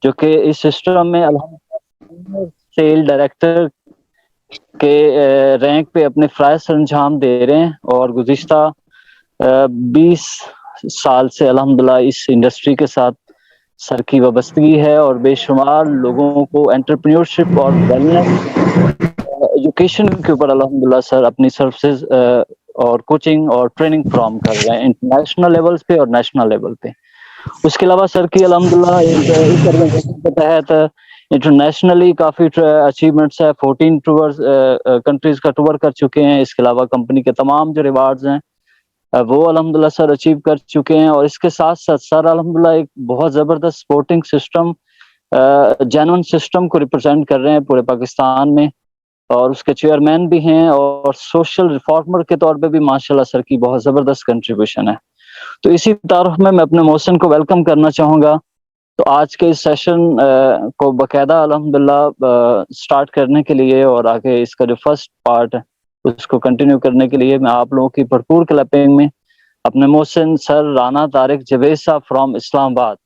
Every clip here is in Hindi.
जो कि इस सिस्टम में अल्हम्दुलिल्लाह सेल डायरेक्टर के रैंक पे अपने फ़राइज़ सरअंजाम दे रहे हैं और गुज़िश्ता 20 साल से अल्हम्दुलिल्लाह इस इंडस्ट्री के साथ सर की वाबस्तगी है और बेशुमार लोगों को एंटरप्रेन्योरशिप और वेलनेस एजुकेशन के ऊपर अल्हम्दुलिल्लाह सर अपनी सर्विसेज और कोचिंग और ट्रेनिंग फ्रॉम कर रहे हैं इंटरनेशनल लेवल्स पे और नेशनल लेवल पे। उसके अलावा सर की अल्हम्दुलिल्लाह इस ऑर्गेनाइजेशन के तहत इंटरनेशनली काफ़ी अचीवमेंट्स है। 14 टूर्स कंट्रीज़ का टूर कर चुके हैं। इसके अलावा कंपनी के तमाम जो रिवार्ड्स हैं वो अल्हम्दुलिल्लाह सर अचीव कर चुके हैं और इसके साथ-साथ सर अल्हम्दुलिल्लाह एक बहुत ज़बरदस्त स्पोर्टिंग सिस्टम जेन्युइन सिस्टम को रिप्रेजेंट कर रहे हैं पूरे पाकिस्तान में और उसके चेयरमैन भी हैं और सोशल रिफॉर्मर के तौर पे भी माशाल्लाह सर की बहुत ज़बरदस्त कंट्रीब्यूशन है। तो इसी तारुफ में मैं अपने मोहसिन को वेलकम करना चाहूँगा। तो आज के इस सेशन को बाकायदा अल्हम्दुलिल्लाह स्टार्ट करने के लिए और आगे इसका जो फर्स्ट पार्ट है उसको कंटिन्यू करने के लिए मैं आप लोगों की भरपूर क्लैपिंग में अपने मोहसिन सर राना तारिक जवेद साहब फ्रॉम इस्लामाबाद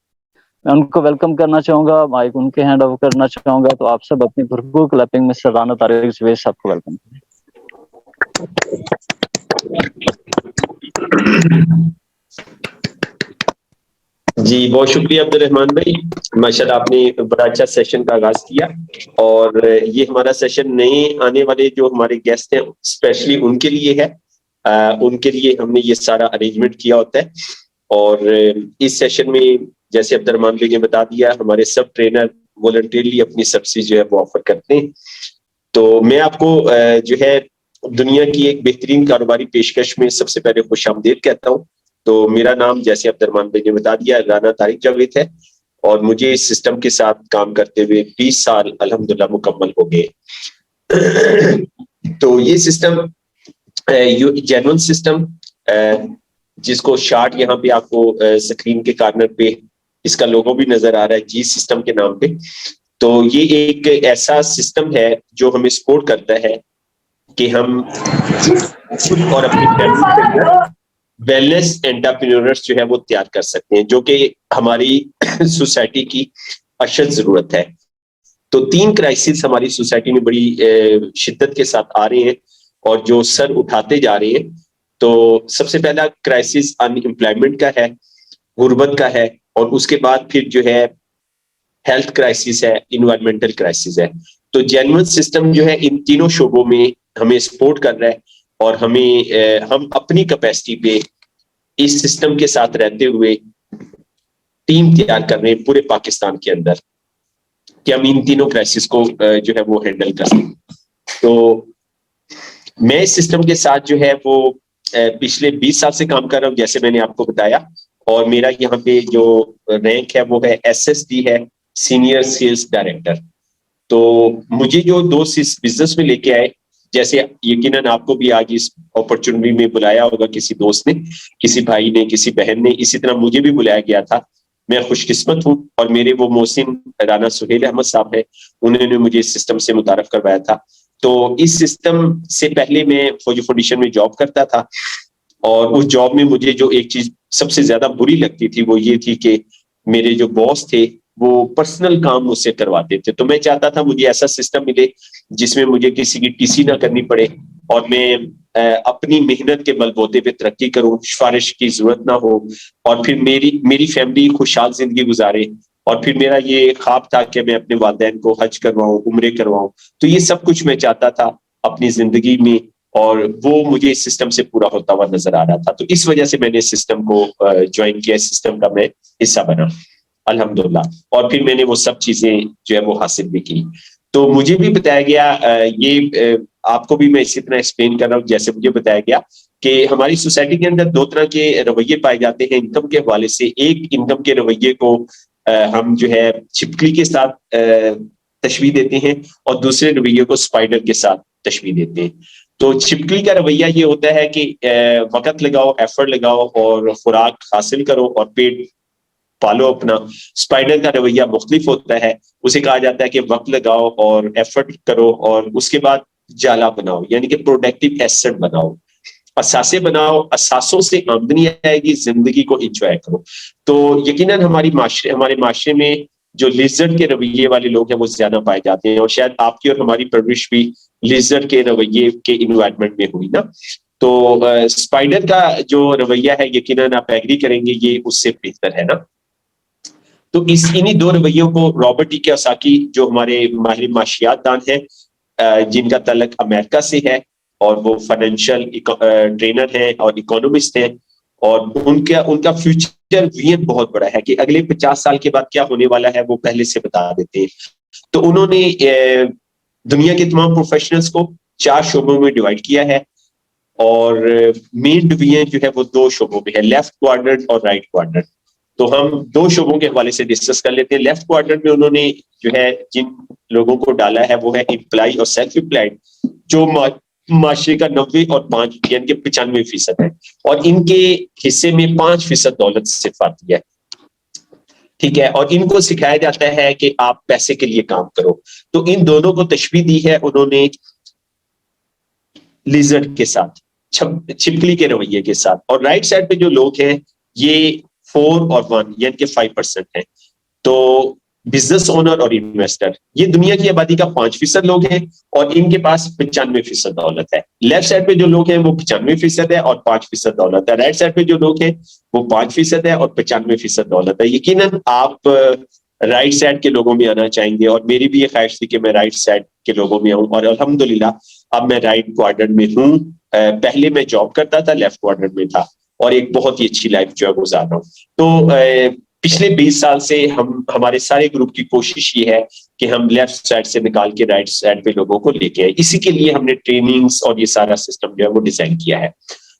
मैं उनको वेलकम करना चाहूँगा, माइक उनके हैंड ओवर करना चाहूँगा। तो आप सब अपनी भरपूर क्लैपिंग में सर राना तारिक जवेद साहब को वेलकम करें। जी, बहुत शुक्रिया अब्दुल रहमान भाई। माशाल्लाह आपने बड़ा अच्छा सेशन का आगाज किया और ये हमारा सेशन नए आने वाले जो हमारे गेस्ट हैं स्पेशली उनके लिए है। उनके लिए हमने ये सारा अरेंजमेंट किया होता है और इस सेशन में जैसे अब्दुल रहमान भाई ने बता दिया हमारे सब ट्रेनर वॉलंटियरली अपनी सर्विस जो है वो ऑफर करते हैं। तो मैं आपको जो है दुनिया की एक बेहतरीन कारोबारी पेशकश में सबसे पहले खुशामदीद कहता हूँ। तो मेरा नाम जैसे अब्दुल रहमान भाई ने बता दिया राना तारिक जावेद है और मुझे इस सिस्टम के साथ काम करते हुए 20 साल अल्हम्दुलिल्लाह मुकम्मल हो गए। तो ये सिस्टम जेन्युइन सिस्टम जिसको शार्ट यहाँ पे आपको स्क्रीन के कॉर्नर पे इसका लोगो भी नजर आ रहा है जी सिस्टम के नाम पे। तो ये एक ऐसा सिस्टम है जो हमें सपोर्ट करता है कि हम खुद और अपनी फैमिली के अंदर वेलनेस एंटरप्रेन्योर्स जो है वो तैयार कर सकते हैं जो कि हमारी सोसाइटी की अशद जरूरत है। तो 3 क्राइसिस हमारी सोसाइटी में बड़ी शिद्दत के साथ आ रहे हैं और जो सर उठाते जा रहे हैं। तो सबसे पहला क्राइसिस अनएम्प्लॉयमेंट का है, गुर्बत का है और उसके बाद फिर जो है हेल्थ क्राइसिस है, इन्वायरमेंटल क्राइसिस है। तो जेन्युइन सिस्टम जो है इन तीनों शोबों में हमें सपोर्ट कर रहा है और हम अपनी कैपेसिटी पे इस सिस्टम के साथ रहते हुए टीम तैयार कर रहे हैं पूरे पाकिस्तान के अंदर कि हम इन तीनों क्राइसिस को जो है वो हैंडल कर सकें। तो मैं इस सिस्टम के साथ जो है वो पिछले 20 साल से काम कर रहा हूँ जैसे मैंने आपको बताया और मेरा यहाँ पे जो रैंक है वो है SSD है, सीनियर सेल्स डायरेक्टर। तो मुझे जो दोस्त इस बिजनेस में लेके आए जैसे यकीनन आपको भी आज इस अपॉर्चुनिटी में बुलाया होगा किसी दोस्त ने, किसी भाई ने, किसी बहन ने, इसी तरह मुझे भी बुलाया गया था। मैं खुशकिस्मत हूँ और मेरे वो मोहसिन राना सुहेल अहमद साहब है, उन्होंने मुझे इस सिस्टम से मुतारफ करवाया था। तो इस सिस्टम से पहले मैं फौजी फाउंडेशन में जॉब करता था और उस जॉब में मुझे जो एक चीज सबसे ज्यादा बुरी लगती थी वो ये थी कि मेरे जो बॉस थे वो पर्सनल काम मुझसे करवाते थे। तो मैं चाहता था मुझे ऐसा सिस्टम मिले जिसमें मुझे किसी की टीसी ना करनी पड़े और मैं अपनी मेहनत के बलबूते पे तरक्की करूं, सिफारिश की जरूरत ना हो और फिर मेरी फैमिली खुशहाल जिंदगी गुजारे। और फिर मेरा ये ख्वाब था कि मैं अपने वालिदैन को हज करवाऊं, उम्रे करवाऊं। तो ये सब कुछ मैं चाहता था अपनी जिंदगी में और वो मुझे इस सिस्टम से पूरा होता हुआ नजर आ रहा था। तो इस वजह से मैंने इस सिस्टम को ज्वाइन किया, इस सिस्टम का मैं हिस्सा बना अल्हम्दुलिल्लाह और फिर मैंने वो सब चीजें जो है वो हासिल भी की। तो मुझे भी बताया गया ये आपको भी मैं इसी तरह एक्सप्लेन कर रहा हूँ जैसे मुझे बताया गया कि हमारी सोसाइटी के अंदर 2 तरह के रवैये पाए जाते हैं इनकम के हवाले से। एक इनकम के रवैये को हम जो है छिपकली के साथ तशबीह देते हैं और दूसरे रवैये को स्पाइडर के साथ तशबीह देते हैं। तो छिपकली का रवैया ये होता है कि वक्त लगाओ, एफर्ट लगाओ और खुराक हासिल करो और पेट पालो अपना। स्पाइडर का रवैया मुख्तलिफ होता है, उसे कहा जाता है कि वक्त लगाओ और एफर्ट करो और उसके बाद जाला बनाओ यानी कि प्रोडक्टिव एसेट बनाओ, असासे बनाओ, असासों से आमदनी आएगी, जिंदगी को एंजॉय करो। तो यकीनन हमारे माशरे में जो लिजर्ड के रवैये वाले लोग हैं वो ज्यादा पाए जाते हैं, और शायद आपकी और हमारी परवरिश भी लिजर्ड के रवैये के इन्वायरमेंट में हुई ना। तो स्पाइडर का जो रवैया है, यकीनन आप एग्री करेंगे, ये उससे बेहतर है ना। तो इन्हीं दो रवैयों को रॉबर्ट टी कियोसाकी, जो हमारे माहिर माशियात दान है, जिनका तल्लक अमेरिका से है, और वो फाइनेंशियल ट्रेनर हैं और इकोनॉमिस्ट हैं, और उनका फ्यूचर विजन बहुत बड़ा है कि अगले 50 साल के बाद क्या होने वाला है वो पहले से बता देते हैं। तो उन्होंने दुनिया के तमाम प्रोफेशनल्स को 4 शोबों में डिवाइड किया है, और मेन डिवीजन जो है वो 2 शोबों में है, लेफ्ट क्वाड्रेंट और राइट क्वाड्रेंट। तो हम 2 शोबों के हवाले से डिस्कस कर लेते हैं। लेफ्ट क्वाड्रेंट में उन्होंने जो है जिन लोगों को डाला है वो है एम्प्लॉय और सेल्फ एम्प्लॉयड, जो माशरे का 90 और 5 यानी कि 95% है, और इनके हिस्से में 5% दौलत सिर्फ आती है, ठीक है। और इनको सिखाया जाता है कि आप पैसे के लिए काम करो। तो इन दोनों को तशबीह दी है उन्होंने लिजर्ड के साथ, छिपकली के रवैये के साथ। और राइट साइड पे जो लोग हैं ये 4 और 1 यानी कि 5% है। तो बिजनेस ओनर और इन्वेस्टर, ये दुनिया की आबादी का 5% लोग हैं, और इनके पास 95% दौलत है। लेफ्ट साइड पे जो लोग हैं वो 95% है और 5% दौलत है। राइट साइड पे जो लोग हैं वो 5% है और 95% दौलत है। यकीनन आप राइट साइड के लोगों में आना चाहेंगे, और मेरी भी ये ख्वाहिश थी कि मैं राइट साइड के लोगों में आऊं, और अल्हम्दुलिल्लाह अब मैं राइट क्वाड्रेंट में हूं। पहले मैं जॉब करता था, लेफ्ट क्वाड्रेंट में था, और एक बहुत ही अच्छी लाइफ जो है गुजार रहा हूं। तो पिछले 20 साल से हमारे सारे ग्रुप की कोशिश ये है कि हम लेफ्ट साइड से निकाल के राइट साइड पे लोगों को लेके आए। इसी के लिए हमने ट्रेनिंग्स और ये सारा सिस्टम जो है वो डिजाइन किया है।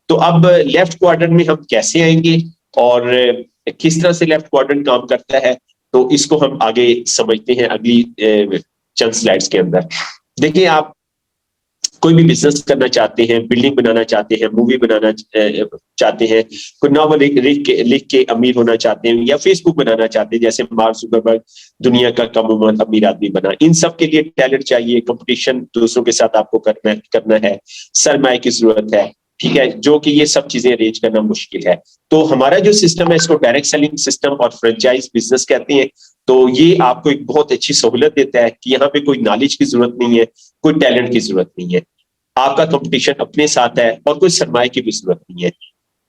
तो अब लेफ्ट क्वाड्रेंट में हम कैसे आएंगे और किस तरह से लेफ्ट क्वाड्रेंट काम करता है, तो इसको हम आगे समझते हैं अगली चंद स्लाइड्स के अंदर। देखिए, आप कोई भी बिजनेस करना चाहते हैं, बिल्डिंग बनाना चाहते हैं, मूवी बनाना चाहते हैं, कोई नॉवल लिख के अमीर होना चाहते हैं, या फेसबुक बनाना चाहते हैं जैसे मार्क जुकरबर्ग दुनिया का कम उम्र अमीर आदमी बना। इन सब के लिए टैलेंट चाहिए, कंपटीशन दूसरों के साथ आपको करना है, सरमाए की जरूरत है, ठीक है, जो कि ये सब चीजें अरेंज करना मुश्किल है। तो हमारा जो सिस्टम है इसको डायरेक्ट सेलिंग सिस्टम और फ्रेंचाइज बिजनेस कहते हैं। तो ये आपको एक बहुत अच्छी सहूलत देता है कि यहाँ पे कोई नॉलेज की जरूरत नहीं है, कोई टैलेंट की जरूरत नहीं है, आपका कंपटीशन अपने साथ है, और कोई सरमाए की भी जरूरत नहीं है।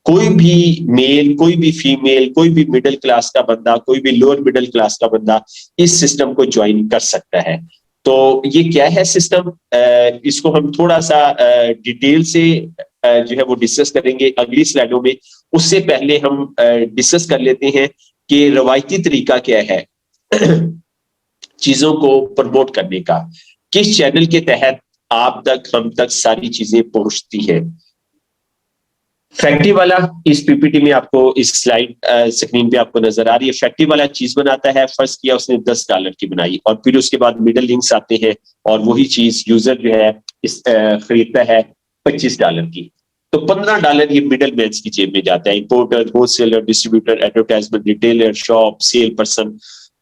कोई भी मेल, कोई भी फीमेल, कोई भी मिडिल क्लास का बंदा, कोई भी लोअर मिडिल क्लास का बंदा इस सिस्टम को ज्वाइन कर सकता है। तो ये क्या है सिस्टम, इसको हम थोड़ा सा डिटेल से जो है वो डिस्कस करेंगे अगली स्लाइडों में। उससे पहले हम डिस्कस कर लेते हैं कि रवायती तरीका क्या है चीजों को प्रमोट करने का, किस चैनल के तहत आप तक, हम तक सारी चीजें पहुंचती है। फैक्ट्री वाला इस पीपीटी में आपको इस स्लाइड स्क्रीन पे आपको नजर आ रही है। फैक्ट्री वाला चीज बनाता है, फर्स्ट किया उसने $10 की बनाई, और फिर उसके बाद मिडल लिंक्स आते हैं और वही चीज यूजर जो है इस खरीदता है $25 की। तो $15 ये मिडल मैन की जेब में जाता है, importer, wholesaler, distributor, advertisement, retailer, shop, cell person.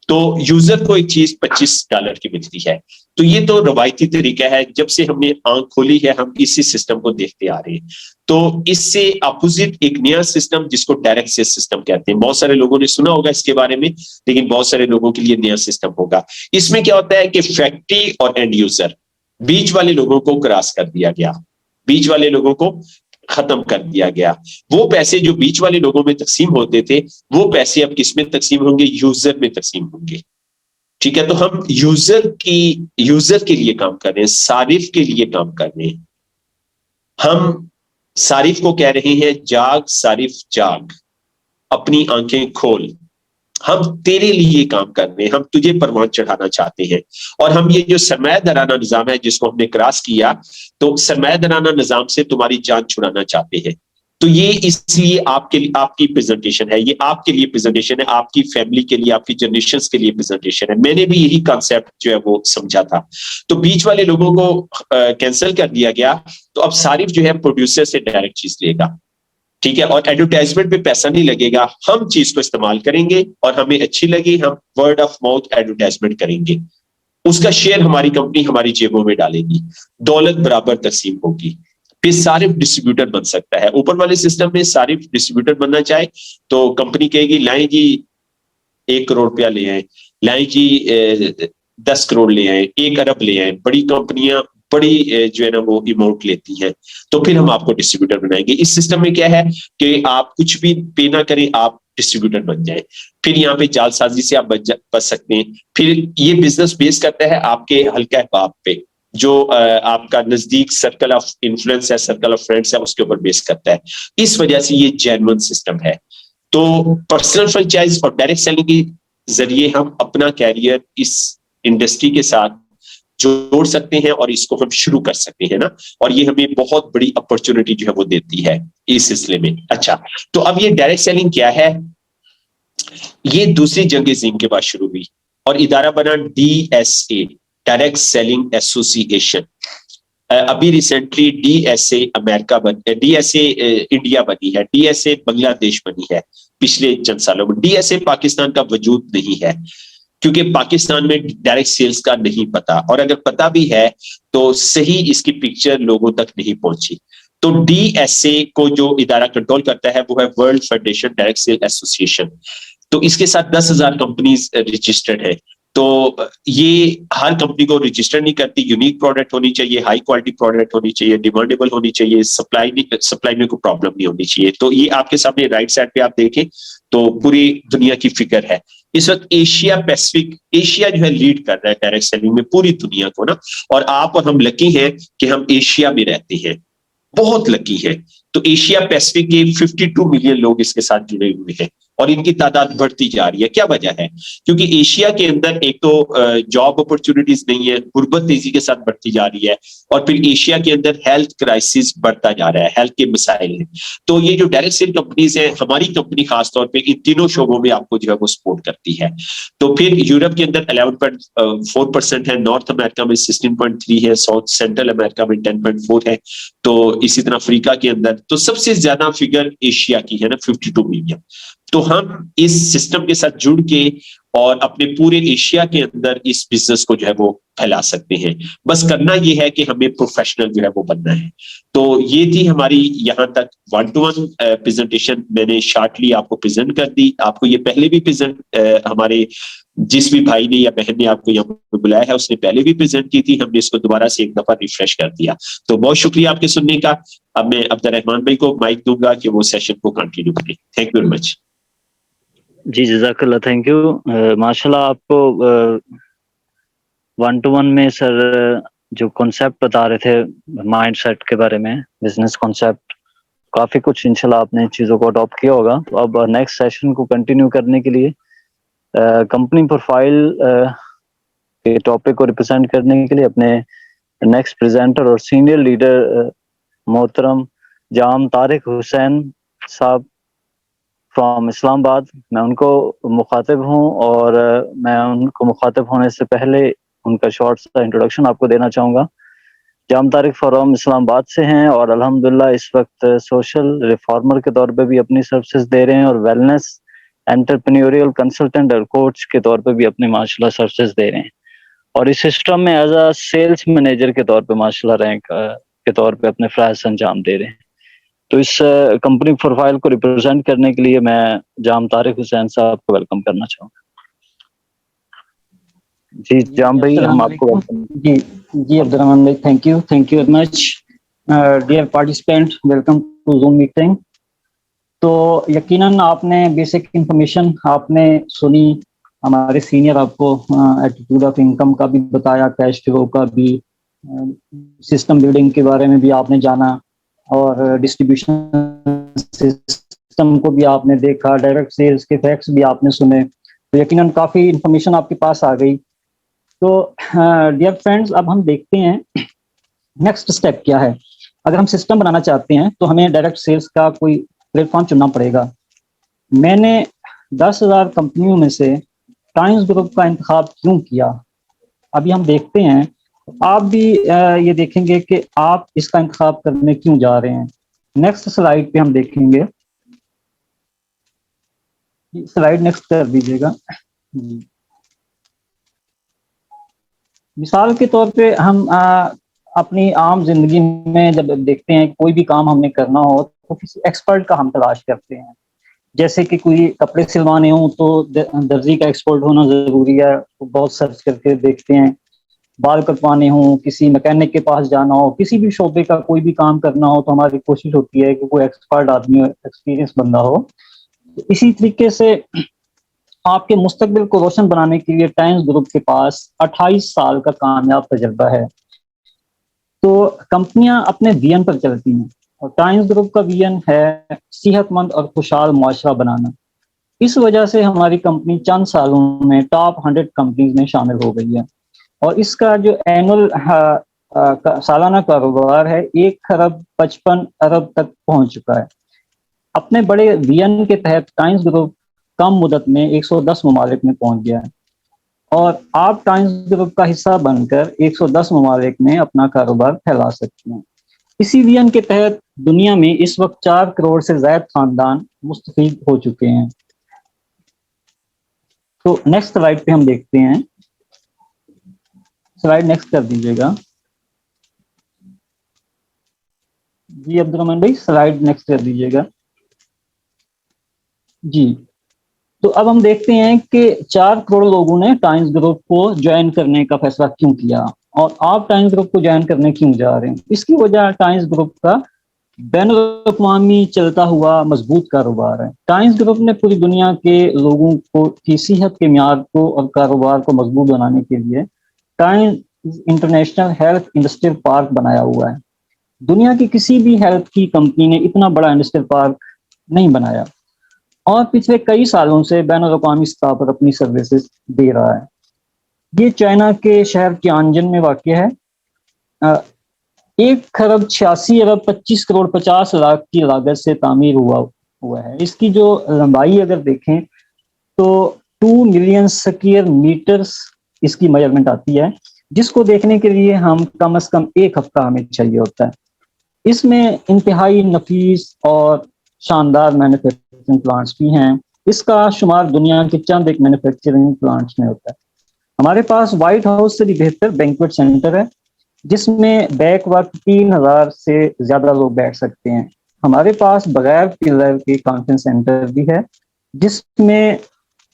तो यूजर को एक चीज $25 की मिलती है। तो ये तो रवायती तरीका है, जब से हमने आंख खोली है हम इसी सिस्टम को देखते आ रहे हैं। तो इससे अपोजिट एक नया सिस्टम जिसको डायरेक्ट सेल सिस्टम कहते हैं, बहुत सारे लोगों ने सुना होगा इसके बारे में, लेकिन बहुत सारे लोगों के लिए नया सिस्टम होगा। इसमें क्या होता है कि फैक्ट्री और एंड यूजर, बीच वाले लोगों को क्रॉस कर दिया गया, बीच वाले लोगों को खत्म कर दिया गया। वो पैसे जो बीच वाले लोगों में तकसीम होते थे, वो पैसे अब किस में तकसीम होंगे, यूजर में तकसीम होंगे, ठीक है। तो हम यूजर के लिए काम कर रहे हैं, सारिफ के लिए काम कर रहे हैं। हम सारिफ को कह रहे हैं जाग सारिफ जाग, अपनी आंखें खोल, हम तेरे लिए काम कर रहे हैं, हम तुझे परवान चढ़ाना चाहते हैं। और हम ये जो सरमायादाराना निजाम है जिसको हमने क्रॉस किया, तो सरमायादाराना निजाम से तुम्हारी जान छुड़ाना चाहते हैं। तो ये इसलिए आपके लिए, आपकी प्रेजेंटेशन है, ये आपके लिए प्रेजेंटेशन है, आपकी फैमिली के लिए, आपकी जनरेशन के लिए प्रेजेंटेशन है। मैंने भी यही कॉन्सेप्ट जो है वो समझा था। तो बीच वाले लोगों को कैंसिल कर दिया गया, तो अब सारिफ जो है प्रोड्यूसर से डायरेक्ट चीज लेगा, ठीक है, और एडवर्टाइजमेंट पे पैसा नहीं लगेगा। हम चीज को इस्तेमाल करेंगे और हमें अच्छी लगी, हम वर्ड ऑफ माउथ एडवर्टाइजमेंट करेंगे, उसका शेयर हमारी कंपनी हमारी जेबों में डालेगी, दौलत बराबर तकसीम होगी। फिर सारिफ डिस्ट्रीब्यूटर बन सकता है। ऊपर वाले सिस्टम में सारिफ डिस्ट्रीब्यूटर बनना चाहे तो कंपनी कहेगी लाएं जी 1 करोड़ रुपया ले आए, लाए जी 10 करोड़ ले आए, 1 अरब ले आए, बड़ी कंपनियां बड़ी जो है ना वो अमाउंट लेती हैं, तो फिर हम आपको डिस्ट्रीब्यूटर बनाएंगे। इस सिस्टम में क्या है कि आप कुछ भी पे ना करें, आप डिस्ट्रीब्यूटर बन जाए। फिर यहाँ पे जालसाजी से आप बच सकते हैं। फिर ये बिजनेस बेस करता है आपके हल्का बाप पे, जो आपका नजदीक सर्कल ऑफ इन्फ्लुएंस है, सर्कल ऑफ फ्रेंड्स है, उसके ऊपर बेस करता है। इस वजह से ये जेन्युइन सिस्टम है। तो पर्सनल फ्रेंचाइज और डायरेक्ट सेलिंग के जरिए हम अपना कैरियर इस इंडस्ट्री के साथ जोड़ सकते हैं और इसको हम शुरू कर सकते हैं ना, और ये हमें बहुत बड़ी अपॉर्चुनिटी जो है वो देती है इस सिलसिले में। अच्छा, तो अब ये डायरेक्ट सेलिंग क्या है? ये दूसरी जंग जिंद के बाद शुरू हुई और इदारा बना DSA, डायरेक्ट सेलिंग एसोसिएशन। अभी recently DSA America DSA India बनी है, DSA बांग्लादेश बनी है पिछले चंद सालों में। DSA पाकिस्तान का वजूद नहीं है, क्योंकि पाकिस्तान में डायरेक्ट सेल्स का नहीं पता, और अगर पता भी है तो सही इसकी पिक्चर लोगों तक नहीं पहुंची। तो DSA को जो इदारा कंट्रोल करता है वो है world federation direct sell association. तो इसके साथ 10,000 कंपनीज रजिस्टर्ड है। तो ये हर कंपनी को रजिस्टर नहीं करती। यूनिक प्रोडक्ट होनी चाहिए, हाई क्वालिटी प्रोडक्ट होनी चाहिए, डिमांडेबल होनी चाहिए, सप्लाई में कोई प्रॉब्लम नहीं होनी चाहिए। तो ये आपके सामने राइट साइड पे आप देखें तो पूरी दुनिया की फिगर है। इस वक्त एशिया पैसिफिक, एशिया जो है लीड कर रहा है डायरेक्ट सेलिंग में पूरी दुनिया को ना, और आप और हम लकी हैं कि हम एशिया में रहते हैं, बहुत लकी है। तो एशिया पैसिफिक के 52 मिलियन लोग इसके साथ जुड़े हुए हैं और इनकी तादाद बढ़ती जा रही है। क्या वजह है? क्योंकि एशिया के अंदर एक तो जॉब अपॉर्चुनिटीज नहीं है, गुर्बत तेजी के साथ बढ़ती जा रही है, और फिर एशिया के अंदर हेल्थ क्राइसिस बढ़ता जा रहा है, हेल्थ के मसाइल हैं। तो ये जो डायरेक्ट सेल कंपनीज है, हमारी कंपनी खासतौर पर इन तीनों शोबों में आपको जो है वो सपोर्ट करती है। तो फिर यूरोप के अंदर 11.4% है, नॉर्थ अमेरिका में 16.3 है, साउथ सेंट्रल अमेरिका में 10.4 है, तो इसी तरह अफ्रीका के अंदर तो सबसे ज्यादा फिगर एशिया की है ना, 52 मिलियन। तो हम इस सिस्टम के साथ जुड़ के और अपने पूरे एशिया के अंदर इस बिजनेस को जो है वो फैला सकते हैं। बस करना ये है कि हमें प्रोफेशनल जो है वो बनना है। तो ये थी हमारी यहाँ तक 1-to-1 प्रेजेंटेशन। मैंने शॉर्टली आपको प्रेजेंट कर दी। आपको ये पहले भी प्रेजेंट हमारे जिस भी भाई ने या बहन ने आपको यहाँ पे बुलाया है उसने पहले भी प्रेजेंट की थी, हमने इसको दोबारा से एक दफा रिफ्रेश कर दिया। तो बहुत शुक्रिया आपके सुनने का। अब मैं अब्दुर्रहमान भाई को माइक दूंगा कि वो सेशन को कंटिन्यू करें। Thank you very much. जी जज़ाकल्लाह, थैंक यू। माशाल्लाह, आपको 1-to-1 में सर जो कॉन्सेप्ट बता रहे थे माइंड सेट के बारे में, बिजनेस कॉन्सेप्ट, काफ़ी कुछ इंशाल्लाह आपने चीज़ों को अडॉप्ट किया होगा। तो अब नेक्स्ट सेशन को कंटिन्यू करने के लिए कंपनी प्रोफाइल के टॉपिक को रिप्रेजेंट करने के लिए अपने नेक्स्ट प्रेजेंटर और सीनियर लीडर मोहतरम जाम तारिक हुसैन साहब फ्रॉम इस्लामाबाद, मैं उनको मुखातिब हूँ, और मैं उनको मुखातिब होने से पहले उनका शॉर्ट सा इंट्रोडक्शन आपको देना चाहूँगा। जाम तारिक फ्रॉम इस्लामाबाद से हैं और अल्हम्दुलिल्लाह इस वक्त सोशल रिफॉर्मर के तौर पे भी अपनी सर्विसेज दे रहे हैं और वेलनेस एंटरप्रेन्योरियल कंसल्टेंट और कोच के तौर पे भी अपनी माशाल्लाह सर्विसेज दे रहे हैं, और इस सिस्टम में एज अ सेल्स मैनेजर के तौर पे माशाल्लाह रैंक के तौर पे अपने फ्राइज अंजाम दे रहे हैं। तो इस कंपनी प्रोफाइल को रिप्रेजेंट करने के लिए मैं जाम तारिक हुसैन साहब को वेलकम करना चाहूँगा। जी जाम भाई, हम आपको वेलकम। जी अब्दुर्रहमान भाई, thank you very much. Dear participant, welcome to Zoom meeting. तो यकीनन आपने बेसिक इंफॉर्मेशन आपने सुनी, हमारे सीनियर आपको एटीट्यूड ऑफ इनकम का भी बताया, कैश फ्लो का भी, सिस्टम बिल्डिंग के बारे में भी आपने जाना, और डिस्ट्रीब्यूशन सिस्टम को भी आपने देखा, डायरेक्ट सेल्स के फैक्ट्स भी आपने सुने। तो यकीनन काफ़ी इंफॉर्मेशन आपके पास आ गई। तो डियर फ्रेंड्स, अब हम देखते हैं नेक्स्ट स्टेप क्या है। अगर हम सिस्टम बनाना चाहते हैं तो हमें डायरेक्ट सेल्स का कोई प्लेटफॉर्म चुनना पड़ेगा। मैंने 10,000 कंपनियों में से टाइम्स ग्रुप का इंतखाब क्यों किया, अभी हम देखते हैं। आप भी ये देखेंगे कि आप इसका इंतखाब करने क्यों जा रहे हैं। नेक्स्ट स्लाइड पे हम देखेंगे, स्लाइड नेक्स्ट कर दीजिएगा। मिसाल के तौर पे हम अपनी आम जिंदगी में जब देखते हैं कोई भी काम हमने करना हो तो किसी एक्सपर्ट का हम तलाश करते हैं। जैसे कि कोई कपड़े सिलवाने हो तो दर्जी का एक्सपोर्ट होना जरूरी है, तो बहुत सर्च करके देखते हैं। बाल कटवाने हो, किसी मैकेनिक के पास जाना हो, किसी भी शोबे का कोई भी काम करना हो, तो हमारी कोशिश होती है कि कोई एक्सपर्ट आदमी हो, एक्सपीरियंस बंदा हो। तो इसी तरीके से आपके मुस्तकबिल को रोशन बनाने के लिए टाइम्स ग्रुप के पास 28 साल का कामयाब तजर्बा है। तो कंपनियां अपने विजन पर चलती हैं और टाइम्स ग्रुप का विजन है सेहतमंद और खुशहाल मुआशरा बनाना। इस वजह से हमारी कंपनी चंद सालों में टॉप 100 कंपनीज में शामिल हो गई है और इसका जो एनुअल सालाना कारोबार है 1 खरब 55 अरब तक पहुंच चुका है। अपने बड़े विजन के तहत टाइम्स ग्रुप कम मुदत में 110 ममालिक में पहुंच गया है और आप टाइम्स ग्रुप का हिस्सा बनकर 110 ममालिक में अपना कारोबार फैला सकते हैं। इसी विजन के तहत दुनिया में इस वक्त 4 करोड़ से ज्यादा खानदान मुस्तफीद हो चुके हैं। तो नेक्स्ट स्लाइड पे हम देखते हैं, स्लाइड नेक्स्ट कर दीजिएगा जी अब्दुर्रहमान भाई, स्लाइड नेक्स्ट कर दीजिएगा जी। तो अब हम देखते हैं कि 4 करोड़ लोगों ने टाइम्स ग्रुप को ज्वाइन करने का फैसला क्यों किया और आप टाइम्स ग्रुप को ज्वाइन करने क्यों जा रहे हैं। इसकी वजह टाइम्स ग्रुप का बैनुल-अक़वामी चलता हुआ मजबूत कारोबार है। टाइम्स ग्रुप ने पूरी दुनिया के लोगों को की सेहत के म्यार को और कारोबार को मजबूत बनाने के लिए times international health industrial park बनाया हुआ है। दुनिया की किसी भी हेल्थ की कंपनी ने इतना बड़ा इंडस्ट्रियल पार्क नहीं बनाया और पिछले कई सालों से बैनुल-अक़वामी सतह पर अपनी सर्विसेज दे रहा है। ये चाइना के शहर तियानजिन में वाक़ है। 1 खरब 86 अरब 25 करोड़ 50 लाख की लागत से तामीर हुआ है। इसकी जो लंबाई अगर देखें तो 2 मिलियन स्क्वायर मीटर्स इसकी मेजरमेंट आती है, जिसको देखने के लिए हम कम से कम 1 हफ्ता हमें चाहिए होता है। इसमें इंतहाई नफीस और शानदार मैन्युफैक्चरिंग प्लांट्स भी हैं। इसका शुमार दुनिया के चंद एक मैन्युफैक्चरिंग प्लांट्स में होता है। हमारे पास व्हाइट हाउस से भी बेहतर बैंक्वेट सेंटर है, जिसमें बैक वक्त 3000 से ज्यादा लोग बैठ सकते हैं। हमारे पास बगैर पिलर के कॉन्फ्रेंस सेंटर भी है, जिसमें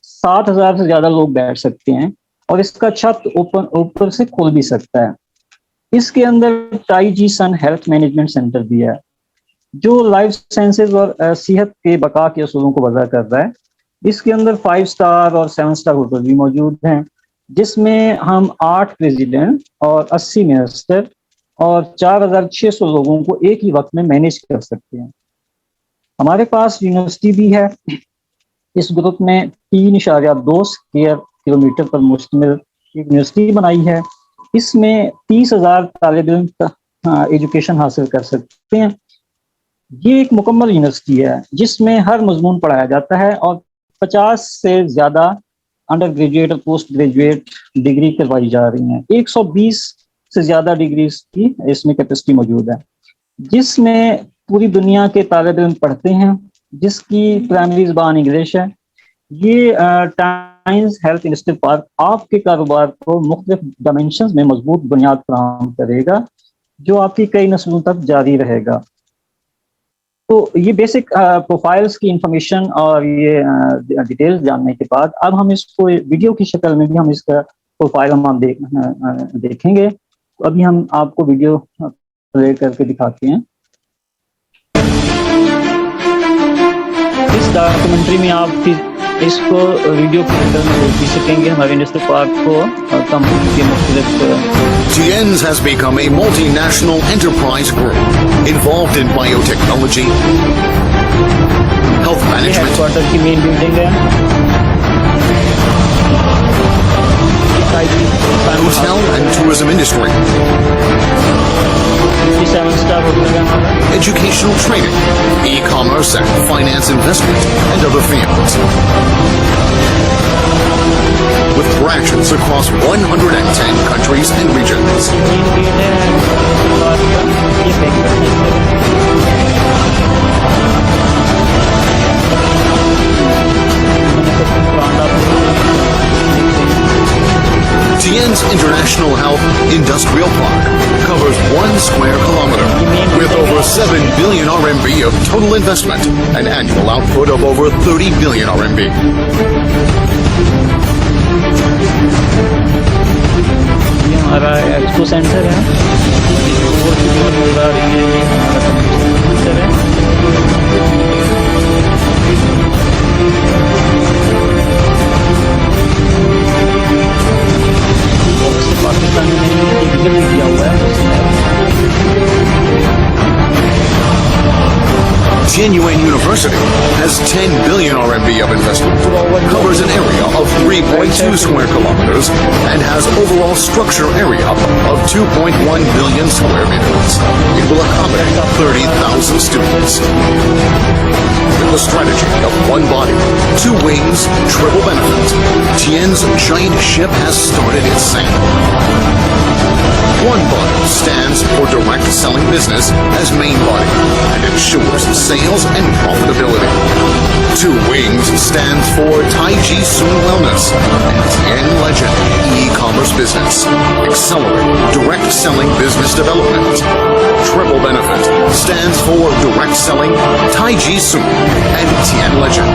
7000 से ज्यादा लोग बैठ सकते हैं और इसका छत ऊपर से खुल भी सकता है। इसके अंदर टाईजी सन हेल्थ मैनेजमेंट सेंटर भी है, जो लाइफ साइंसेज और सेहत के बका के असूलों को वजह कर रहा है। इसके अंदर 5 स्टार और 7 स्टार होटल भी मौजूद हैं, जिसमें हम 8 प्रेसिडेंट और 80 मिनिस्टर और 4600 लोगों को एक ही वक्त में मैनेज कर सकते हैं। हमारे पास यूनिवर्सिटी भी है। इस ग्रुप में 3.2 स्क्वायर किलोमीटर पर मुश्तमिल एक यूनिवर्सिटी बनाई है। इसमें 30,000 तालिब इल्म एजुकेशन हासिल कर सकते हैं। ये एक मुकम्मल यूनिवर्सिटी है जिसमें हर मजमून पढ़ाया जाता है और 50 से ज्यादा अंडर ग्रेजुएट और पोस्ट ग्रेजुएट डिग्री करवाई जा रही हैं। 120 से ज्यादा डिग्रीज की इसमें कैपेसिटी मौजूद है, जिसमें पूरी दुनिया के तालिब इल्म पढ़ते हैं, जिसकी प्राइमरी ज़बान इंग्लिश है। ये टाइम्स हेल्थ इंडस्ट्रियल पार्क आपके कारोबार को मुख्तलिफ डायमेंशंस में मजबूत बुनियाद फराहम करेगा, जो आपकी कई नस्लों तक जारी रहेगा। तो ये बेसिक प्रोफाइल्स की इंफॉर्मेशन और ये डिटेल्स जानने के बाद अब हम इसको वीडियो की शक्ल में भी हम इसका प्रोफाइल हम देखेंगे। तो अभी हम आपको वीडियो प्ले करके दिखाते हैं। इस डॉक्यूमेंट्री में आप इसको वीडियो के अंदर में देख भी सकेंगे हमारे इंडस्ट्रियल पार्क को कंपनी के मुख्तलिफ। TIENS has become a multinational enterprise group involved in biotechnology, health management, headquarter की मेन बिल्डिंग है, hotel and tourism industry, 7 star hotel है हमारा, educational training, e-commerce and finance investment, and other fields. With branches across 110 countries and regions. Main gate है और ये bank Tien's International Health Industrial Park covers 1 square kilometer with over 7 billion RMB of total investment and annual output of over 30 billion RMB. ये हमारा एक्सपो सेंटर है और नजर आ रही है, ये हमारा सेंटर है। पाकिस्तान ने एग्जिट भी किया हुआ है। Tianyuan University has 10 billion RMB of investment, covers an area of 3.2 square kilometers, and has overall structure area of 2.1 billion square meters. It will accommodate 30,000 students. With the strategy of 1 body, 2 wings, triple benefit, Tien's giant ship has started its sail. 1 body stands for direct selling business as main body and ensures sales and profitability. 2 wings stands for Taiji Sun Wellness and Tien Legend e-commerce business. Accelerate direct selling business development. Triple benefit stands for direct selling Taiji Sun and Tien Legend.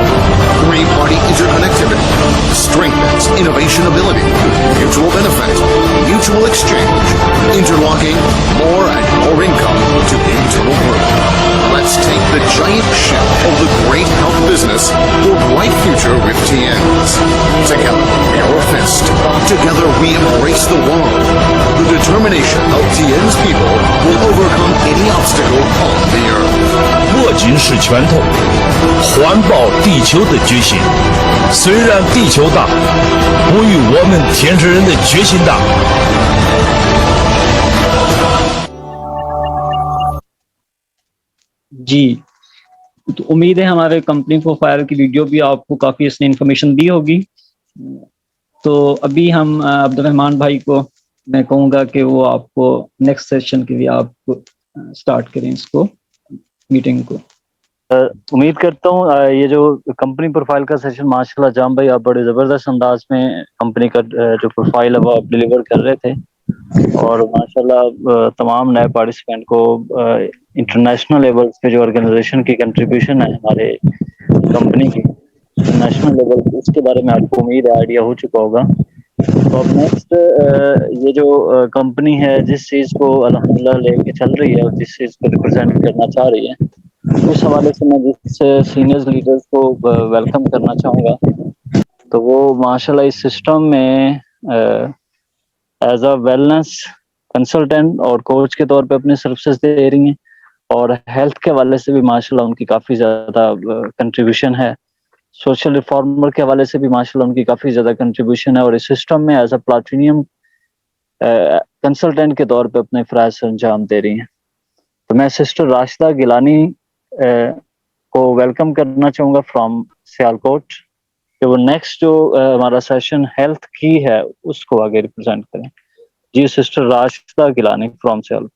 3-party interconnectivity strengthens innovation ability. Mutual benefit, mutual exchange, interlocking more and more income to internal growth. Let's take the giant ship of the great health business for bright future with Tien's. Together we are a fist. Together we embrace the world. The determination of Tien's people will overcome any obstacle on the earth. 握紧是拳头，环抱地球的决心。虽然地球大，不与我们天之人的决心大。जी, तो उम्मीद है हमारे कंपनी प्रोफाइल की वीडियो भी आपको काफ़ी इसने इन्फॉर्मेशन दी होगी। तो अभी हम अब्दुल रहमान भाई को मैं कहूँगा कि वो आपको नेक्स्ट सेशन के लिए आप स्टार्ट करें इसको मीटिंग को। उम्मीद करता हूँ ये जो कंपनी प्रोफाइल का सेशन माशाल्लाह जाम भाई आप बड़े ज़बरदस्त अंदाज में कंपनी का जो प्रोफाइल है वो आप डिलीवर कर रहे थे और माशाल्लाह तमाम नए पार्टिसिपेंट को इंटरनेशनल लेवल पे जो ऑर्गेनाइजेशन की कंट्रीब्यूशन है हमारे कंपनी की नेशनल लेवल उसके बारे में आपको उम्मीद आइडिया हो चुका होगा। तो अब नेक्स्ट ये जो कंपनी है जिस चीज़ को अल्हम्दुलिल्लाह लेके चल रही है और जिस चीज़ को रिप्रेजेंट करना चाह रही है उस हवाले से मैं जिस सीनियर लीडर्स को वेलकम करना चाहूँगा तो वो माशाल्लाह इस सिस्टम में एज अ वेलनेस कंसल्टेंट और कोच के तौर पे अपने सर्विसेज दे रही हैं और हेल्थ के हवाले से भी माशाल्लाह उनकी काफ़ी ज़्यादा कंट्रीब्यूशन है। सोशल रिफॉर्मर के हवाले से भी माशाल्लाह उनकी काफ़ी ज़्यादा कंट्रीब्यूशन है और इस सिस्टम में एज अ प्लैटिनियम कंसल्टेंट के तौर पे अपने फ़राइज़ अंजाम दे रही हैं। तो मैं सिस्टर राशिदा गिलानी को वेलकम करना चाहूँगा फ्रॉम सियालकोट कि वो नेक्स्ट जो हमारा सेशन हेल्थ की है उसको आगे रिप्रेजेंट करें। जी सिस्टर राशिदा गिलानी फ्रॉम सियालकोट।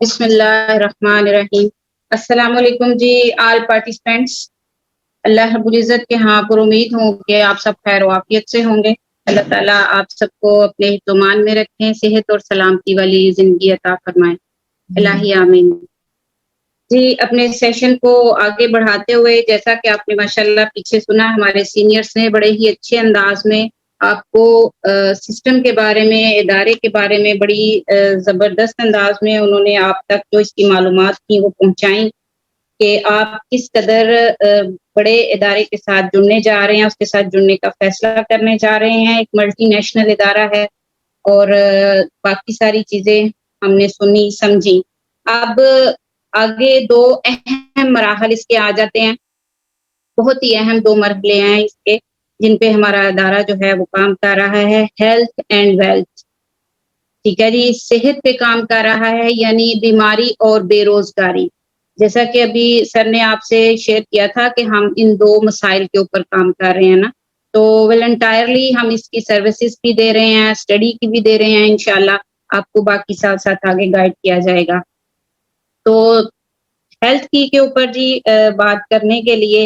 बिस्मिल्लाहिर्रहमानिर्रहीम। अस्सलाम वालेकुम जी ऑल पार्टिसिपेंट्स। अल्लाह रब्बुल इज़्ज़त के यहाँ पर उम्मीद हूँ कि आप सब खैर वाफियत से होंगे। अल्लाह ताला आप सबको अपने हिफ्ज़-ओ-मान में रखें, सेहत और सलामती वाली ज़िंदगी अता फरमाएं। इलाही आमीन। जी अपने सेशन को आगे बढ़ाते हुए जैसा कि आपने माशाल्लाह पीछे सुना हमारे सीनियर्स ने बड़े ही अच्छे अंदाज में आपको सिस्टम के बारे में इदारे के बारे में बड़ी ज़बरदस्त अंदाज में उन्होंने आप तक जो इसकी मालूमात थी वो पहुंचाई कि आप किस कदर बड़े इदारे के साथ जुड़ने जा रहे हैं, उसके साथ जुड़ने का फैसला करने जा रहे हैं। एक मल्टीनेशनल इदारा है और बाकी सारी चीज़ें हमने सुनी समझी। अब आगे 2 अहम मराहल इसके आ जाते हैं, बहुत ही अहम 2 मरहले हैं इसके जिन पे हमारा इदारा जो है वो काम कर रहा है, हेल्थ एंड वेल्थ। ठीक है जी, सेहत पे काम कर रहा है यानी बीमारी और बेरोजगारी। जैसा कि अभी सर ने आपसे शेयर किया था कि हम इन 2 मसाइल के ऊपर काम कर रहे हैं ना, तो वेल एंटायरली हम इसकी सर्विसेज भी दे रहे हैं, स्टडी की भी दे रहे हैं। इंशाल्लाह आपको बाकी साथ साथ आगे गाइड किया जाएगा। तो हेल्थ की के ऊपर जी बात करने के लिए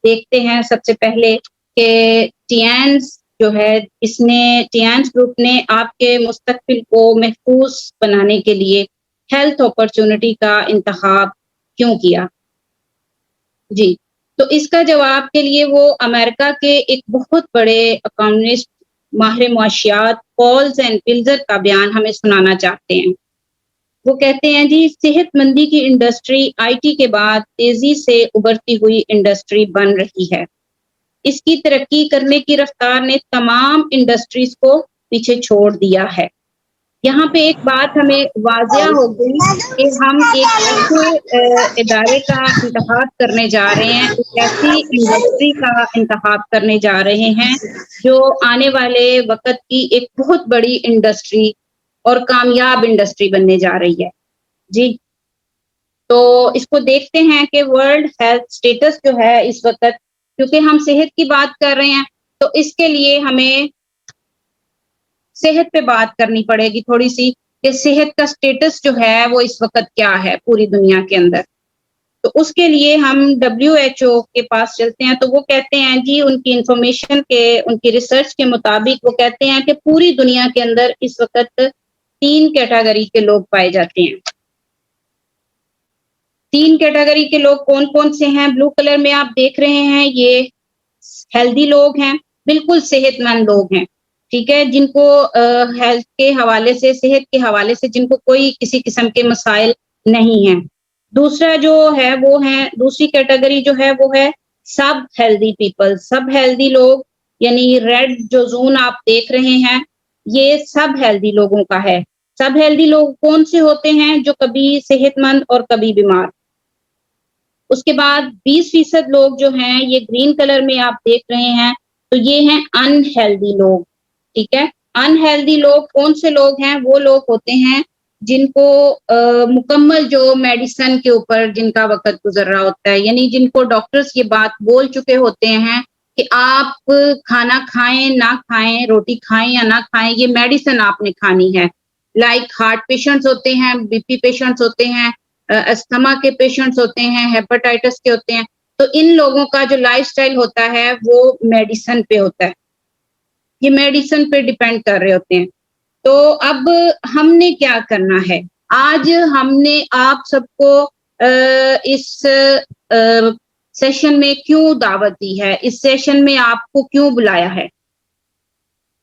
देखते हैं सबसे पहले कि टियान्स जो है, इसने टियान्स ग्रुप ने आपके मुस्तकबिल को महफूज बनाने के लिए हेल्थ अपॉर्चुनिटी का इंतखाब क्यों किया? जी, तो इसका जवाब के लिए वो अमेरिका के एक बहुत बड़े इकोनॉमिस्ट, माहिर मुआशियात पॉल्स एंड पिल्जर का बयान हमें सुनाना चाहते हैं। वो कहते हैं जी, सेहतमंदी की इंडस्ट्री आईटी के बाद तेजी से उभरती हुई इंडस्ट्री बन रही है। इसकी तरक्की करने की रफ्तार ने तमाम इंडस्ट्रीज को पीछे छोड़ दिया है। यहाँ पे एक बात हमें वाजिया हो गई कि हम एक ऐसे इदारे का इंतखाब करने जा रहे हैं, एक ऐसी इंडस्ट्री का इंतखाब करने जा रहे हैं जो आने वाले वक्त की एक बहुत बड़ी इंडस्ट्री और कामयाब इंडस्ट्री बनने जा रही है। जी, तो इसको देखते हैं कि वर्ल्ड हेल्थ स्टेटस जो है इस वक्त, क्योंकि हम सेहत की बात कर रहे हैं, तो इसके लिए हमें सेहत पे बात करनी पड़ेगी थोड़ी सी कि सेहत का स्टेटस जो है वो इस वक्त क्या है पूरी दुनिया के अंदर। तो उसके लिए हम WHO के पास चलते हैं। तो वो कहते हैं जी, उनकी इंफॉर्मेशन के, उनकी रिसर्च के मुताबिक वो कहते हैं कि पूरी दुनिया के अंदर इस वक्त 3 कैटेगरी के लोग पाए जाते हैं। 3 कैटेगरी के लोग कौन कौन से हैं? ब्लू कलर में आप देख रहे हैं, ये हेल्दी लोग हैं, बिल्कुल सेहतमंद लोग हैं, ठीक है, जिनको हेल्थ के हवाले से, सेहत के हवाले से जिनको कोई किसी किस्म के मसाइल नहीं हैं। दूसरा जो है वो है, दूसरी कैटेगरी जो है वो है सब हेल्दी पीपल, सब हेल्दी लोग, यानी रेड जो जोन आप देख रहे हैं ये सब हेल्दी लोगों का है। सब हेल्दी लोग कौन से होते हैं? जो कभी सेहतमंद और कभी बीमार। उसके बाद 20% लोग जो हैं, ये ग्रीन कलर में आप देख रहे हैं, तो ये हैं अनहेल्दी लोग, ठीक है। अनहेल्दी लोग कौन से लोग हैं? वो लोग होते हैं जिनको मुकम्मल जो मेडिसिन के ऊपर जिनका वक्त गुजर रहा होता है, यानी जिनको डॉक्टर्स ये बात बोल चुके होते हैं कि आप खाना खाएं ना खाएं, रोटी खाएं या ना खाएं, ये मेडिसिन आपने खानी है। लाइक हार्ट पेशेंट्स होते हैं, बीपी पेशेंट्स होते हैं, अस्थमा के पेशेंट्स होते हैं, हेपेटाइटिस के होते हैं। तो इन लोगों का जो लाइफस्टाइल होता है वो मेडिसिन पे होता है, ये मेडिसिन पे डिपेंड कर रहे होते हैं। तो अब हमने क्या करना है? आज हमने आप सबको इस सेशन में क्यों दावत दी है? इस सेशन में आपको क्यों बुलाया है?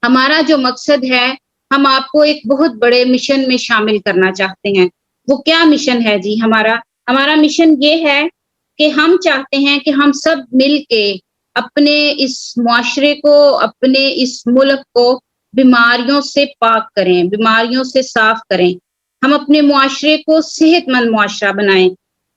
हमारा जो मकसद है, हम आपको एक बहुत बड़े मिशन में शामिल करना चाहते हैं। वो क्या मिशन है जी हमारा? हमारा मिशन ये है कि हम चाहते हैं कि हम सब मिल के अपने इस मुआशरे को, अपने इस मुल्क को बीमारियों से पाक करें, बीमारियों से साफ करें। हम अपने मुआशरे को सेहतमंद मुआशरा बनाएं।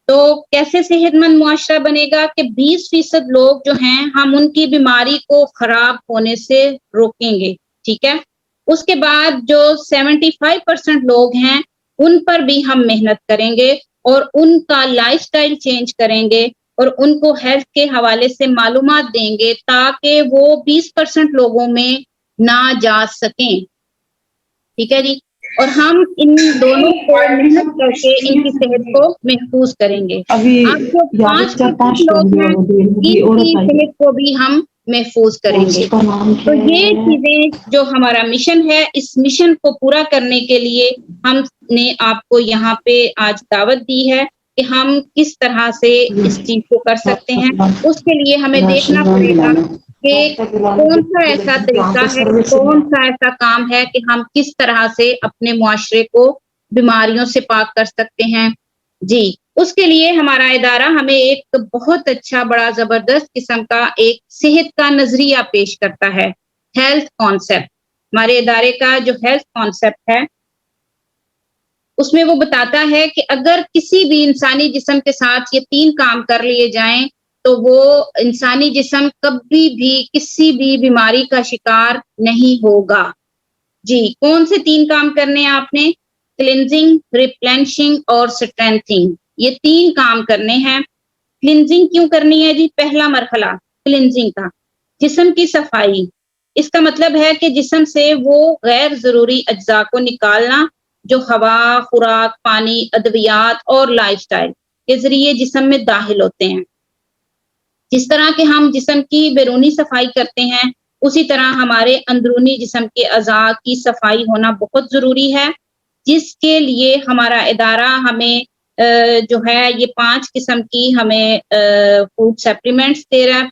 तो कैसे सेहतमंद मुआशरा बनेगा कि 20% लोग जो हैं, हम उनकी बीमारी को खराब होने से रोकेंगे, ठीक है। उसके बाद जो 75% लोग हैं, उन पर भी हम मेहनत करेंगे और उनका लाइफस्टाइल चेंज करेंगे और उनको हेल्थ के हवाले से मालूमात देंगे ताकि वो 20% लोगों में ना जा सकें, ठीक है जी। और हम इन दोनों को मेहनत करके इनकी सेहत को महफूज करेंगे। अभी अब जो 5% लोग हैं, इनकी सेहत को भी हम महफूज करेंगे। तो ये चीजें जो हमारा मिशन है, इस मिशन को पूरा करने के लिए हमने आपको यहाँ पे आज दावत दी है कि हम किस तरह से इस चीज को कर सकते हैं। उसके लिए हमें देखना पड़ेगा कि कौन सा ऐसा तरीका है, कौन सा ऐसा काम है कि हम किस तरह से अपने मुआशरे को बीमारियों से पाक कर सकते हैं। जी, उसके लिए हमारा इदारा हमें एक बहुत अच्छा, बड़ा जबरदस्त किस्म का एक सेहत का नजरिया पेश करता है, हेल्थ कॉन्सेप्ट। हमारे इदारे का जो हेल्थ कॉन्सेप्ट है, उसमें वो बताता है कि अगर किसी भी इंसानी जिस्म के साथ ये 3 काम कर लिए जाएं तो वो इंसानी जिस्म कभी भी किसी भी बीमारी का शिकार नहीं होगा। जी, कौन से 3 काम करने हैं आपने? क्लिनजिंग, रिप्लेनिशिंग और स्ट्रेंथनिंग, ये 3 काम करने हैं। क्लिनजिंग क्यों करनी है जी? पहला मरहला क्लिनजिंग का, जिस्म की सफाई। इसका मतलब है कि जिस्म से वो गैर जरूरी अज्जा को निकालना, जो हवा, खुराक, पानी, अद्वियात और लाइफस्टाइल, के जरिए जिस्म में दाखिल होते हैं। जिस तरह के हम जिस्म की बैरूनी सफाई करते हैं, उसी तरह हमारे अंदरूनी जिस्म के अज़ा की सफाई होना बहुत ज़रूरी है, जिसके लिए हमारा इदारा हमें जो है ये 5 किस्म की हमें फूड सप्लीमेंट्स दे रहा है।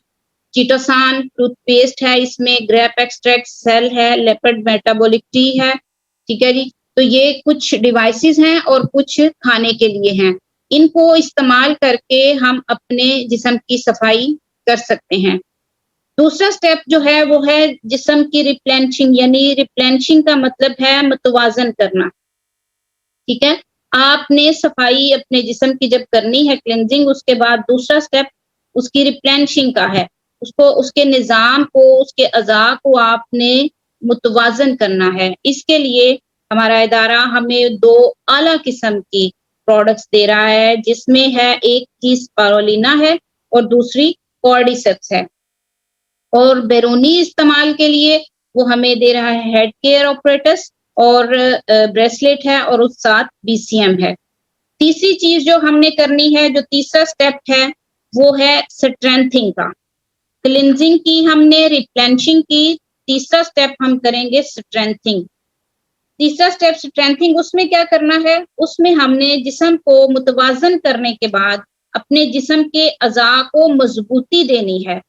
चिटोसान टूथपेस्ट है, इसमें ग्रेप एक्सट्रैक्ट, सेल है, लेपर्ड मेटाबॉलिक टी है, ठीक है जी। तो ये कुछ डिवाइसेस हैं और कुछ खाने के लिए हैं। इनको इस्तेमाल करके हम अपने जिस्म की सफाई कर सकते हैं। दूसरा स्टेप जो है वो है जिस्म की रिप्लेनिशिंग, यानी रिप्लेनिशिंग का मतलब है मुतवाज़न करना, ठीक है। आपने सफाई अपने जिस्म की जब करनी है, क्लेंजिंग, उसके बाद दूसरा स्टेप उसकी रिप्लेनिशिंग का है। उसको, उसके निज़ाम को, उसके अज़ा को आपने मुतवाज़न करना है। इसके लिए हमारा इदारा हमें 2 आला किस्म की प्रोडक्ट्स दे रहा है, जिसमें है एक चीज़ स्पारुलिना है और दूसरी कॉर्डिसेप्स है। और बैरूनी इस्तेमाल के लिए वो हमें दे रहा है हेड केयर ऑपरेटस और ब्रेसलेट है और उस साथ BCM है। तीसरी चीज जो हमने करनी है, जो तीसरा स्टेप है, वो है स्ट्रेंथिंग का। क्लिनजिंग की हमने, रिप्लेनिशिंग की, तीसरा स्टेप हम करेंगे स्ट्रेंथिंग। तीसरा स्टेप स्ट्रेंथिंग, उसमें क्या करना है, उसमें हमने जिस्म को मुतवाज़न करने के बाद अपने जिस्म के अज़ा को मजबूती देनी है।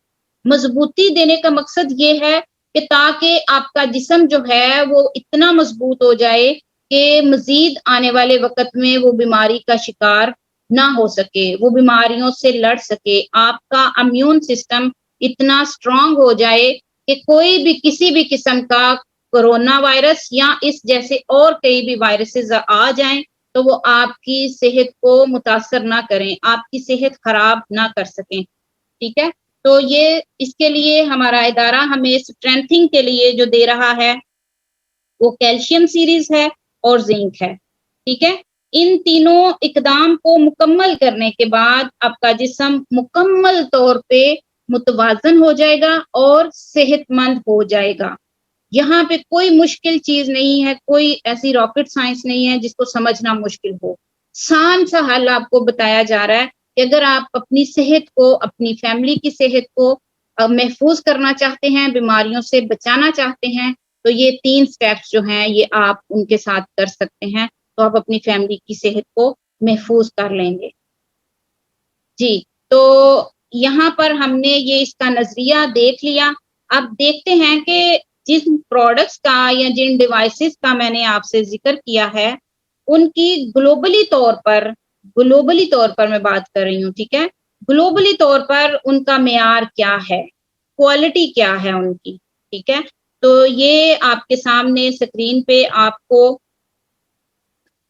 मजबूती देने का मकसद ये है कि ताकि आपका जिस्म जो है वो इतना मजबूत हो जाए कि मजीद आने वाले वक्त में वो बीमारी का शिकार ना हो सके, वो बीमारियों से लड़ सके। आपका इम्यून सिस्टम इतना स्ट्रांग हो जाए कि कोई भी किसी भी किस्म का कोरोना वायरस या इस जैसे और कई भी वायरसेस आ जाएं तो वो आपकी सेहत को मुतासर ना करें, आपकी सेहत खराब ना कर सकें, ठीक है। तो ये इसके लिए हमारा इदारा हमें स्ट्रेंथिंग के लिए जो दे रहा है वो कैल्शियम सीरीज है और जिंक है, ठीक है। इन तीनों इकदाम को मुकम्मल करने के बाद आपका जिस्म मुकम्मल तौर पे मुतवाज़न हो जाएगा और सेहतमंद हो जाएगा। यहाँ पे कोई मुश्किल चीज नहीं है, कोई ऐसी रॉकेट साइंस नहीं है जिसको समझना मुश्किल हो। आसान सा हल आपको बताया जा रहा है कि अगर आप अपनी सेहत को, अपनी फैमिली की सेहत को महफूज करना चाहते हैं, बीमारियों से बचाना चाहते हैं, तो ये 3 स्टेप्स जो हैं ये आप उनके साथ कर सकते हैं, तो आप अपनी फैमिली की सेहत को महफूज कर लेंगे जी। तो यहाँ पर हमने ये इसका नजरिया देख लिया। अब देखते हैं कि जिन प्रोडक्ट्स का या जिन डिवाइसेस का मैंने आपसे जिक्र किया है, उनकी ग्लोबली तौर पर मैं बात कर रही हूँ, ठीक है। ग्लोबली तौर पर उनका मेयार क्या है, क्वालिटी क्या है उनकी, ठीक है। तो ये आपके सामने स्क्रीन पे आपको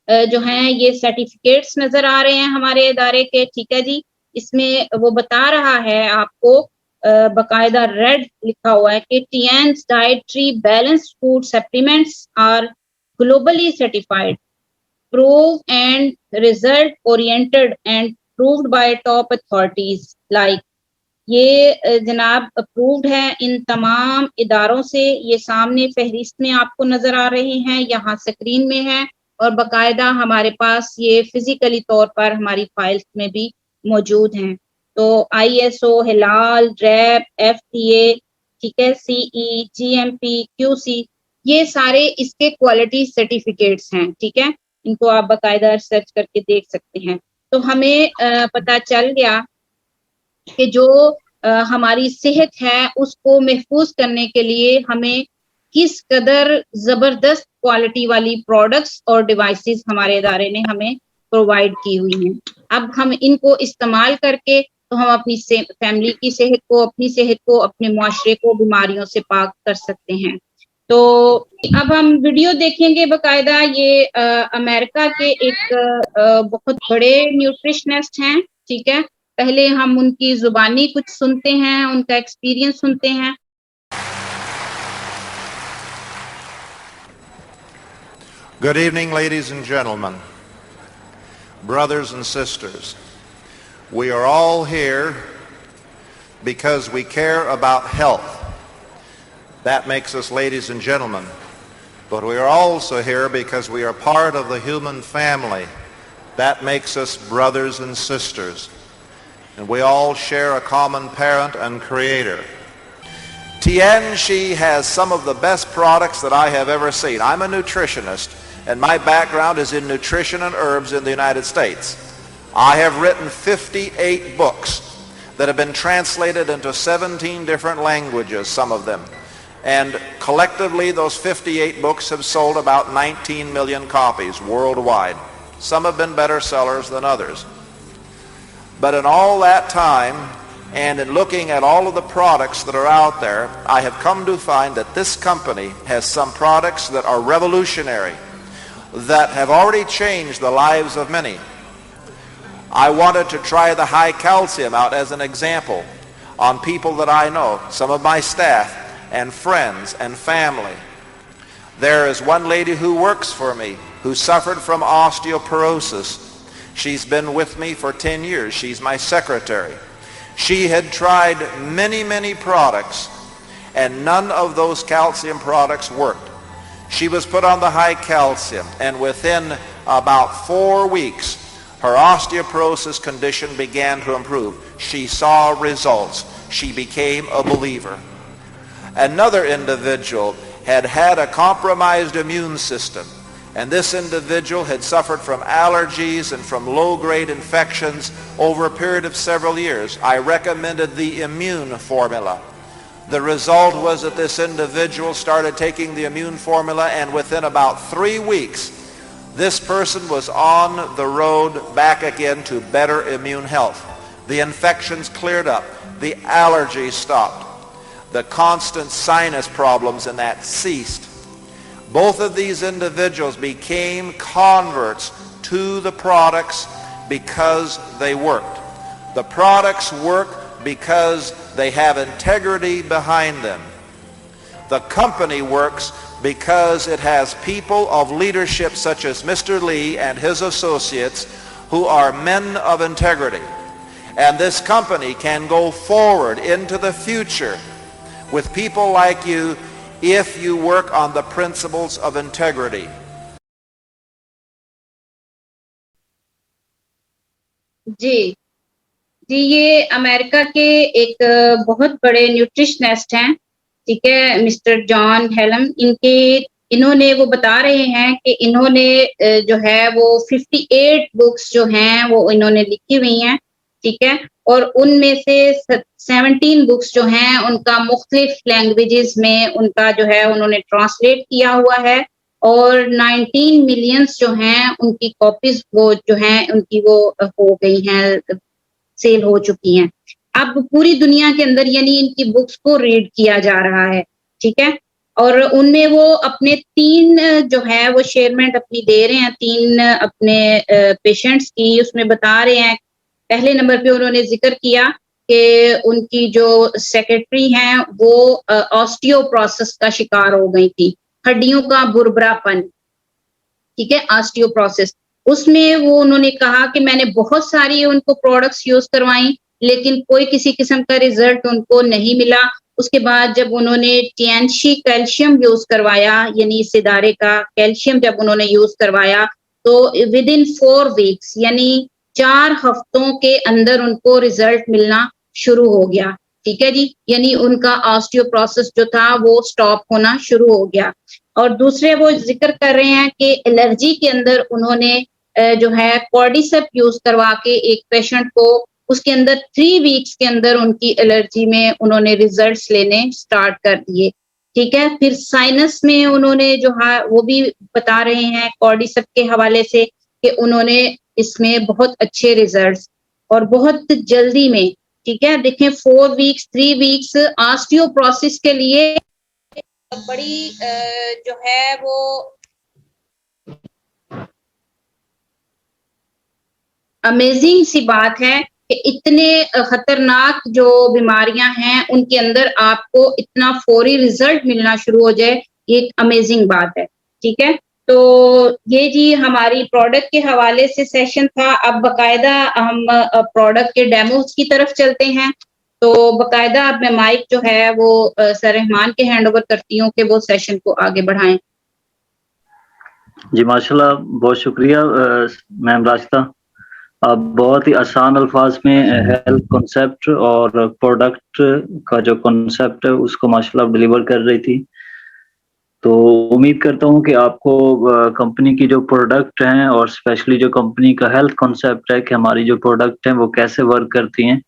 जो है ये सर्टिफिकेट्स नजर आ रहे हैं हमारे इदारे के, ठीक है जी। इसमें वो बता रहा है आपको बकायदा रेड लिखा हुआ है कि Tiens dietary balanced food supplements are globally certified, prove and result oriented and proved by top authorities like. ये जनाब अप्रूव्ड है इन तमाम इदारों से। ये सामने फहरिस्त में आपको नजर आ रहे हैं, यहाँ स्क्रीन में है और बकायदा हमारे पास ये फिजिकली तौर पर हमारी फाइल्स में भी मौजूद हैं। तो ISO, हिलाल, रैप, FDA, ठीक है, CE, GMP, QC, ये सारे इसके क्वालिटी सर्टिफिकेट्स हैं, ठीक है। इनको आप बाकायदा सर्च करके देख सकते हैं। तो हमें पता चल गया कि जो हमारी सेहत है उसको महफूज करने के लिए हमें किस कदर जबरदस्त क्वालिटी वाली प्रोडक्ट्स और डिवाइसेस हमारे इदारे ने हमें प्रोवाइड की हुई हैं। अब हम इनको इस्तेमाल करके तो हम अपनी फैमिली की सेहत को, अपनी सेहत को, अपने मुआशरे को बीमारियों से पाक कर सकते हैं। तो अब हम वीडियो देखेंगे बकायदा। ये अमेरिका के एक बहुत बड़े न्यूट्रिशनिस्ट हैं, ठीक है। पहले हम उनकी जुबानी कुछ सुनते हैं, उनका एक्सपीरियंस सुनते हैं। Good evening, ladies and gentlemen, brothers and sisters. We are all here because we care about health. That makes us ladies and gentlemen. But we are also here because we are part of the human family That makes us brothers and sisters. And we all share a common parent and creator. Tianxi has some of the best products that I have ever seen. I'm a nutritionist, and my background is in nutrition and herbs in the United States. I have written 58 books that have been translated into 17 different languages, some of them. And collectively, those 58 books have sold about 19 million copies worldwide. Some have been better sellers than others. But in all that time, and in looking at all of the products that are out there, I have come to find that this company has some products that are revolutionary, that have already changed the lives of many. I wanted to try the high calcium out as an example on people that I know, some of my staff and friends and family. There is one lady who works for me who suffered from osteoporosis. She's been with me for 10 years. She's my secretary. She had tried many products, and none of those calcium products worked. She was put on the high calcium, and within about 4 weeks, her osteoporosis condition began to improve. She saw results. She became a believer. Another individual had had a compromised immune system, and this individual had suffered from allergies and from low-grade infections over a period of several years. I recommended the immune formula. The result was that this individual started taking the immune formula, and within about 3 weeks, this person was on the road back again to better immune health. The infections cleared up. The allergies stopped. The constant sinus problems and that ceased. Both of these individuals became converts to the products because they worked. The products work because they have integrity behind them. The company works because it has people of leadership such as Mr. Lee and his associates who are men of integrity. And this company can go forward into the future with people like you if you work on the principles of integrity. जी ये अमेरिका के एक बहुत बड़े न्यूट्रिशनिस्ट हैं, ठीक है, मिस्टर जॉन हेलम। इन्होंने वो बता रहे हैं कि इन्होंने जो है वो 58 बुक्स जो हैं वो इन्होंने लिखी हुई हैं, ठीक है, और उनमें से 17 बुक्स जो हैं उनका मुख्तलिफ लैंग्वेजेस में उनका जो है उन्होंने ट्रांसलेट किया हुआ है, और 19 मिलियंस जो हैं उनकी कॉपीज वो जो हैं उनकी वो हो गई हैं, सेल हो चुकी हैं। अब पूरी दुनिया के अंदर यानी इनकी बुक्स को रीड किया जा रहा है, ठीक है, और उनमें वो अपने 3 जो है वो शेयरमेंट अपनी दे रहे हैं, 3 अपने पेशेंट्स की, उसमें बता रहे हैं। पहले नंबर पे उन्होंने जिक्र किया कि उनकी जो सेक्रेटरी हैं वो ऑस्टियोप्रोसिस का शिकार हो गई थी, हड्डियों का बुरबरापन, ठीक है, ऑस्टियोप्रोसिस। उसमें वो उन्होंने कहा कि मैंने बहुत सारी उनको प्रोडक्ट्स यूज करवाई लेकिन कोई किसी किस्म का रिजल्ट उनको नहीं मिला। उसके बाद जब उन्होंने टिएनसी कैल्शियम यूज करवाया, यानी इस इदारे का कैल्शियम जब उन्होंने यूज करवाया तो विद इन 4 वीक्स यानी 4 हफ्तों के अंदर उनको रिजल्ट मिलना शुरू हो गया, ठीक है जी, यानी उनका ऑस्टियोप्रोसिस जो था वो स्टॉप होना शुरू हो गया। और दूसरे वो जिक्र कर रहे हैं कि एलर्जी के अंदर उन्होंने जो है कॉर्डिसेप यूज करवा के एक पेशेंट को उसके अंदर 3 वीक्स के अंदर उनकी एलर्जी में उन्होंने रिजल्ट्स लेने स्टार्ट कर दिए, ठीक है। फिर साइनस में उन्होंने जो है वो भी बता रहे हैं कॉर्डिसेप के हवाले से कि उन्होंने इसमें बहुत अच्छे रिजल्ट्स और बहुत जल्दी में, ठीक है, देखें 4 वीक्स 3 वीक्स ऑस्टियोप्रोसिस के लिए बड़ी जो है वो अमेजिंग सी बात है कि इतने खतरनाक जो बीमारियां हैं उनके अंदर आपको इतना फौरी रिजल्ट मिलना शुरू हो जाए, ये एक अमेजिंग बात है, ठीक है। तो ये जी हमारी प्रोडक्ट के हवाले से सेशन था। अब बकायदा हम प्रोडक्ट के डेमोस की तरफ चलते हैं। तो बकायदा अब मैं माइक जो है वो सर रहमान के हैंड ओवर करती हूँ कि वो सेशन को आगे बढ़ाएं। जी माशाल्लाह, बहुत शुक्रिया मैम राशिदा। आप बहुत ही आसान अल्फाज में हेल्थ कॉन्सेप्ट और प्रोडक्ट का जो कॉन्सेप्ट है उसको माशाल्लाह डिलीवर कर रही थी। तो उम्मीद करता हूँ कि आपको कंपनी की जो प्रोडक्ट हैं और स्पेशली जो कंपनी का हेल्थ कॉन्सेप्ट है कि हमारी जो प्रोडक्ट हैं वो कैसे वर्क करती हैं,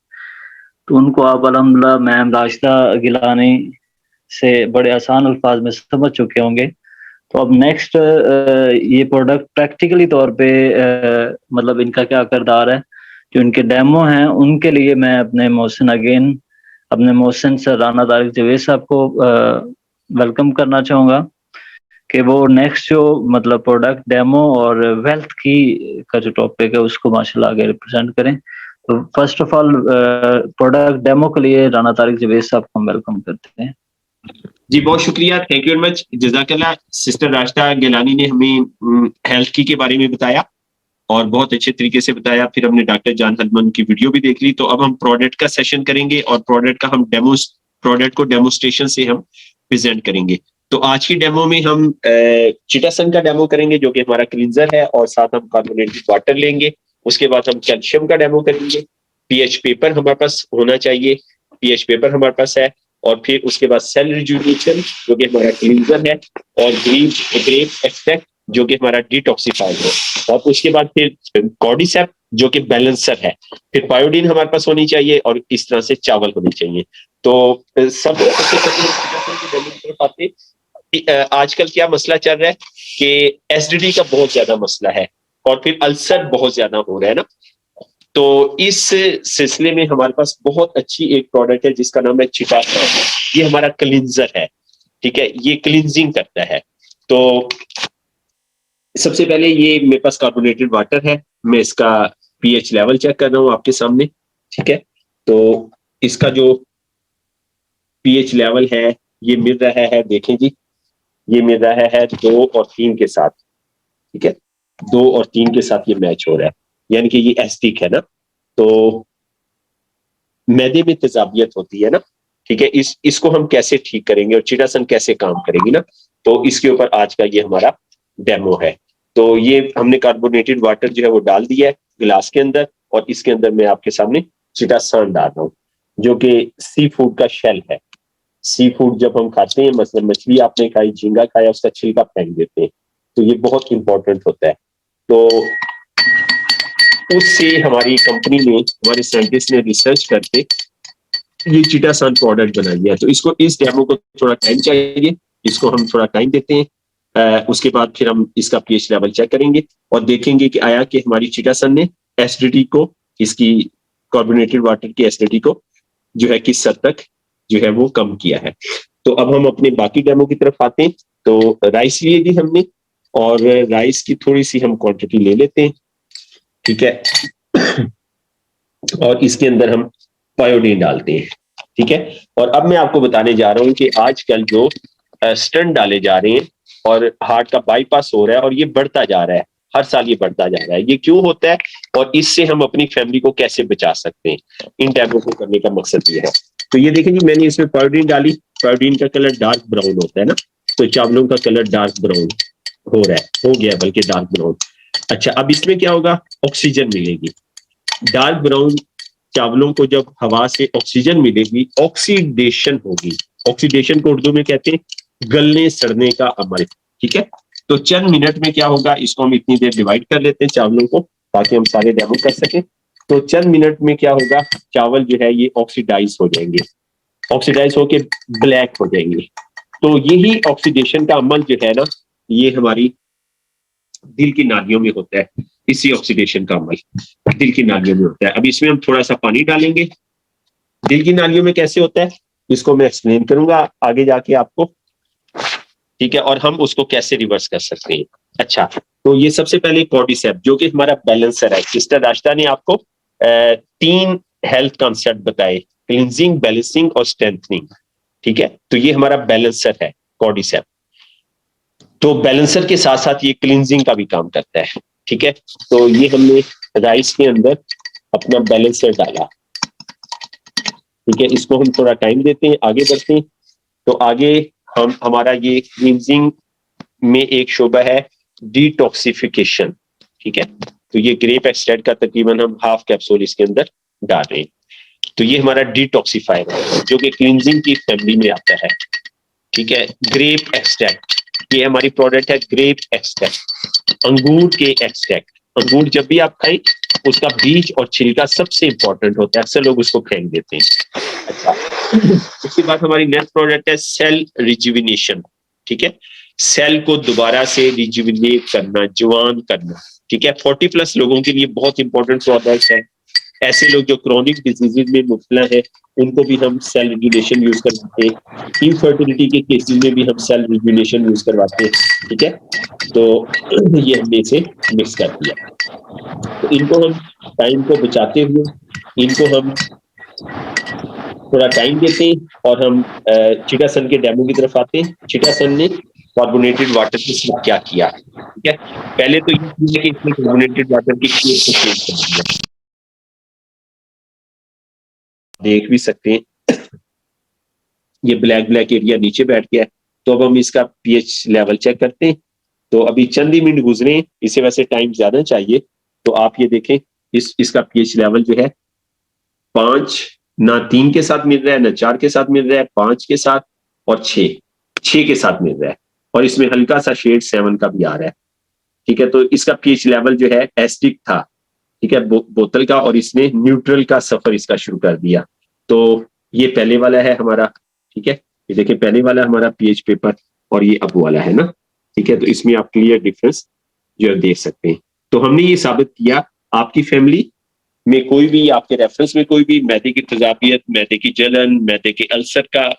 तो उनको आप अल्हम्दुलिल्लाह मैम राशिदा गिलानी से बड़े आसान अल्फाज में समझ चुके होंगे। तो अब नेक्स्ट ये प्रोडक्ट प्रैक्टिकली तौर पे मतलब इनका क्या किरदार है, जो इनके डेमो हैं उनके लिए मैं अपने मोहसिन सर राना तारिक जवेद साहब को वेलकम करना चाहूँगा कि वो नेक्स्ट जो मतलब प्रोडक्ट डेमो और वेल्थ की का जो टॉपिक है उसको माशाल्लाह आगे रिप्रेजेंट करें। तो first of all product demo के लिए राना तारिक जवेद साहब को हम वेलकम करते हैं। जी बहुत शुक्रिया, थैंक यू वेरी मच, जज़ाकल्लाह। सिस्टर राशिदा गिलानी ने हमें हेल्थ की के बारे में बताया और बहुत अच्छे तरीके से बताया। फिर हमने डॉक्टर जान हलमन की वीडियो भी देख ली। तो अब हम प्रोडक्ट का सेशन करेंगे और प्रोडक्ट को डेमोस्ट्रेशन से हम प्रेजेंट करेंगे। तो आज की डेमो में हम चिटासन का डेमो करेंगे जो कि हमारा क्लींजर है, और साथ हम कार्बोनेटेड वाटर लेंगे। उसके बाद हम कैल्शियम का डेमो करेंगे। पीएच पेपर हमारे पास होना चाहिए, पीएच पेपर हमारे पास है। और फिर उसके बाद सेल रिजुविनेशन जो कि हमारा क्लींजर है, और ग्रेप एक्सट्रैक्ट जो कि हमारा डिटॉक्सिफायर है। और उसके बाद फिर कॉर्डिसेप जो कि बैलेंसर है। फिर पायोडीन हमारे पास होनी चाहिए, और इस तरह से चावल होने चाहिए। तो आजकल क्या मसला चल रहा है कि एसिडिटी का बहुत ज्यादा मसला है, और फिर अल्सर बहुत ज्यादा हो रहा है ना। तो इस सिलसिले में हमारे पास बहुत अच्छी एक प्रोडक्ट है जिसका नाम है चिटासन। ये हमारा क्लींजर है, ठीक है, ये क्लींजिंग करता है। तो सबसे पहले ये मेरे पास कार्बोनेटेड वाटर है, मैं इसका पीएच लेवल चेक कर रहा हूं आपके सामने, ठीक है। तो इसका जो पीएच लेवल है ये मिल रहा है, देखें जी, ये मिल रहा है 2 और 3 के साथ, ठीक है, 2 और 3 के साथ ये मैच हो रहा है, यानी कि ये एसिडिक है ना। तो मैदे में तेजाबियत होती है ना, ठीक है, इसको हम कैसे ठीक करेंगे और चिटासन कैसे काम करेगी ना, तो इसके ऊपर आज का ये हमारा डेमो है। तो ये हमने कार्बोनेटेड वाटर जो है वो डाल दिया है गिलास के अंदर, और इसके अंदर मैं आपके सामने चिटासन डाल रहा हूँ जो कि सी फूड का शेल है। सी फूड जब हम खाते हैं, मतलब मछली आपने खाई, झींगा खाया, उसका छिलका फेंक देते हैं, तो ये बहुत इंपॉर्टेंट होता है। तो उससे हमारी कंपनी ने, हमारे साइंटिस्ट ने रिसर्च करके ये चिटासन प्रोडक्ट बना दिया। तो इसको, इस डेमो को थोड़ा टाइम चाहिए, इसको हम थोड़ा टाइम देते हैं। उसके बाद फिर हम इसका पीएच लेवल चेक करेंगे और देखेंगे कि आया कि हमारी चिटासन ने एसिडिटी को, इसकी कार्बोनेटेड वाटर की एसिडिटी को जो है किस हद तक जो है वो कम किया है। तो अब हम अपने बाकी डेमो की तरफ आते हैं। तो राइस लिए थी हमने, और राइस की थोड़ी सी हम क्वांटिटी ले लेते हैं, ठीक है, और इसके अंदर हम पायोडीन डालते हैं, ठीक है। और अब मैं आपको बताने जा रहा हूं कि आजकल जो स्टंट डाले जा रहे हैं और हार्ट का बाईपास हो रहा है, और ये बढ़ता जा रहा है, हर साल ये बढ़ता जा रहा है, ये क्यों होता है और इससे हम अपनी फैमिली को कैसे बचा सकते हैं, इन टैबों को करने का मकसद ये है। तो ये देखें जी, मैंने इसमें पायोडीन डाली, पायोडीन का कलर डार्क ब्राउन होता है ना, तो चावलों का कलर डार्क ब्राउन हो रहा है, हो गया बल्कि डार्क ब्राउन। अच्छा, अब इसमें क्या होगा, ऑक्सीजन मिलेगी। डार्क ब्राउन चावलों को जब हवा से ऑक्सीजन मिलेगी, ऑक्सीडेशन होगी। ऑक्सीडेशन को उर्दू में कहते हैं गलने सड़ने का अमल, ठीक है। तो चंद मिनट में क्या होगा, इसको हम इतनी देर डिवाइड कर लेते हैं चावलों को, ताकि हम सारे डेमो कर सकें। तो चंद मिनट में क्या होगा, चावल जो है ये ऑक्सीडाइज हो जाएंगे, ऑक्सीडाइज होके ब्लैक हो जाएंगे। तो यही ऑक्सीडेशन का अमल जो है ना, ये हमारी दिल की नालियों में होता है, इसी ऑक्सीडेशन का अमल दिल की नालियों में होता है। अब इसमें हम थोड़ा सा पानी डालेंगे। दिल की नालियों में कैसे होता है इसको मैं एक्सप्लेन करूंगा आगे जाके आपको, ठीक है, और हम उसको कैसे रिवर्स कर सकते हैं। अच्छा, तो ये सबसे पहले कॉर्डिसेप जो कि हमारा बैलेंसर है। सिस्टर राशिदा ने आपको 3 हेल्थ कॉन्सेप्ट बताए, क्लींजिंग, बैलेंसिंग और स्ट्रेंथनिंग, ठीक है। तो ये हमारा बैलेंसर है कॉर्डिसेप। तो बैलेंसर के साथ साथ ये क्लींजिंग का भी काम करता है, ठीक है। तो ये हमने राइस के अंदर अपना बैलेंसर डाला, ठीक है, इसको हम थोड़ा टाइम देते हैं, आगे बढ़ते हैं। तो आगे हम, हमारा ये क्लींजिंग में एक शोबा है डिटॉक्सिफिकेशन, ठीक है। तो ये ग्रेप एक्सट्रैक्ट का तकरीबन हम हाफ कैप्सूल इसके अंदर डाल रहे हैं। तो ये हमारा डिटॉक्सिफायर है जो कि क्लींजिंग की फैमिली में आता है, ठीक है। ग्रेप एक्सट्रैक्ट, ये हमारी प्रोडक्ट है ग्रेप एक्सट्रैक्ट, अंगूर के एक्सट्रैक्ट। अंगूर जब भी आप खाएं उसका बीज और छिलका सबसे इंपॉर्टेंट होता है, अक्सर लोग उसको फेंक देते हैं। अच्छा, उसके बाद हमारी नेक्स्ट प्रोडक्ट है सेल रिजुविनेशन, ठीक है। सेल को दोबारा से रिजुविनेट करना, जवान करना, ठीक है। 40+ लोगों के लिए बहुत इंपॉर्टेंट प्रोडक्ट है। ऐसे लोग जो क्रॉनिक डिजीजेज में मुब्तला है उनको भी हम सेल रिजुविनेशन यूज करवाते हैं। इनफर्टिलिटी के केसेस में भी हम सेल रिजुविनेशन यूज करवाते हैं, ठीक है। तो ये हमने इसे मिक्स कर दिया। तो इनको हम टाइम को बचाते हुए इनको हम थोड़ा टाइम देते हैं और हम चिटासन के डेमो की तरफ आते हैं। चिटासन ने कार्बोनेटेड वाटर के साथ क्या किया, ठीक है। पहले तो ये कि इसने कार्बोनेटेड वाटर की केस को चेंज कर दिया, देख भी सकते हैं ये ब्लैक ब्लैक एरिया नीचे बैठ गया है। तो अब हम इसका पीएच लेवल चेक करते हैं। तो अभी चंद ही मिनट गुजरे, इसे वैसे टाइम ज्यादा चाहिए। तो आप ये देखें इसका पीएच लेवल जो है 5, ना 3 के साथ मिल रहा है, ना 4 के साथ मिल रहा है, 5 के साथ और 6 के साथ मिल रहा है। और इसमें हल्का सा शेड 7 का भी आ रहा है, ठीक है। तो इसका पीएच लेवल जो है एसिडिक था, ठीक है, बोतल का, और इसने न्यूट्रल का सफर इसका शुरू कर दिया। तो ये पहले वाला है हमारा, ठीक है। ये देखिए पहले वाला हमारा पीएच पेपर और ये अब वाला है ना, ठीक है। तो इसमें आप क्लियर डिफरेंस जो है देख सकते हैं। तो हमने ये साबित किया आपकी फैमिली में कोई भी, आपके रेफरेंस में कोई भी मैदे की तजाबियत, मैदे की जलन, मैदे के अल्सर का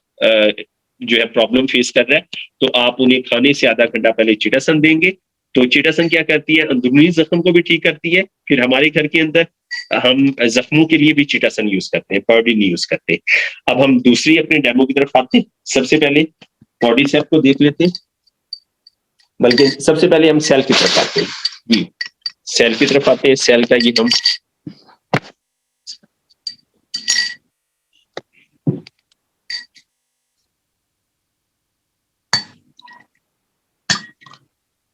जो है प्रॉब्लम फेस कर रहा है, तो आप उन्हें खाने से आधा घंटा पहले चिटासन देंगे। तो चिटासन क्या करती है, अंदरूनी जख्म को भी ठीक करती है। फिर हमारे घर के अंदर हम जख्मों के लिए भी चिटासन यूज करते हैं, पॉडीन यूज करते हैं। अब हम दूसरी अपने डेमो की तरफ आते हैं। सबसे पहले पॉडीसेप को देख लेते हैं, बल्कि सबसे पहले हम सेल की तरफ आते हैं जी। सेल की तरफ आते हैं। सेल का ये हम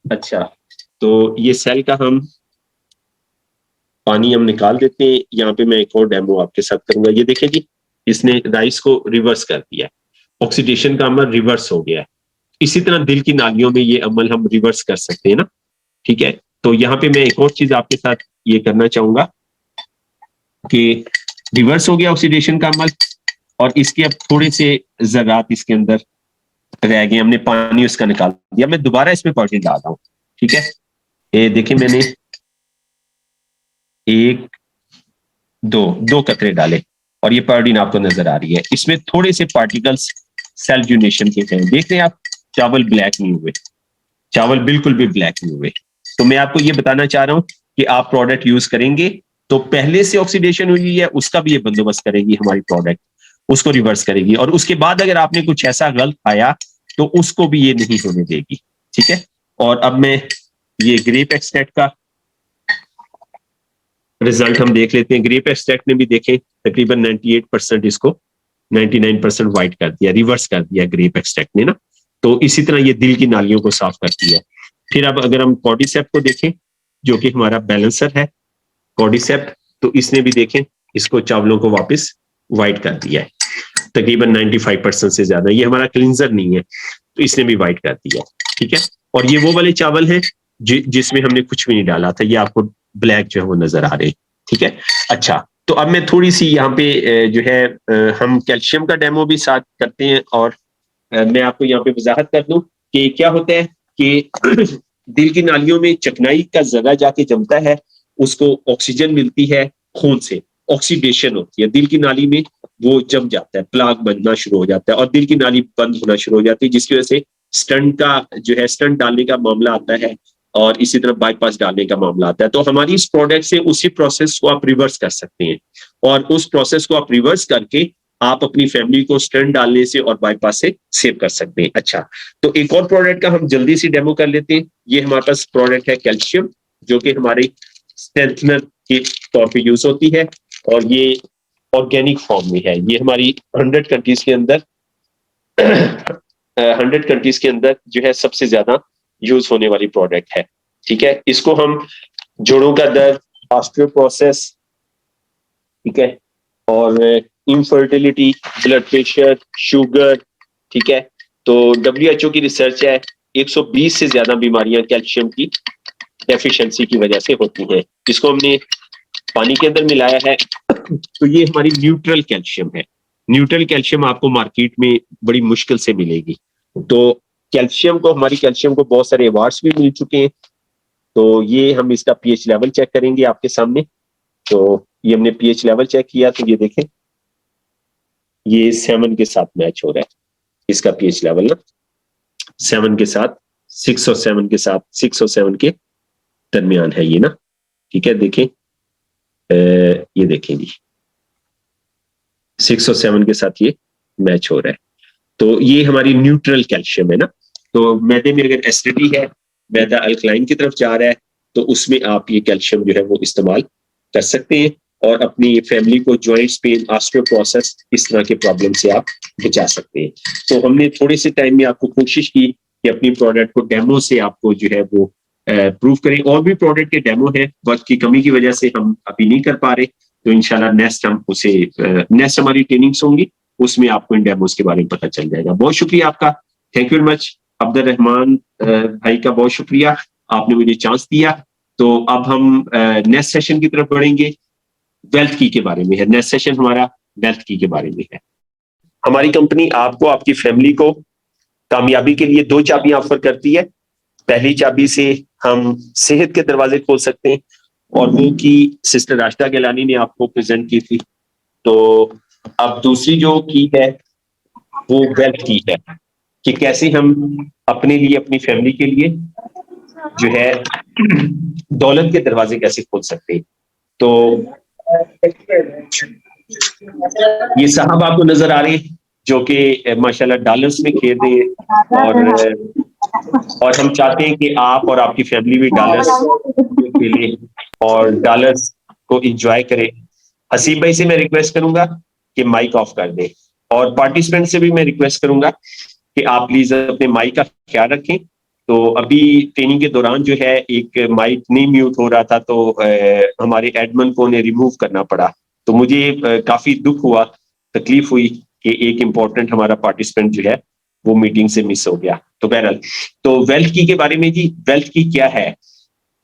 अच्छा, तो ये सेल का हम पानी हम निकाल देते हैं। यहाँ पे मैं एक और डेमो आपके साथ करूंगा। ये देखिए जी, इसने राइस को रिवर्स कर दिया है, ऑक्सीडेशन का अमल रिवर्स हो गया है। इसी तरह दिल की नालियों में ये अमल हम रिवर्स कर सकते हैं ना, ठीक है। तो यहाँ पे मैं एक और चीज आपके साथ ये करना चाहूंगा कि रिवर्स हो गया ऑक्सीडेशन का अमल, और इसके अब थोड़े से ज़रात इसके अंदर रह गए, हमने पानी उसका निकाल दिया। मैं दोबारा इसमें पॉडीन डाल रहा हूँ, ठीक है। ये देखिए मैंने 1, 2 कतरे डाले और ये पॉडीन आपको नजर आ रही है। इसमें थोड़े से पार्टिकल्स सेल ड्यूनेशन के हैं, देख रहे हैं आप। चावल ब्लैक नहीं हुए, चावल बिल्कुल भी ब्लैक नहीं हुए। तो मैं आपको ये बताना चाह रहा हूं कि आप प्रोडक्ट यूज करेंगे तो पहले से ऑक्सीडेशन हुई है उसका भी ये बंदोबस्त करेगी हमारी प्रोडक्ट, उसको रिवर्स करेगी। और उसके बाद अगर आपने कुछ ऐसा गलत खाया तो उसको भी ये नहीं होने देगी, ठीक है। और अब मैं ये ग्रेप एक्सट्रैक्ट का रिजल्ट हम देख लेते हैं। ग्रेप एक्सट्रैक्ट ने भी देखें तकरीबन 98% इसको 99% वाइट कर दिया, रिवर्स कर दिया ग्रेप एक्सट्रैक्ट ने ना। तो इसी तरह ये दिल की नालियों को साफ करती है। फिर अब अगर हम कॉर्डिसेप्ट को देखें जो कि हमारा बैलेंसर है कॉर्डिसेप्ट, तो इसने भी देखें इसको चावलों को वापस वाइट कर दिया है तकरीबन 95% से ज्यादा। ये हमारा क्लींजर नहीं है तो इसने भी वाइट कर दिया, ठीक है। और ये वो वाले चावल हैं जिसमें हमने कुछ भी नहीं डाला था, ये आपको ब्लैक जो है वो नजर आ रहे हैं, ठीक है। अच्छा, तो अब मैं थोड़ी सी यहाँ पे जो है हम कैल्शियम का डेमो भी साथ करते हैं। और मैं आपको यहाँ पे वजाहत कर दूं कि क्या होता है कि दिल की नालियों में चिकनाई का जरा जाके जमता है, उसको ऑक्सीजन मिलती है खून से, ऑक्सीडेशन होती है दिल की नाली में, वो जम जाता है, प्लाक बनना शुरू हो जाता है और दिल की नाली बंद होना शुरू हो जाती है, जिसकी वजह से स्टंट का जो है स्टंट डालने का मामला आता है और इसी तरह बाईपास डालने का मामला आता है। तो हमारी इस प्रोडक्ट से उसी प्रोसेस को आप रिवर्स कर सकते हैं और उस प्रोसेस को आप रिवर्स करके आप अपनी फैमिली को स्टंट डालने से और बाईपास से सेव कर सकते हैं। अच्छा, तो एक और प्रोडक्ट का हम जल्दी से डेमो कर लेते हैं। ये हमारे पास प्रोडक्ट है कैल्शियम, जो कि हमारे स्ट्रेंथनर के तौर पे यूज होती है और ये ऑर्गेनिक फॉर्म में है। ये हमारी 100 कंट्रीज के अंदर 100 कंट्रीज के अंदर जो है सबसे ज्यादा यूज होने वाली प्रोडक्ट है। ठीक है। इसको हम जोड़ों का दर्द, ऑस्टियोपोरोसिस, ठीक है, और इनफर्टिलिटी, ब्लड प्रेशर, शुगर, ठीक है। तो WHO की रिसर्च है 120 से ज्यादा बीमारियां कैल्शियम की डेफिशिएंसी की वजह से होती हैं। जिसको हमने पानी के अंदर मिलाया है तो ये हमारी न्यूट्रल कैल्शियम है। न्यूट्रल कैल्शियम आपको मार्केट में बड़ी मुश्किल से मिलेगी। तो हमारी कैल्शियम को बहुत सारे अवार्ड्स भी मिल चुके हैं। तो ये हम इसका पीएच लेवल चेक करेंगे आपके सामने। तो ये हमने पीएच लेवल चेक किया, तो ये देखें, ये 7 के साथ मैच हो रहा है। इसका पीएच लेवल ना 7 के साथ, 6 और 7 के साथ, 6 और 7 के दरमियान है ये ना, ठीक है। देखें, ये देखें जी, 6 और 7 के साथ ये मैच हो रहा है। तो ये हमारी न्यूट्रल कैल्शियम है ना। तो मैदे में अगर एसिडिटी है, मैदा अल्कलाइन की तरफ जा रहा है, तो उसमें आप ये कैल्शियम जो है वो इस्तेमाल कर सकते हैं और अपनी फैमिली को जॉइंट्स पेन, ऑस्टियोपोरोसिस, इस तरह के प्रॉब्लम से आप बचा सकते हैं। तो हमने थोड़े से टाइम में आपको कोशिश की कि अपनी प्रोडक्ट को डेमो से आपको जो है वो प्रूव करें। और भी प्रोडक्ट के डेमो है, वक्त की कमी की वजह से हम अभी नहीं कर पा रहे। तो इंशाल्लाह नेक्स्ट हमारी ट्रेनिंग्स होंगी, उसमें आपको इन डेमोस के बारे में पता चल जाएगा। बहुत शुक्रिया आपका, thank you very much. Abdul Rahman भाई का बहुत शुक्रिया, आपने मुझे चांस दिया। तो अब हम नेक्स्ट सेशन की तरफ बढ़ेंगे। वेल्थ की के बारे में है नेक्स्ट सेशन हमारा, वेल्थ की के बारे में है। हमारी कंपनी आपको, आपकी फैमिली को कामयाबी के लिए 2 चाबियां ऑफर करती है। पहली चाबी से हम सेहत के दरवाजे खोल सकते हैं, और वो की सिस्टर राशिदा गिलानी ने आपको प्रेजेंट की थी। तो अब दूसरी जो की है वो वेल्थ की है, कि कैसे हम अपने लिए, अपनी फैमिली के लिए जो है दौलत के दरवाजे कैसे खोल सकते हैं। तो ये साहब आपको नजर आ रहे हैं जो कि माशाल्लाह डॉलर्स में खेल रहे हैं, और हम चाहते हैं कि आप और आपकी फैमिली भी डॉलर्स खेलें और डॉलर्स को एंजॉय करें। हसीब भाई से मैं रिक्वेस्ट करूंगा कि माइक ऑफ कर दें, और पार्टिसिपेंट से भी मैं रिक्वेस्ट करूंगा कि आप प्लीज अपने माइक का ख्याल रखें। तो अभी ट्रेनिंग के दौरान जो है एक माइक नहीं म्यूट हो रहा था, तो हमारे एडमिन को उन्हें रिमूव करना पड़ा। तो मुझे काफी दुख हुआ, तकलीफ हुई कि एक इम्पोर्टेंट हमारा पार्टिसिपेंट जो है वो मीटिंग से मिस हो गया। तो बहरहाल, तो वेल्थ की के बारे में जी, वेल्थ की क्या है?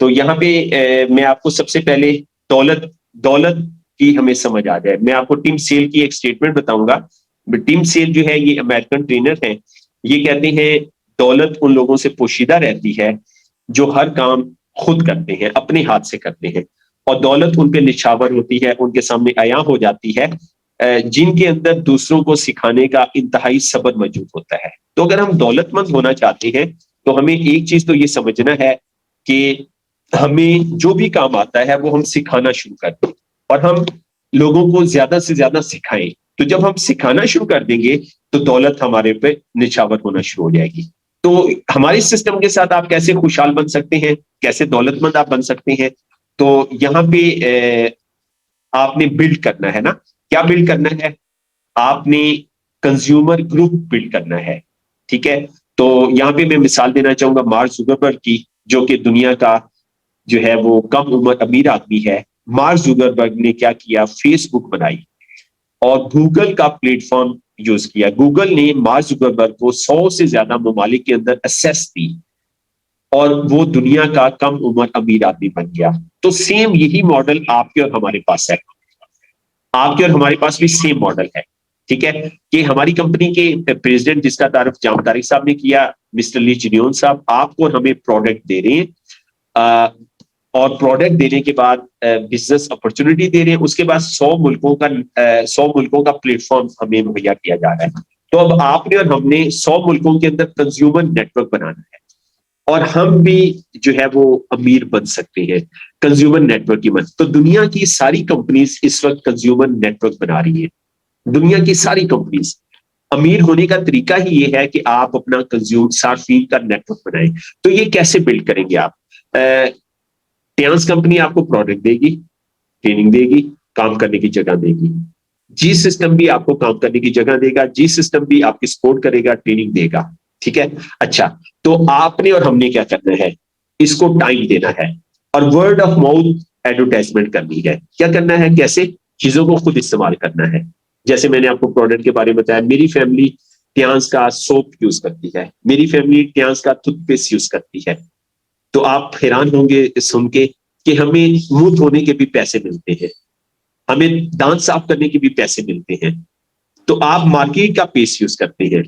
तो यहाँ पे मैं आपको सबसे पहले दौलत की हमें समझ आ जाए। मैं आपको टिम सेल की एक स्टेटमेंट बताऊंगा। टिम सेल जो है ये अमेरिकन ट्रेनर है। ये कहते हैं दौलत उन लोगों से पोशीदा रहती है जो हर काम खुद करते हैं, अपने हाथ से करते हैं, और दौलत उन पे निछावर होती है, उनके सामने अयां हो जाती है, जिनके अंदर दूसरों को सिखाने का इंतहाई सब्र मौजूद होता है। तो अगर हम दौलतमंद होना चाहते हैं तो हमें एक चीज तो ये समझना है कि हमें जो भी काम आता है वो हम सिखाना शुरू कर दें, और हम लोगों को ज्यादा से ज्यादा सिखाएं। तो जब हम सिखाना शुरू कर देंगे तो दौलत हमारे पे निछावर होना शुरू हो जाएगी। तो हमारे सिस्टम के साथ आप कैसे खुशहाल बन सकते हैं, कैसे दौलतमंद आप बन सकते हैं? तो यहाँ पे आपने बिल्ड करना है ना। क्या बिल्ड करना है? आपने कंज्यूमर ग्रुप बिल्ड करना है, ठीक है। तो यहाँ पे मैं मिसाल देना चाहूंगा मार्क जुकरबर्ग की, जो कि दुनिया का जो है वो कम उम्र अमीर आदमी है। मार्क जुकरबर्ग ने क्या किया? फेसबुक बनाई और गूगल का प्लेटफॉर्म यूज किया। गूगल ने मार्क जुकरबर्ग को 100 से ज्यादा ममालिक के अंदर एक्सेस दी और वो दुनिया का कम उम्र अमीर आदमी बन गया। तो सेम यही मॉडल आपके और हमारे पास है। आपके और हमारे पास भी सेम मॉडल है, ठीक है। कि हमारी कंपनी के प्रेसिडेंट, जिसका तारुफ जाम तारिक साहब ने किया, मिस्टर ली जिनियन साहब, आपको और हमें प्रोडक्ट दे रहे हैं, और प्रोडक्ट देने के बाद बिजनेस अपॉर्चुनिटी दे रहे हैं। उसके बाद 100 मुल्कों का प्लेटफॉर्म हमें मुहैया किया जा रहा है। तो अब आपने और हमने 100 मुल्कों के अंदर कंज्यूमर नेटवर्क बनाना है, और हम भी जो है वो अमीर बन सकते हैं कंज्यूमर नेटवर्क की मदद। तो दुनिया की सारी कंपनीज इस वक्त कंज्यूमर नेटवर्क बना रही है। दुनिया की सारी कंपनीज। अमीर होने का तरीका ही ये है कि आप अपना सार्फिन का नेटवर्क बनाएं। तो ये कैसे बिल्ड करेंगे आप? टेंस कंपनी आपको प्रोडक्ट देगी, ट्रेनिंग देगी, काम करने की जगह देगी। जी सिस्टम भी आपको काम करने की जगह देगा, जी सिस्टम भी आपकी सपोर्ट करेगा, ट्रेनिंग देगा, ठीक है। अच्छा, तो आपने और हमने क्या करना है? इसको टाइम देना है और वर्ड ऑफ माउथ एडवर्टाइजमेंट करनी है। क्या करना है, कैसे चीजों को खुद इस्तेमाल करना है। जैसे मैंने आपको प्रोडक्ट के बारे में बताया, मेरी फैमिली टियांस का सोप यूज करती है, मेरी फैमिली टियांस का टूथपेस्ट यूज करती है। तो आप हैरान होंगे सुन के कि हमें मुंह धोने के भी पैसे मिलते हैं, हमें दांत साफ करने के भी पैसे मिलते हैं। तो आप मार्केट का पेस्ट यूज करते हैं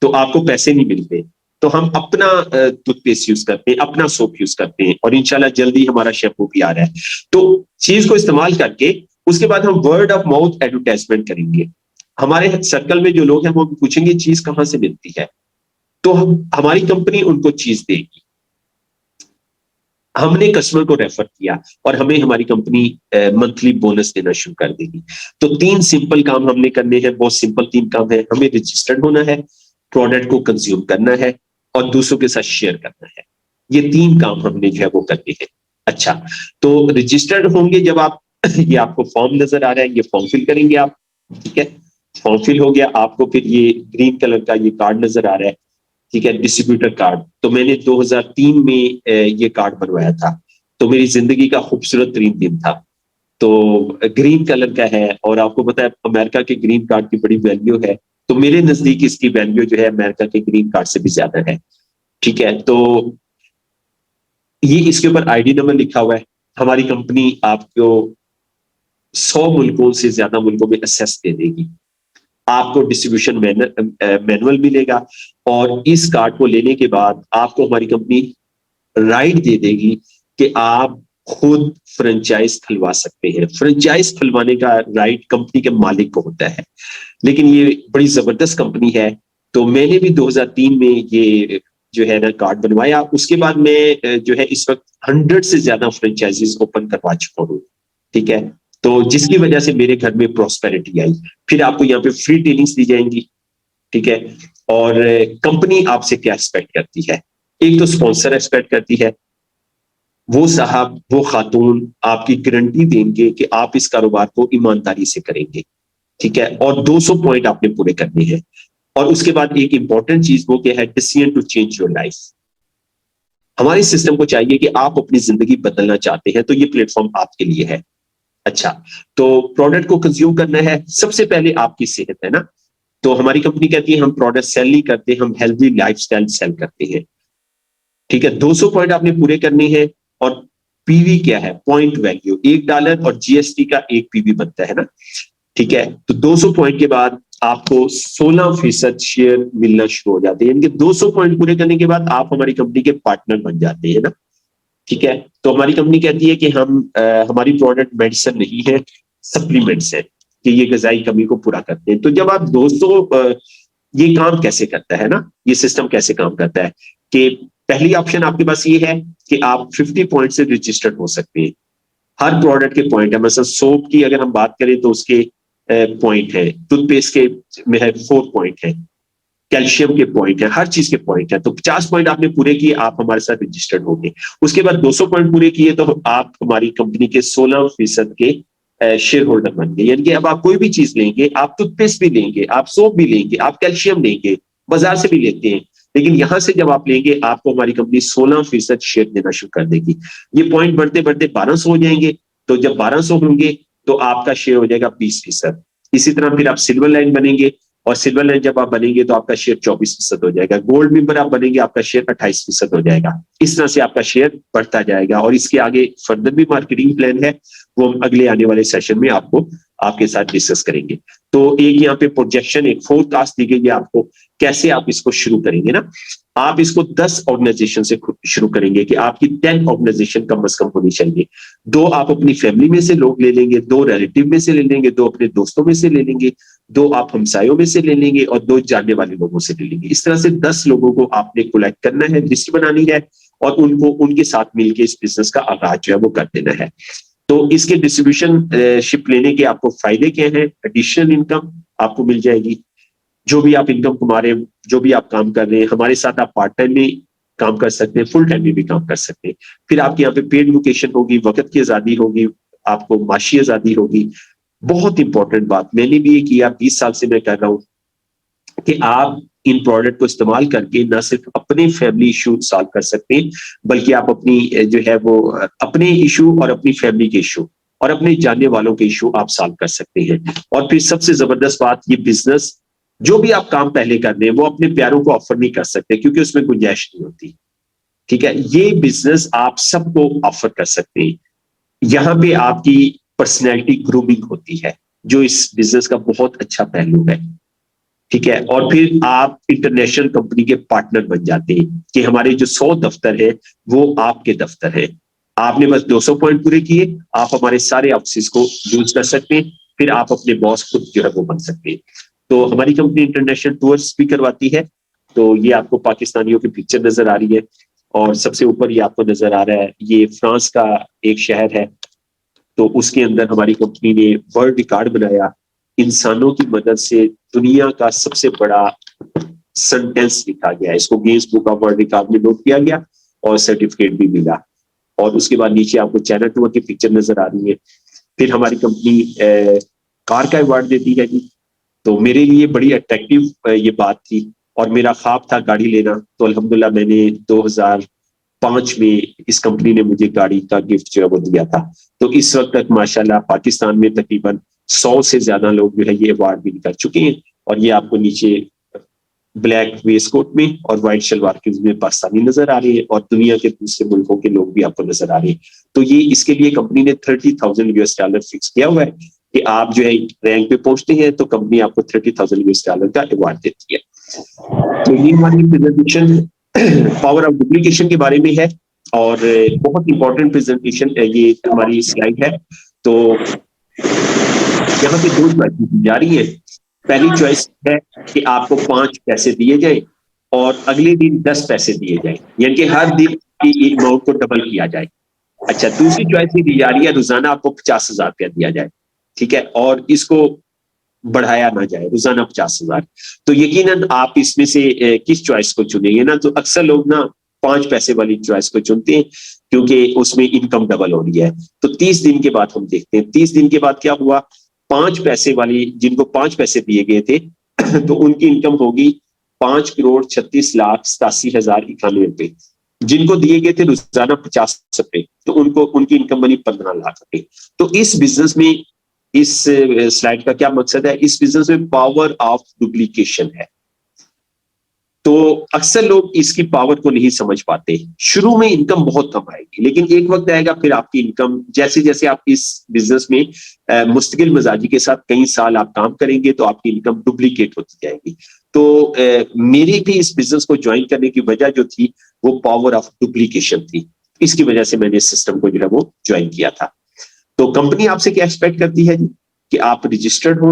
तो आपको पैसे नहीं मिलते। तो हम अपना टूथपेस्ट यूज करते हैं, अपना सोप यूज करते हैं और इंशाल्लाह जल्दी हमारा शैम्पू भी आ रहा है। तो चीज को इस्तेमाल करके उसके बाद हम वर्ड ऑफ माउथ एडवर्टाइजमेंट करेंगे। हमारे सर्कल में जो लोग हैं वो पूछेंगे चीज कहां से मिलती है, तो हमारी कंपनी उनको चीज देगी। हमने कस्टमर को रेफर किया और हमें हमारी कंपनी मंथली बोनस देना शुरू कर देगी। तो 3 सिंपल काम हमने करने हैं, बहुत सिंपल 3 काम है। हमें रजिस्टर्ड होना है, प्रोडक्ट को कंज्यूम करना है और दूसरों के साथ शेयर करना है। ये 3 काम हमने जो है वो करने हैं। अच्छा, तो रजिस्टर्ड होंगे जब आप ये आपको फॉर्म नजर आ रहा है, ये फॉर्म फिल करेंगे आप, ठीक है। फॉर्म फिल हो गया, आपको फिर ये ग्रीन कलर का ये कार्ड नजर आ रहा है, ठीक है, डिस्ट्रीब्यूटर कार्ड। तो मैंने 2003 में ये कार्ड बनवाया था, तो मेरी जिंदगी का खूबसूरत तरीन दिन था। तो ग्रीन कलर का है और आपको पता है अमेरिका के ग्रीन कार्ड की बड़ी वैल्यू है, तो मेरे नजदीक इसकी वैल्यू जो है अमेरिका के ग्रीन कार्ड से भी ज्यादा है, ठीक है। तो ये इसके ऊपर आईडी नंबर लिखा हुआ है। हमारी कंपनी आपको 100 मुल्कों से ज्यादा मुल्कों में एक्सेस दे देगी। आपको डिस्ट्रीब्यूशन मैनुअल मिलेगा और इस कार्ड को लेने के बाद आपको हमारी कंपनी राइट दे देगी कि आप खुद फ्रेंचाइज खुलवा सकते हैं। फ्रेंचाइज खुलवाने का राइट कंपनी के मालिक को होता है, लेकिन ये बड़ी जबरदस्त कंपनी है। तो मैंने भी 2003 में ये जो है ना कार्ड बनवाया। उसके बाद मैं जो है इस वक्त 100 से ज्यादा फ्रेंचाइजीज ओपन करवा चुका हूँ, ठीक है। तो जिसकी वजह से मेरे घर में प्रॉस्पेरिटी आई। फिर आपको यहाँ पे फ्री ट्रेनिंग्स दी जाएंगी, ठीक है। और कंपनी आपसे क्या एक्सपेक्ट करती है, एक तो स्पॉन्सर एक्सपेक्ट करती है, वो साहब वो खातून आपकी गारंटी देंगे कि आप इस कारोबार को ईमानदारी से करेंगे, ठीक है। और 200 पॉइंट आपने पूरे करने हैं। और उसके बाद एक इंपॉर्टेंट चीज वो क्या है, decision to change your life. हमारे सिस्टम को चाहिए कि आप अपनी जिंदगी बदलना चाहते हैं तो ये प्लेटफॉर्म आपके लिए है। अच्छा, तो प्रोडक्ट को कंज्यूम करना है, सबसे पहले आपकी सेहत है ना। तो हमारी कंपनी कहती है हम प्रोडक्ट सेल नहीं करते, हम हेल्दी लाइफस्टाइल सेल करते हैं, ठीक है। 200 पॉइंट आपने पूरे करने हैं। और पीवी क्या है, पॉइंट वैल्यू, $1 और जीएसटी का 1 पीवी बनता है ना, ठीक है। तो 200 पॉइंट के बाद आपको 16% शेयर मिलना शुरू हो जाते हैं। यानी कि 200 पॉइंट पूरे करने के बाद आप हमारी कंपनी के पार्टनर बन जाते हैं ना, ठीक है। तो हमारी कंपनी कहती है कि हमारी प्रोडक्ट मेडिसिन नहीं है, सप्लीमेंट्स है, कि ये ग़िज़ाई कमी को पूरा करते हैं। तो जब आप दोस्तों ये काम कैसे करता है ना, ये सिस्टम कैसे काम करता है कि पहली ऑप्शन आपके पास ये है कि आप 50 पॉइंट से रजिस्टर्ड हो सकते हैं। हर प्रोडक्ट के पॉइंट है, मतलब सोप की अगर हम बात करें तो उसके पॉइंट है, टूथपेस्ट के में है 4 पॉइंट है, कैल्शियम के पॉइंट है, हर चीज के पॉइंट है। तो 50 पॉइंट आपने पूरे किए, आप हमारे साथ रजिस्टर्ड हो गए। उसके बाद 200 पॉइंट पूरे किए तो आप हमारी कंपनी के 16% के शेयर होल्डर बन गए। यानी कि अब आप कोई भी चीज लेंगे, आप टूथपेस्ट भी लेंगे, आप सोप भी लेंगे, आप कैल्शियम लेंगे, बाजार से भी लेते हैं, लेकिन यहां से जब आप लेंगे आपको हमारी कंपनी 16% शेयर देना शुरू कर देगी। ये पॉइंट बढ़ते बढ़ते 1200 हो जाएंगे। तो जब 1200 होंगे तो आपका शेयर हो जाएगा 20%। इसी तरह फिर आप सिल्वर लाइन बनेंगे और सिल्वर लाइन जब आप बनेंगे तो आपका शेयर 24% हो जाएगा। गोल्ड मेंबर आप बनेंगे, आपका शेयर 28% हो जाएगा। इस तरह से आपका शेयर बढ़ता जाएगा। और इसके आगे फर्दर भी मार्केटिंग प्लान है, वो हम अगले आने वाले सेशन में आपके साथ डिस्कस करेंगे। तो एक यहाँ पे प्रोजेक्शन, एक फोरकास्ट दी गई है आपको, कैसे आप इसको शुरू करेंगे ना। आप इसको 10 ऑर्गेनाइजेशन से शुरू करेंगे कि आपकी 10 ऑर्गेनाइजेशन कम से कम होनी चाहिए। 2 आप अपनी फैमिली में से लोग ले लेंगे, 2 रिलेटिव में से ले लेंगे, 2 अपने दोस्तों में से ले लेंगे, 2 आप हमसायों में से ले लेंगे और 2 जानने वाले लोगों से ले लेंगे। इस तरह से 10 लोगों को आपने कलेक्ट करना है, लिस्ट बनानी है और उनको उनके साथ मिलकर इस बिजनेस का आगाज जो है वो कर देना है। तो इसके डिस्ट्रीब्यूशन शिप लेने के आपको फायदे क्या हैं? एडिशनल इनकम आपको मिल जाएगी। जो भी आप इनकम कमा रहे हैं, जो भी आप काम कर रहे हैं, हमारे साथ आप पार्ट टाइम में काम कर सकते हैं, फुल टाइम में भी काम कर सकते हैं। फिर आपके यहाँ पे पेड लोकेशन होगी, वक्त की आजादी होगी, आपको माशी आजादी होगी। बहुत इंपॉर्टेंट बात मैंने भी ये किया, 20 साल से मैं कर रहा हूं कि आप इन प्रोडक्ट को इस्तेमाल करके ना सिर्फ अपने फैमिली इशू सॉल्व कर सकते हैं, बल्कि आप अपनी जो है वो अपने इशू और अपनी फैमिली के इशू और अपने जानने वालों के इशू आप सॉल्व कर सकते हैं। और फिर सबसे जबरदस्त बात, ये बिजनेस जो भी आप काम पहले कर रहे हैं वो अपने प्यारों को ऑफर नहीं कर सकते क्योंकि उसमें गुंजाइश नहीं होती। ठीक है, ये बिजनेस आप सबको ऑफर कर सकते हैं। यहाँ पे आपकी पर्सनैलिटी ग्रूमिंग होती है जो इस बिजनेस का बहुत अच्छा पहलू है। ठीक है, और फिर आप इंटरनेशनल कंपनी के पार्टनर बन जाते हैं कि हमारे जो 100 दफ्तर है वो आपके दफ्तर है। आपने बस 200 पॉइंट पूरे किए, आप हमारे सारे ऑफिस को यूज कर सकते हैं, फिर आप अपने बॉस खुद जो है वो बन सकते हैं। तो हमारी कंपनी इंटरनेशनल टूर्स भी करवाती है। तो ये आपको पाकिस्तानियों की पिक्चर नजर आ रही है और सबसे ऊपर ये आपको नजर आ रहा है, ये फ्रांस का एक शहर है। तो उसके अंदर हमारी कंपनी ने वर्ल्ड रिकॉर्ड बनाया, इंसानों की मदद से दुनिया का सबसे बड़ा सेंटेंस लिखा गया, इसको Guinness book of world record में नोट किया गया और सर्टिफिकेट भी मिला। और उसके बाद नीचे आपको चाइना टूर की पिक्चर नजर आ रही है। फिर हमारी कंपनी कार का अवार्ड देती है जी। तो मेरे लिए बड़ी अट्रैक्टिव ये बात थी और मेरा ख्वाब था गाड़ी लेना। तो अल्हम्दुलिल्लाह मैंने 2005 में इस कंपनी ने मुझे गाड़ी का गिफ्ट जो है वो दिया था। तो इस वक्त तक माशाल्लाह पाकिस्तान में तकरीबन 100 से ज्यादा लोग जो है ये अवार्ड भी कर चुके हैं। और ये आपको नीचे ब्लैक वेस्टकोट में और व्हाइट शलवार के में पाकिस्तानी नजर आ रहे हैं और दुनिया के दूसरे मुल्कों के लोग भी आपको नजर आ रहे हैं। तो ये इसके लिए कंपनी ने $30,000 फिक्स किया हुआ है कि आप जो है रैंक पे पहुंचते हैं तो कंपनी आपको $30,000 का अवार्ड देती है। तो ये हमारी प्रेजेंटेशन पावर ऑफ डुप्लीकेशन के बारे में है और बहुत इंपॉर्टेंट प्रेजेंटेशन ये हमारी स्लाइड है। तो यहाँ पे 2 चॉइस जा रही है। पहली चॉइस है कि आपको 5 पैसे दिए जाए और अगले दिन 10 पैसे दिए जाए, यानी कि हर दिन की अमाउंट को डबल किया जाए। अच्छा, दूसरी चॉइस ये दी जा रही है रोजाना आपको 50,000 रुपया दिया जाए। ठीक है, और इसको बढ़ाया ना जाए, रोजाना 50,000। तो यकीनन आप इसमें से किस चॉइस को चुनेंगे ना, तो अक्सर लोग ना 5 पैसे वाली चॉइस को चुनते हैं क्योंकि उसमें इनकम डबल हो रही है। तो 30 दिन के बाद हम देखते हैं 30 दिन के बाद क्या हुआ। 5 पैसे वाली जिनको 5 पैसे दिए गए थे तो उनकी इनकम होगी 5,36,87,091 रुपए। जिनको दिए गए थे रोजाना 50 रुपए तो उनकी इनकम बनी 15 लाख रुपए। तो इस बिजनेस में, इस स्लाइड का क्या मकसद है, इस बिजनेस में पावर ऑफ डुप्लीकेशन है। तो अक्सर लोग इसकी पावर को नहीं समझ पाते। शुरू में इनकम बहुत कम आएगी लेकिन एक वक्त आएगा फिर आपकी इनकम, जैसे जैसे आप इस बिजनेस में मुस्तकिल मिजाजी के साथ कई साल आप काम करेंगे तो आपकी इनकम डुप्लीकेट होती जाएगी। तो मेरी भी इस बिजनेस को ज्वाइन करने की वजह जो थी वो पावर ऑफ डुप्लीकेशन थी। इसकी वजह से मैंने इस सिस्टम को जो है वो ज्वाइन किया था। तो कंपनी आपसे क्या एक्सपेक्ट करती है कि आप रजिस्टर्ड हो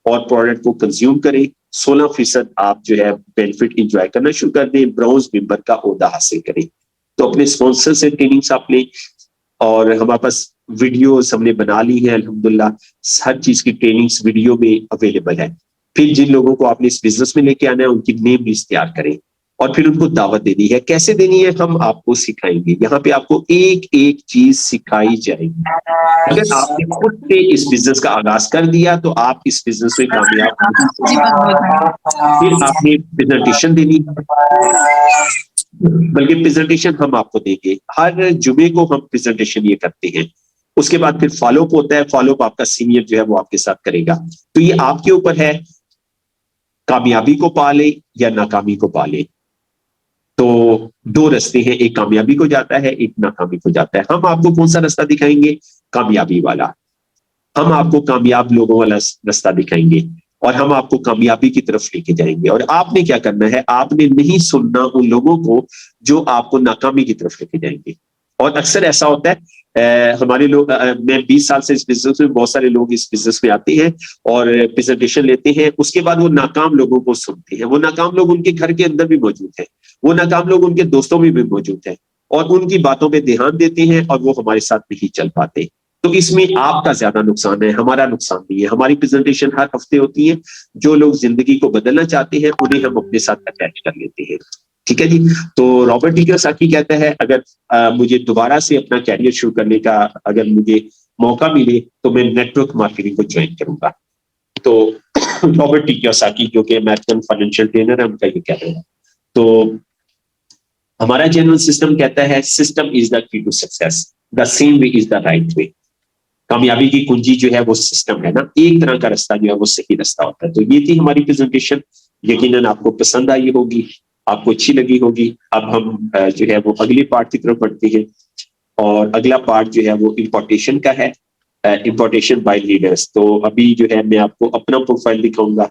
और प्रोडक्ट को कंज्यूम करें। 16% आप जो है बेनिफिट इंजॉय करना शुरू कर दें, ब्राउज मेंबर का ओहदा हासिल करें। तो अपने स्पॉन्सर से ट्रेनिंग्स आप लें और हमारे पास वीडियोस हमने बना ली है अल्हम्दुलिल्लाह, हर चीज की ट्रेनिंग्स वीडियो में अवेलेबल है। फिर जिन लोगों को आपने इस बिजनेस में लेके आना है उनकी नेम लिस्ट तैयार करें और फिर उनको दावत देनी है। कैसे देनी है हम आपको सिखाएंगे। यहाँ पे आपको एक एक चीज सिखाई जाएगी। अगर आपने खुद से इस बिजनेस का आगाज कर दिया तो आप इस बिजनेस में कामयाब। फिर आपने प्रेजेंटेशन देनी, बल्कि प्रेजेंटेशन हम आपको देंगे। हर जुमे को हम प्रेजेंटेशन ये करते हैं। उसके बाद फिर फॉलोअप होता है। फॉलोअप आपका सीनियर जो है वो आपके साथ करेगा। तो ये आपके ऊपर है, कामयाबी को पाले या नाकामी को पाले। तो 2 रास्ते हैं, एक कामयाबी को जाता है, एक नाकामी को जाता है। हम आपको कौन सा रास्ता दिखाएंगे? कामयाबी वाला। हम आपको कामयाब लोगों वाला रास्ता दिखाएंगे और हम आपको कामयाबी की तरफ लेके जाएंगे। और आपने क्या करना है, आपने नहीं सुनना उन लोगों को जो आपको नाकामी की तरफ लेके जाएंगे। और अक्सर ऐसा होता है, हमारे लोग, मैं 20 साल से इस बिजनेस में, बहुत सारे लोग इस बिजनेस में आते हैं और प्रेजेंटेशन लेते हैं, उसके बाद वो नाकाम लोगों को सुनते हैं। वो नाकाम लोग उनके घर के अंदर भी मौजूद हैं, वो नाकाम लोग उनके दोस्तों में भी मौजूद हैं और उनकी बातों पे ध्यान देते हैं और वो हमारे साथ नहीं चल पाते। तो इसमें आपका ज्यादा नुकसान है, हमारा नुकसान नहीं है। हमारी प्रेजेंटेशन हर हफ्ते होती है। जो लोग जिंदगी को बदलना चाहते हैं उन्हें हम अपने साथ अटैच कर लेते हैं। ठीक है जी। तो रॉबर्ट टी कियोसाकी कहता है, अगर मुझे दोबारा से अपना कैरियर शुरू करने का अगर मुझे मौका मिले तो मैं नेटवर्क मार्केटिंग को ज्वाइन करूंगा। तो रॉबर्ट टी कियोसाकी जो कि अमेरिकन फाइनेंशियल ट्रेनर है, उनका ये कहना है। तो हमारा जेन्युइन सिस्टम कहता है system is the key to success, the same way is the right way. कामयाबी की कुंजी जो है वो सिस्टम है ना, एक तरह का रास्ता जो है वो सही रास्ता होता है। तो ये थी हमारी प्रेजेंटेशन, यकीनन आपको पसंद आई होगी, आपको अच्छी लगी होगी। अब हम जो है वो अगले पार्ट की तरफ बढ़ते हैं, और अगला पार्ट जो है वो इंपोर्टेशन का है, इंपोर्टेशन बाय लीडर्स। तो अभी जो है मैं आपको अपना प्रोफाइल दिखाऊंगा,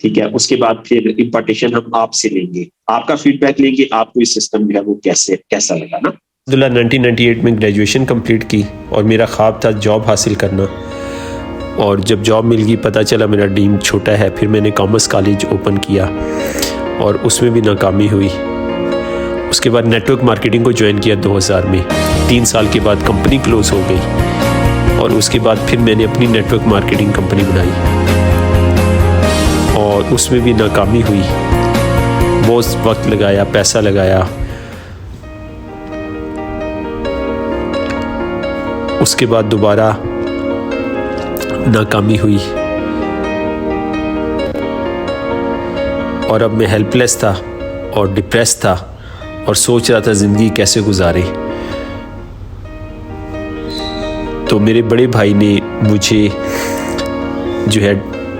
ठीक है। उसके बाद फिर इंपोर्टेशन हम आपसे लेंगे, आपका फीडबैक लेंगे, आपको इस सिस्टम जो है वो कैसा लगा ना। 1998 में ग्रेजुएशन कंप्लीट की और मेरा ख्वाब था जॉब हासिल करना, और जब जॉब मिल गई पता चला मेरा ड्रीम छोटा है। फिर मैंने कॉमर्स कॉलेज ओपन किया और उसमें भी नाकामी हुई। उसके बाद नेटवर्क मार्केटिंग को ज्वाइन किया 2000 में। 3 साल के बाद कंपनी क्लोज हो गई और उसके बाद फिर मैंने अपनी नेटवर्क मार्केटिंग कंपनी बनाई और उसमें भी नाकामी हुई। बहुत वक्त लगाया, पैसा लगाया। उसके बाद दोबारा नाकामी हुई और अब मैं हेल्पलेस था और डिप्रेस था और सोच रहा था ज़िंदगी कैसे गुजारे। तो मेरे बड़े भाई ने मुझे जो है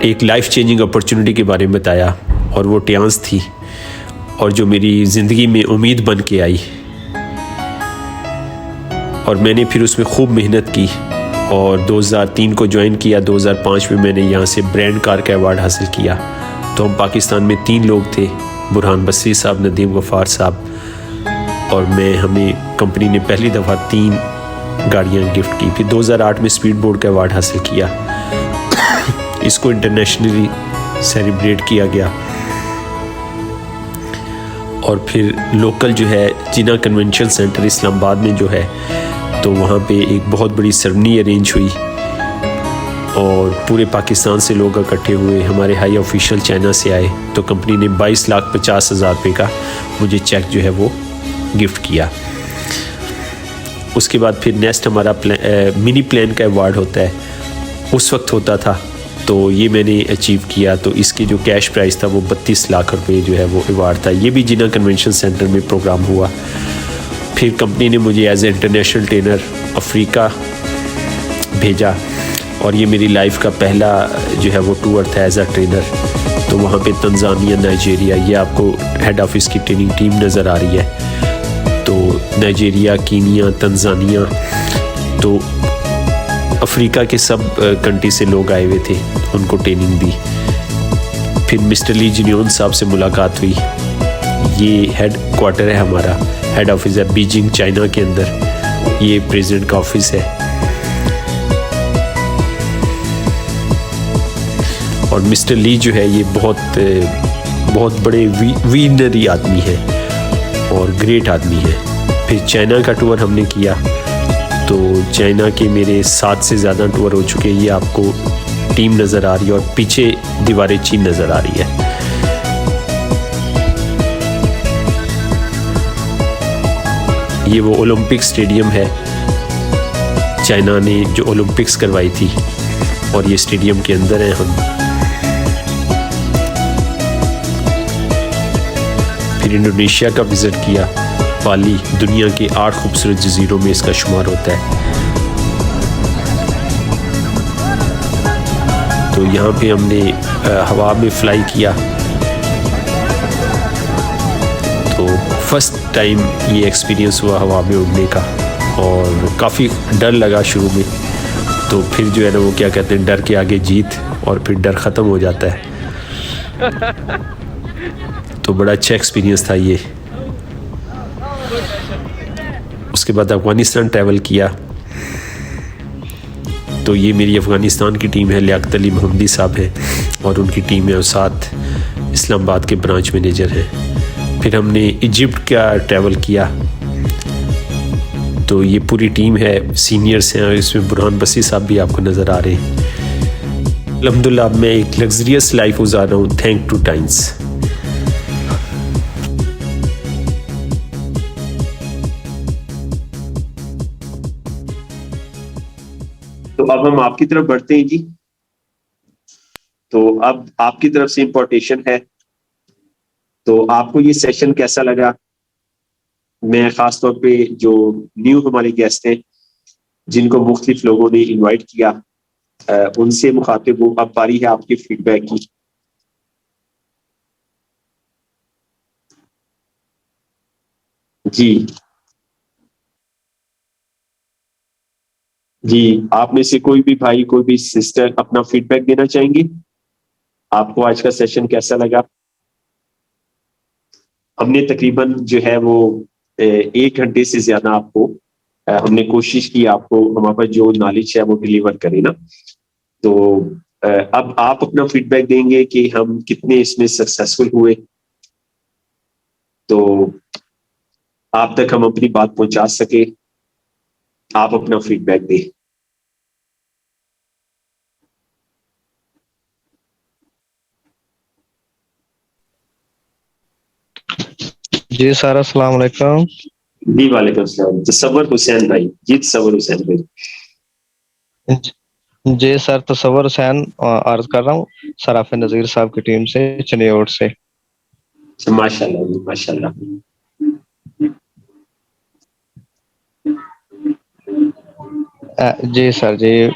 एक लाइफ चेंजिंग अपॉर्चुनिटी के बारे में बताया, और वो टियांस थी और जो मेरी ज़िंदगी में उम्मीद बन के आई। और मैंने फिर उसमें खूब मेहनत की और 2003 को ज्वाइन किया। 2005 में मैंने यहाँ से ब्रांड कार का अवार्ड हासिल किया। तो हम पाकिस्तान में 3 लोग थे, बुरहान बसरी साहब, नदीम गफ़ार साहब और मैं। हमें कंपनी ने पहली दफ़ा 3 गाड़ियाँ गिफ्ट की। फिर 2008 में स्पीड बोर्ड का अवार्ड हासिल किया। इसको इंटरनेशनली सेलिब्रेट किया गया। और फिर लोकल जो है जिना कन्वेंशन सेंटर इस्लामाबाद में जो है, तो वहाँ पे एक बहुत बड़ी सेरेमनी अरेंज हुई और पूरे पाकिस्तान से लोग इकट्ठे हुए। हमारे हाई ऑफिशियल चाइना से आए, तो कंपनी ने 22,50,000 रुपये का मुझे चेक जो है वो गिफ्ट किया। उसके बाद फिर नेक्स्ट हमारा मिनी प्लान का अवार्ड होता है, उस वक्त होता था, तो ये मैंने अचीव किया। तो इसके जो कैश प्राइस था वो 32 लाख रुपए जो है वो अवार्ड था। ये भी जिना कन्वेंशन सेंटर में प्रोग्राम हुआ। फिर कंपनी ने मुझे as a international trainer Africa भेजा और ये मेरी लाइफ का पहला जो है वो टूर था एज अ ट्रेनर। तो वहाँ पे तंजानिया, नाइजीरिया, ये आपको हेड ऑफिस की ट्रेनिंग टीम नज़र आ रही है। तो नाइजीरिया, कीनिया, तंजानिया, तो अफ्रीका के सब कंट्री से लोग आए हुए थे, उनको ट्रेनिंग दी। फिर मिस्टर ली जिनियन साहब से मुलाकात हुई। ये हेड क्वार्टर है हमारा, हेड ऑफिस है बीजिंग चाइना के अंदर। ये प्रेसिडेंट का ऑफिस है। और मिस्टर ली जो है ये बहुत बड़े विनरी आदमी है और ग्रेट आदमी है। फिर चाइना का टूर हमने किया, तो चाइना के मेरे 7 से ज़्यादा टूर हो चुके हैं। ये आपको टीम नज़र आ रही है और पीछे दीवारें चीन नज़र आ रही है। ये वो ओलंपिक स्टेडियम है, चाइना ने जो ओलंपिक्स करवाई थी, और ये स्टेडियम के अंदर हैं हम। फिर इंडोनेशिया का विज़िट किया, बाली दुनिया के 8 खूबसूरत जजीरों में इसका शुमार होता है। तो यहाँ पे हमने हवा में फ्लाई किया। तो फर्स्ट टाइम ये एक्सपीरियंस हुआ हवा में उड़ने का, और काफ़ी डर लगा शुरू में। तो फिर जो है ना वो क्या कहते हैं, डर के आगे जीत, और फिर डर ख़त्म हो जाता है। तो बड़ा अच्छा एक्सपीरियंस था ये। उसके बाद अफ़गानिस्तान ट्रैवल किया। तो ये मेरी अफ़गानिस्तान की टीम है, लियाकत अली मोहम्मदी साहब है और उनकी टीम है, और साथ इस्लामाबाद के ब्रांच मैनेजर हैं। फिर हमने इजिप्ट का ट्रैवल किया। तो ये पूरी टीम है, सीनियर्स हैं, और इसमें बुरहान बसरी साहब भी आपको नज़र आ रहे हैं। अल्हम्दुलिल्लाह मैं एक लग्जरियस लाइफ गुजार रहा हूँ, थैंक टू टाइम्स। तो अब हम आपकी तरफ बढ़ते हैं जी। तो अब आपकी तरफ से इंपोर्टेशन है, तो आपको ये सेशन कैसा लगा? मैं खासतौर पे जो न्यू हमारे गेस्ट हैं जिनको मुख्तलिफ लोगों ने इनवाइट किया, उनसे मुखातिब हूँ। अब बारी है आपके फीडबैक की। जी जी, आप में से कोई भी भाई, कोई भी सिस्टर अपना फीडबैक देना चाहेंगे? आपको आज का सेशन कैसा लगा? हमने तकरीबन जो है वो 1 घंटे से ज्यादा आपको हमने कोशिश की आपको हमारे पास जो नॉलेज है वो डिलीवर करें ना। तो अब आप अपना फीडबैक देंगे कि हम कितने इसमें सक्सेसफुल हुए, तो आप तक हम अपनी बात पहुंचा सके। आप अपना फीडबैक दें। जी सर, अस्सलाम वालेकुम। जी वालेकुम सलाम। तसव्वुर हुसैन भाई। जी तसव्वुर हुसैन भाई। जी सर, तसव्वुर हुसैन अर्ज कर रहा हूँ सराफ नज़ीर साहब की टीम से, चनियोट से। माशाल्लाह जी, माशाल्लाह। जी सर जी,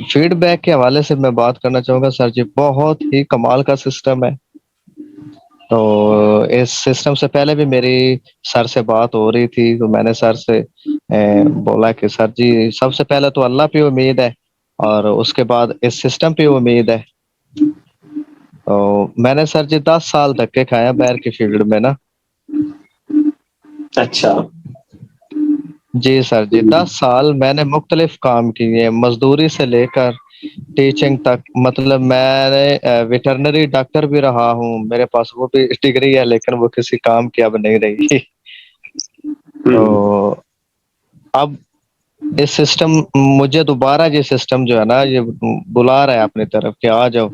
फीडबैक के हवाले से मैं बात करना चाहूँगा सर जी, बहुत ही कमाल का सिस्टम है। तो इस सिस्टम से पहले भी मेरी सर से बात हो रही थी, तो मैंने सर से बोला कि सर जी सबसे पहले तो अल्लाह पे उम्मीद है और उसके बाद इस सिस्टम पे उम्मीद है। तो मैंने सर जी 10 साल धक्के खाया बैर की फील्ड में ना। अच्छा जी सर जी, 10 साल मैंने मुख्तलिफ काम किए, मजदूरी से लेकर टीचिंग तक। मतलब मैंने वेटरनरी डॉक्टर भी रहा हूँ, मेरे पास वो भी डिग्री है, लेकिन वो किसी काम की अब नहीं रही। तो अब इस सिस्टम, मुझे दोबारा ये सिस्टम जो है ना, ये बुला रहा है अपनी तरफ कि आ जाओ,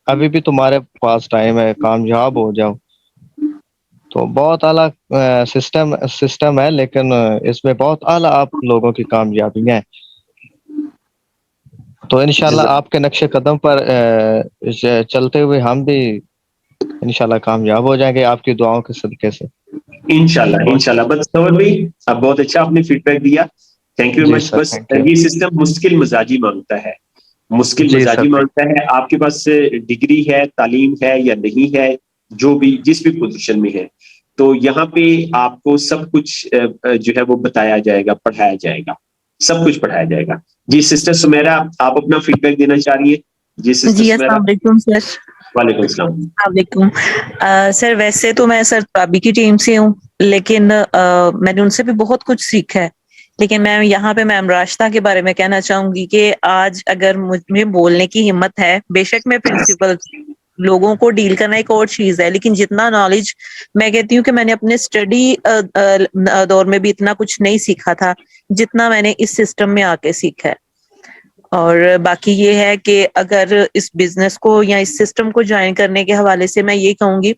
अभी भी तुम्हारे पास टाइम है, कामयाब हो जाओ। तो बहुत आला सिस्टम है, लेकिन इसमें बहुत आला आप लोगों की कामयाबियां हैं। तो इंशाल्लाह आपके नक्शे कदम पर चलते हुए हम भी इंशाल्लाह कामयाब हो जाएंगे आपकी दुआओं के सदके से। इंशाल्लाह इंशाल्लाह। बस तसव्वुर भाई, अब बहुत अच्छा आपने फीडबैक दिया, थैंक यू जी मच। सर, बस थैंक यू। ये सिस्टम मुश्किल मिजाजी मांगता है, मुश्किल जी मिजाजी सर, मांगता है। आपके पास डिग्री है, तालीम है या नहीं है, जो भी जिस भी पोजीशन में है, तो यहाँ पे आपको सब कुछ जो है वो बताया जाएगा, पढ़ाया जाएगा, सब कुछ पढ़ाया जाएगा। जी सिस्टर सुमेरा, आप अपना फीडबैक देना चाह रही है? जी सिस्टर जी, सुमेरा। अस्सलाम वालेकुम सर। वालेकुम सलाम। वालेकुम। सर वैसे तो मैं सर भाभी की टीम से हूँ, लेकिन मैंने उनसे भी बहुत कुछ सीखा है। लेकिन मैं यहाँ पे मैम राशिदा के बारे में कहना चाहूंगी कि आज अगर मुझे बोलने की हिम्मत है, बेशक मैं प्रिंसिपल, लोगों को डील करना एक और चीज है, लेकिन जितना नॉलेज मैं कहती हूँ कि मैंने अपने स्टडी दौर में भी इतना कुछ नहीं सीखा था जितना मैंने इस सिस्टम में आके सीखा है। और बाकी ये है कि अगर इस बिजनेस को या इस सिस्टम को ज्वाइन करने के हवाले से मैं ये कहूंगी,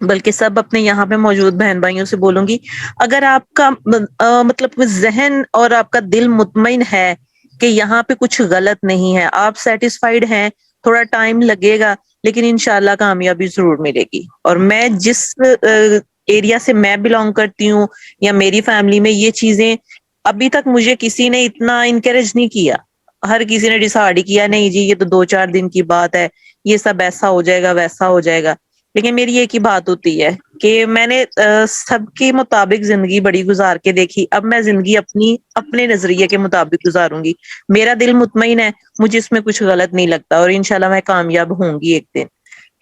बल्कि सब अपने यहाँ पे मौजूद बहन भाइयों से बोलूंगी, अगर आपका मतलब जहन और आपका दिल मुतमईन है कि यहाँ पे कुछ गलत नहीं है, आप सेटिस्फाइड हैं, थोड़ा टाइम लगेगा लेकिन इंशाल्लाह कामयाबी जरूर मिलेगी। और मैं जिस एरिया से मैं बिलोंग करती हूँ या मेरी फैमिली में ये चीजें, अभी तक मुझे किसी ने इतना इनकरेज नहीं किया। हर किसी ने डिसाइड ही किया नहीं जी ये तो 2-4 दिन की बात है, ये सब ऐसा हो जाएगा वैसा हो जाएगा। लेकिन मेरी एक ही बात होती है कि मैंने सबके मुताबिक जिंदगी बड़ी गुजार के देखी, अब मैं जिंदगी अपने नजरिए के मुताबिक गुजारूंगी। मेरा दिल मुतमईन है, मुझे इसमें कुछ गलत नहीं लगता और इंशाल्लाह मैं कामयाब होंगी एक दिन।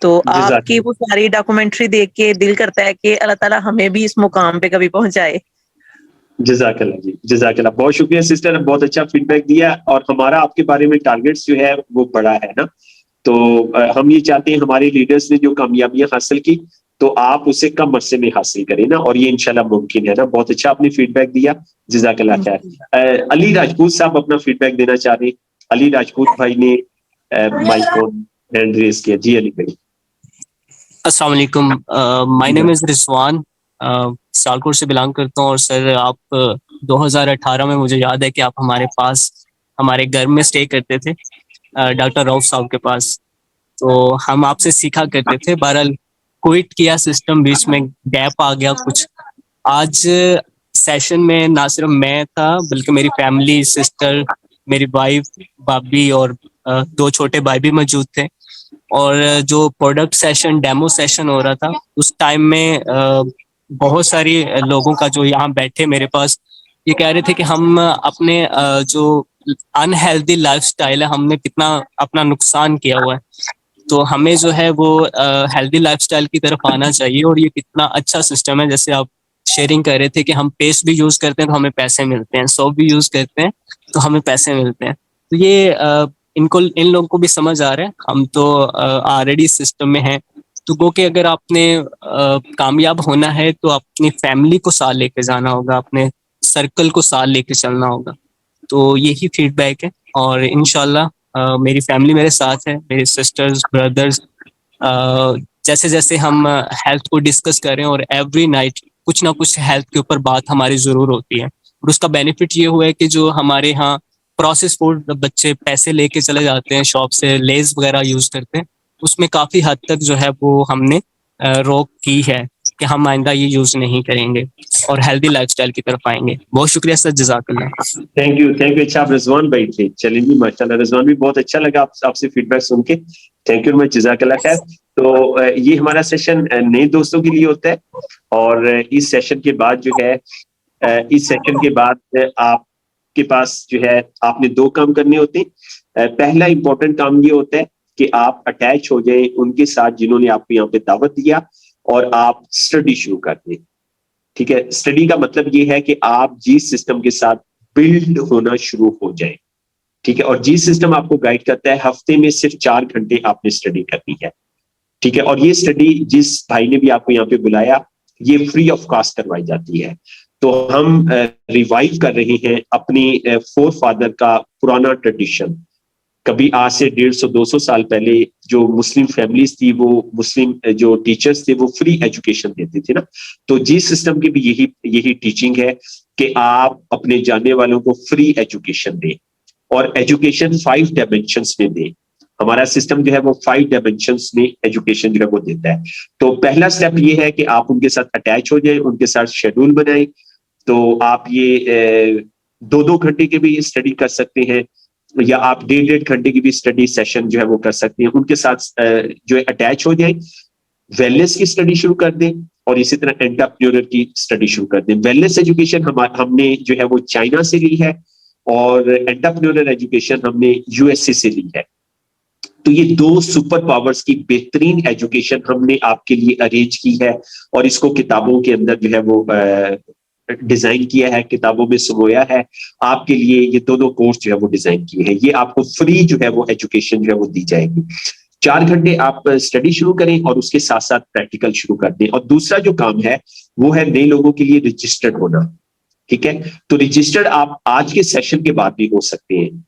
तो आपकी वो सारी डॉक्यूमेंट्री देख के दिल करता है कि अल्लाह ताला हमें भी इस मुकाम पे कभी पहुंचाए। जज़ाकल्लाह जी, जज़ाकल्लाह। बहुत शुक्रिया सिस्टर, ने बहुत अच्छा फीडबैक दिया। और हमारा आपके बारे में टारगेट्स जो है वो बड़ा है ना, तो हम ये चाहते हैं हमारे लीडर्स ने जो कामयाबियां हासिल की, तो आप उसे कम अरसे में हासिल करें ना, और ये इंशाल्लाह मुमकिन है ना। बहुत अच्छा आपने फीडबैक दिया, जज़ाकल्लाह खैर। अली राजपूत साहब अपना फीडबैक देना चाह रहे हैं। अली राजपूत भाई ने माइक को हैंड रेज किया। जी अली भाई। अस्सलाम वालेकुम, my name is Rizwan, Sialkot से बिलोंग करता हूँ। और सर आप 2018 में मुझे याद है कि आप हमारे पास हमारे घर में स्टे करते थे, डॉक्टर रऊफ साहब के पास। तो हम आपसे सीखा करते थे। बहरहाल क्विट किया सिस्टम, बीच में गैप आ गया कुछ। आज सेशन में ना सिर्फ मैं था बल्कि मेरी फैमिली, सिस्टर, मेरी वाइफ, भाभी और 2 छोटे भाई भी मौजूद थे। और जो प्रोडक्ट सेशन, डेमो सेशन हो रहा था उस टाइम में बहुत सारी लोगों का जो यहाँ बैठे मेरे पास, ये कह रहे थे कि हम अपने जो अनहेल्दी लाइफस्टाइल है हमने कितना अपना नुकसान किया हुआ है, तो हमें जो है वो हेल्दी लाइफस्टाइल की तरफ आना चाहिए। और ये कितना अच्छा सिस्टम है, जैसे आप शेयरिंग कर रहे थे कि हम पेस्ट भी यूज करते हैं तो हमें पैसे मिलते हैं, सोप भी यूज करते हैं तो हमें पैसे मिलते हैं। तो ये इन लोगों को भी समझ आ रहा है, हम तो ऑलरेडी सिस्टम में हैं। तो गो कि अगर आपने कामयाब होना है तो अपनी फैमिली को साथ लेके जाना होगा, अपने सर्कल को साथ लेके चलना होगा। तो यही फीडबैक है। और इंशाल्लाह मेरी फैमिली मेरे साथ है, मेरे सिस्टर्स, ब्रदर्स। जैसे जैसे हम हेल्थ को डिस्कस करें और एवरी नाइट कुछ ना कुछ हेल्थ के ऊपर बात हमारी ज़रूर होती है। और उसका बेनिफिट ये हुआ है कि जो हमारे यहाँ प्रोसेस फूड बच्चे पैसे लेके चले जाते हैं शॉप से, लेज वगैरह यूज़ करते हैं, उसमें काफ़ी हद तक जो है वो हमने रोक की है कि हम आइंदा ये यूज़ नहीं करेंगे और हेल्दी लाइफस्टाइल की तरफ आएंगे। बहुत शुक्रिया सर, जज़ाकल्लाह। Thank you. अच्छा, आप रिजवान भाई थे, चलिए जी माशाल्लाह। रिजवान भी बहुत अच्छा लगा आपसे फीडबैक सुन के, थैंक यू मच, जज़ाकल्लाह खैर। तो ये हमारा सेशन नए दोस्तों के लिए होता है और इस सेशन के बाद जो है आपके पास जो है आपने 2 काम करने होते हैं। पहला इंपॉर्टेंट काम ये होता है कि आप अटैच हो जाएं उनके साथ जिन्होंने आपको यहाँ पे दावत दिया और आप स्टडी शुरू कर दें। ठीक है, स्टडी का मतलब ये है कि आप जी सिस्टम के साथ बिल्ड होना शुरू हो जाए। ठीक है, और जी सिस्टम आपको गाइड करता है, हफ्ते में सिर्फ 4 घंटे आपने स्टडी करनी है। ठीक है, और ये स्टडी जिस भाई ने भी आपको यहाँ पे बुलाया, ये फ्री ऑफ कॉस्ट करवाई जाती है। तो हम रिवाइव कर रहे हैं अपनी फोर फादर का पुराना ट्रेडिशन। कभी आज से 150-200 साल पहले जो मुस्लिम फैमिलीज थी, वो मुस्लिम जो टीचर्स थे वो फ्री एजुकेशन देते थे ना। तो जी सिस्टम की भी यही टीचिंग है कि आप अपने जानने वालों को फ्री एजुकेशन दें और एजुकेशन 5 डायमेंशंस में दें। हमारा सिस्टम जो है वो 5 डायमेंशंस में एजुकेशन जो है वो देता है। तो पहला स्टेप ये है कि आप उनके साथ अटैच हो जाएं, उनके साथ शेड्यूल बनाएं। तो आप ये 2-2 घंटे के भी स्टडी कर सकते हैं या आप 1.5 घंटे की भी स्टडी सेशन जो है वो कर सकते हैं। उनके साथ जो है अटैच हो जाए, वेलनेस की स्टडी शुरू कर दें और इसी तरह एंटरप्रेन्योर की स्टडी शुरू कर दें। वेलनेस एजुकेशन हमने जो है वो चाइना से ली है और एंटरप्रेन्योर एजुकेशन हमने यूएसए से ली है। तो ये 2 सुपर पावर्स की बेहतरीन एजुकेशन हमने आपके लिए अरेंज की है और इसको किताबों के अंदर जो है वो डिजाइन किया है, किताबों में सुमोया है आपके लिए। ये दोनों कोर्स जो है वो डिजाइन किए हैं, ये आपको फ्री जो है वो एजुकेशन जो है वो दी जाएगी। 4 घंटे आप स्टडी शुरू करें और उसके साथ साथ प्रैक्टिकल शुरू कर दें। और दूसरा जो काम है वो है नए लोगों के लिए रजिस्टर्ड होना। ठीक है, तो रजिस्टर्ड आप आज के सेशन के बाद भी हो सकते हैं।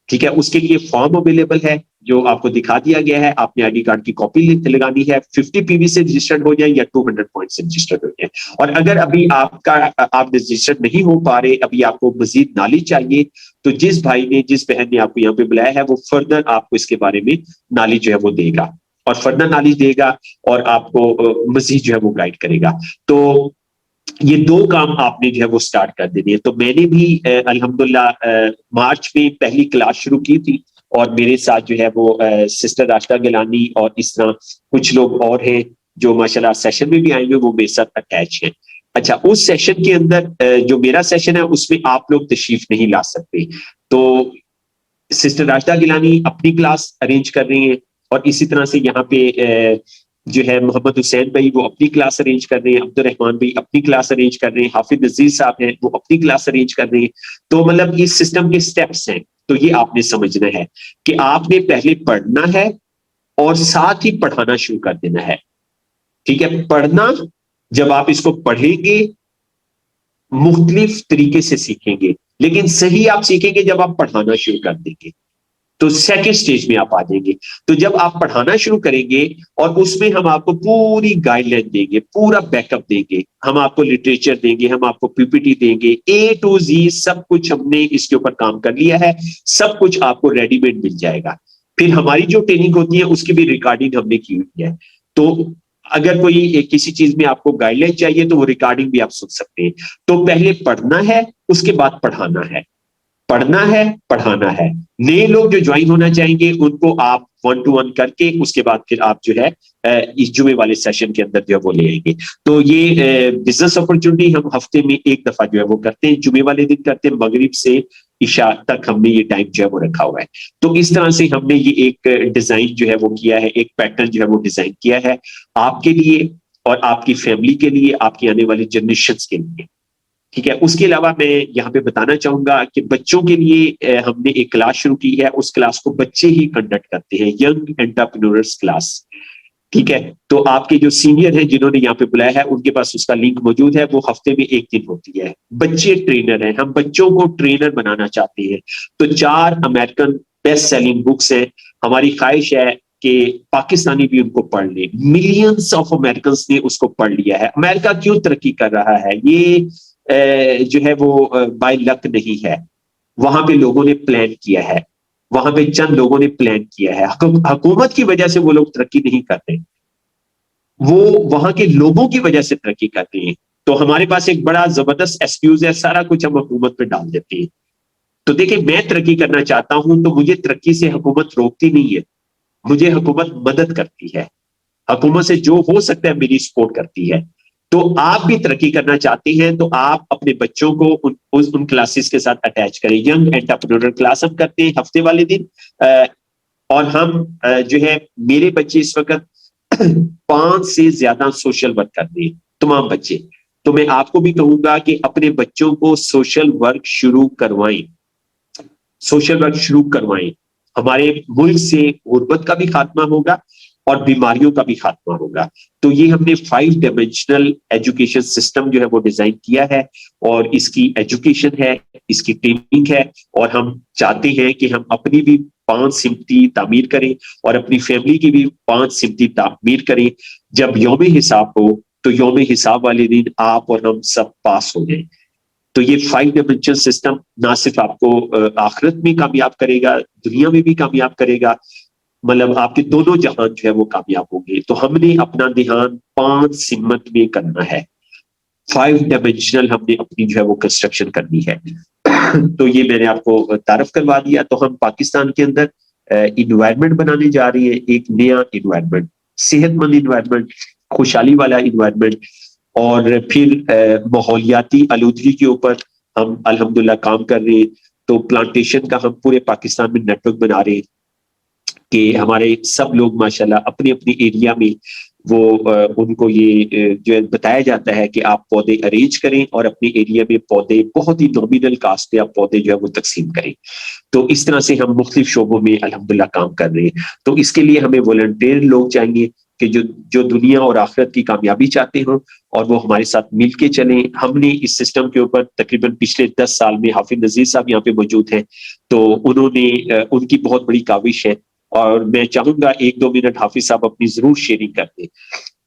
ठीक है, उसके लिए फॉर्म अवेलेबल है जो आपको दिखा दिया गया है। आपने आईडी कार्ड की कॉपी लगानी है, 50 पीवी से रजिस्टर्ड हो जाए या 200 पॉइंट से रजिस्टर्ड हो जाए। और अगर अभी आप रजिस्टर्ड नहीं हो पा रहे, अभी आपको मजीद नॉलेज चाहिए, तो जिस भाई ने, जिस बहन ने आपको यहाँ पे बुलाया है वो फर्दर आपको इसके बारे में नॉलेज जो है वो देगा और फर्दर नॉलेज देगा और आपको मजीद जो है वो गाइड करेगा। तो ये 2 काम आपने जो है वो स्टार्ट कर देनी है। तो मैंने भी अल्हम्दुलिल्लाह मार्च में पहली क्लास शुरू की थी और मेरे साथ जो है वो सिस्टर राशिदा गिलानी और इस तरह कुछ लोग और हैं जो माशाल्लाह सेशन में भी आएंगे, वो मेरे साथ अटैच हैं। अच्छा, उस सेशन के अंदर जो मेरा सेशन है उसमें आप लोग तशरीफ नहीं ला सकते, तो सिस्टर राशिदा गिलानी अपनी क्लास अरेंज कर रही हैं और इसी तरह से यहाँ पे जो है मोहम्मद हुसैन भाई वो अपनी क्लास अरेंज कर रहे हैं, अब्दुल रहमान भाई अपनी क्लास अरेंज कर रहे हैं, हाफिज नजीर साहब हैं वो अपनी क्लास अरेंज कर रहे हैं। तो मतलब इस सिस्टम के स्टेप्स हैं। तो ये आपने समझना है कि आपने पहले पढ़ना है और साथ ही पढ़ाना शुरू कर देना है। ठीक है, पढ़ना, जब आप इसको पढ़ेंगे मुख्तलिफ तरीके से सीखेंगे, लेकिन सही आप सीखेंगे जब आप पढ़ाना शुरू कर देंगे, तो सेकेंड स्टेज में आप आ जाएंगे। तो जब आप पढ़ाना शुरू करेंगे और उसमें हम आपको पूरी गाइडलाइन देंगे, पूरा बैकअप देंगे, हम आपको लिटरेचर देंगे, हम आपको पीपीटी देंगे, A to Z सब कुछ हमने इसके ऊपर काम कर लिया है, सब कुछ आपको रेडीमेड मिल जाएगा। फिर हमारी जो ट्रेनिंग होती है उसकी भी रिकॉर्डिंग हमने की हुई है। तो अगर कोई किसी चीज में आपको गाइडलाइन चाहिए तो वो रिकॉर्डिंग भी आप सुन सकते हैं। तो पहले पढ़ना है, उसके बाद पढ़ाना है, पढ़ना है, पढ़ाना है। नए लोग जो ज्वाइन होना चाहेंगे उनको आप 1 to 1 करके उसके बाद फिर आप जो है इस जुमे वाले सेशन के अंदर जो है वो ले आएंगे। तो ये बिजनेस अपॉर्चुनिटी हम हफ्ते में एक दफा जो है वो करते हैं, जुमे वाले दिन करते हैं, मगरिब से इशा तक हमने ये टाइम जो है वो रखा हुआ है। तो इस तरह से हमने ये एक डिजाइन जो है वो किया है, एक पैटर्न जो है वो डिजाइन किया है आपके लिए और आपकी फैमिली के लिए, आपकी आने वाली जनरेशन के लिए। ठीक है। उसके अलावा मैं यहाँ पे बताना चाहूंगा कि बच्चों के लिए हमने एक क्लास शुरू की है, उस क्लास को बच्चे ही कंडक्ट करते हैं, यंग एंटरप्रेन्योर्स क्लास। ठीक है। तो आपके जो सीनियर हैं जिन्होंने यहाँ पे बुलाया है उनके पास उसका लिंक मौजूद है, वो हफ्ते में एक दिन होती है। बच्चे ट्रेनर हैं, हम बच्चों को ट्रेनर बनाना चाहते हैं। तो 4 अमेरिकन बेस्ट सेलिंग बुक्स हैं, हमारी ख्वाहिश है कि पाकिस्तानी भी उनको पढ़ ले। मिलियंस ऑफ अमेरिकन ने उसको पढ़ लिया है। अमेरिका क्यों तरक्की कर रहा है, ये जो है वो बाय लक नहीं है, वहां पे लोगों ने प्लान किया है, वहां पे चंद लोगों ने प्लान किया है। हुकूमत की वजह से वो लोग तरक्की नहीं करते, वो वहां के लोगों की वजह से तरक्की करते हैं। तो हमारे पास एक बड़ा जबरदस्त एक्सक्यूज है, सारा कुछ हम हुकूमत पे डाल देते हैं। तो देखिए, मैं तरक्की करना चाहता हूं तो मुझे तरक्की से हुकूमत रोकती नहीं है, मुझे हुकूमत मदद करती है, हुकूमत से जो हो सकता है मेरी सपोर्ट करती है। तो आप भी तरक्की करना चाहते हैं तो आप अपने बच्चों को उन क्लासेस के साथ अटैच करें। यंग एंटरप्रेन्योर क्लास हम करते हैं हफ्ते वाले दिन, और हम जो है मेरे बच्चे इस वक्त 5 से ज्यादा सोशल वर्क कर रहे हैं, तमाम बच्चे। तो मैं आपको भी कहूंगा कि अपने बच्चों को सोशल वर्क शुरू करवाएं, सोशल वर्क शुरू करवाएं। हमारे मुल्क से गुर्बत का भी खात्मा होगा और बीमारियों का भी खात्मा होगा। तो ये हमने 5 डायमेंशनल एजुकेशन सिस्टम जो है वो डिजाइन किया है, और इसकी एजुकेशन है, इसकी ट्रेनिंग है, और हम चाहते हैं कि हम अपनी भी 5 सिमती तामीर करें और अपनी फैमिली की भी 5 सिमती तामीर करें। जब यौम हिसाब हो तो यौम हिसाब वाले दिन आप और हम सब पास हो जाएं। तो ये 5 डायमेंशनल सिस्टम ना सिर्फ आपको आखिरत में कामयाब करेगा, दुनिया में भी कामयाब करेगा, मतलब आपके दोनों जहान जो है वो कामयाब होंगे। तो हमने अपना ध्यान 5 सिमत में करना है, 5 डायमेंशनल हमने अपनी जो है वो कंस्ट्रक्शन करनी है। तो ये मैंने आपको तारफ करवा दिया। तो हम पाकिस्तान के अंदर इन्वायरमेंट बनाने जा रही है, एक नया इन्वायरमेंट, सेहतमंद इन्वायरमेंट, खुशहाली वाला इन्वायरमेंट। और फिर माहौलियाती आलूदगी के ऊपर हम अल्हम्दुलिल्लाह काम कर रहे हैं। तो प्लांटेशन का हम पूरे पाकिस्तान में नेटवर्क बना रहे हैं कि हमारे सब लोग माशाल्लाह अपने अपने एरिया में वो उनको ये जो बताया जाता है कि आप पौधे अरेंज करें और अपने एरिया में पौधे बहुत ही नॉमिनल कास्ट पे आप पौधे जो है वो तकसीम करें। तो इस तरह से हम मुख्तलिफ शोबों में अल्हम्दुलिल्लाह काम कर रहे हैं। तो इसके लिए हमें वॉलंटियर लोग चाहिए कि जो दुनिया और आखिरत की कामयाबी चाहते हों और वो हमारे साथ मिलके चलें। हमने इस सिस्टम के ऊपर तकरीबन पिछले 10 साल में, हाफिज नजीर साहब यहाँ पे मौजूद हैं, तो उन्होंने उनकी बहुत बड़ी काविश है, और मैं चाहूंगा 1-2 मिनट हाफिज साहब अपनी जरूर शेयरिंग कर दें।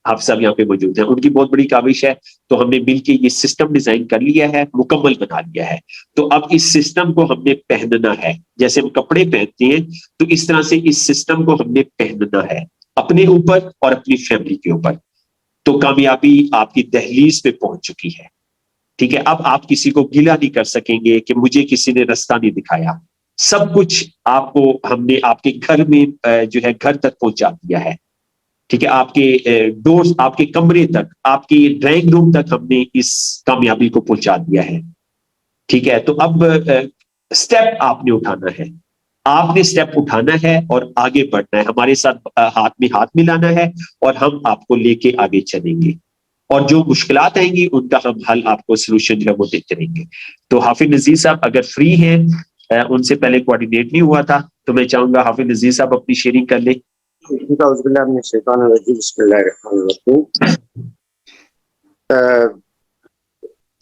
हाफिज साहब यहाँ पे मौजूद हैं, उनकी बहुत बड़ी काविश है। तो हमने मिलके ये सिस्टम डिजाइन कर लिया है, मुकम्मल बना लिया है। तो अब इस सिस्टम को हमने पहनना है, जैसे हम कपड़े पहनते हैं तो इस तरह से इस सिस्टम को हमने पहनना है अपने ऊपर और अपनी फैमिली के ऊपर। तो कामयाबी आपकी दहलीज पे पहुंच चुकी है। ठीक है। अब आप किसी को गिला नहीं कर सकेंगे कि मुझे किसी ने रास्ता नहीं दिखाया, सब कुछ आपको हमने आपके घर में जो है घर तक पहुंचा दिया है। ठीक है। आपके डोर्स, आपके कमरे तक, आपके ड्राइंग रूम तक हमने इस कामयाबी को पहुंचा दिया है। ठीक है। तो अब स्टेप आपने उठाना है, आपने स्टेप उठाना है और आगे बढ़ना है, हमारे साथ हाथ में हाथ मिलाना है और हम आपको लेके आगे चलेंगे। और जो मुश्किलात आएंगी उनका हम हल, आपको सोल्यूशन जो है वो देते रहेंगे। तो हाफिज नजीर साहब अगर फ्री हैं, उनसे पहले कोऑर्डिनेट नहीं हुआ था, तो मैं चाहूंगा हाफिज नजीर साहब अपनी शेयरिंग कर लें।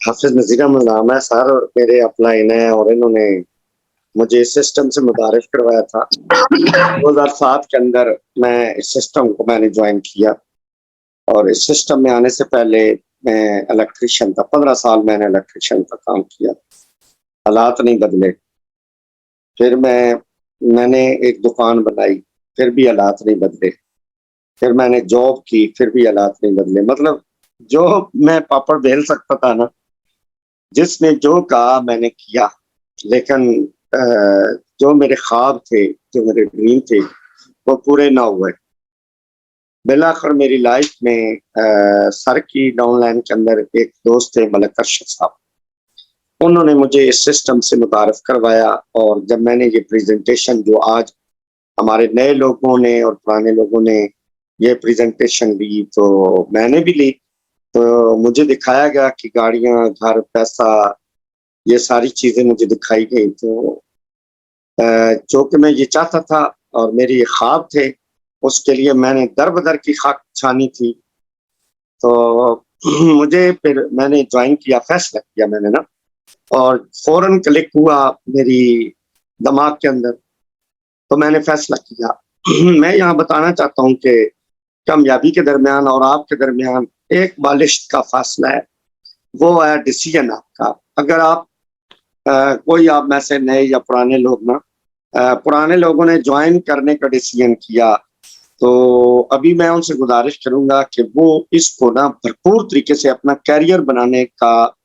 हाफिज नजीर अहमद नाम है सर, और मेरे अपलाइन है, और इन्होंने मुझे इस सिस्टम से मुतारिफ करवाया था। 2007 के अंदर मैं इस सिस्टम को मैंने ज्वाइन किया, और इस सिस्टम में आने से पहले मैं इलेक्ट्रिशियन था। 15 साल मैंने इलेक्ट्रिशियन का काम किया, हालात नहीं बदले। फिर मैं मैंने एक दुकान बनाई, फिर भी हालात नहीं बदले। फिर मैंने जॉब की, फिर भी हालात नहीं बदले। मतलब जो मैं पापड़ बेल सकता था ना, जिसने जो कहा मैंने किया, लेकिन जो मेरे ख्वाब थे, जो मेरे ड्रीम थे, वो पूरे ना हुए। बिलाखिर मेरी लाइफ में सर की डाउनलाइन के अंदर एक दोस्त थे मलिक अरशद साहब, उन्होंने मुझे इस सिस्टम से मुतारफ करवाया। और जब मैंने ये प्रेजेंटेशन, जो आज हमारे नए लोगों ने और पुराने लोगों ने ये प्रेजेंटेशन ली, तो मैंने भी ली, तो मुझे दिखाया गया कि गाड़ियां, घर, पैसा, ये सारी चीजें मुझे दिखाई गई। तो जो कि मैं ये चाहता था और मेरी ये ख्वाब थे, उसके लिए मैंने दर बदर की खाक छानी थी। तो मुझे फिर मैंने ज्वाइन किया, फैसला किया मैंने ना, और फौरन क्लिक हुआ मेरी दिमाग के अंदर, तो मैंने फैसला किया। मैं यहाँ बताना चाहता हूँ कि कामयाबी के दरमियान और आपके दरमियान एक बालिश का फासला है, वो है डिसीजन आपका। अगर आप कोई आप में से नए या पुराने लोग ना, पुराने लोगों ने ज्वाइन करने का डिसीजन किया, तो अभी मैं उनसे गुजारिश करूंगा कि वो इसको ना भरपूर तरीके से अपना कैरियर बनाने का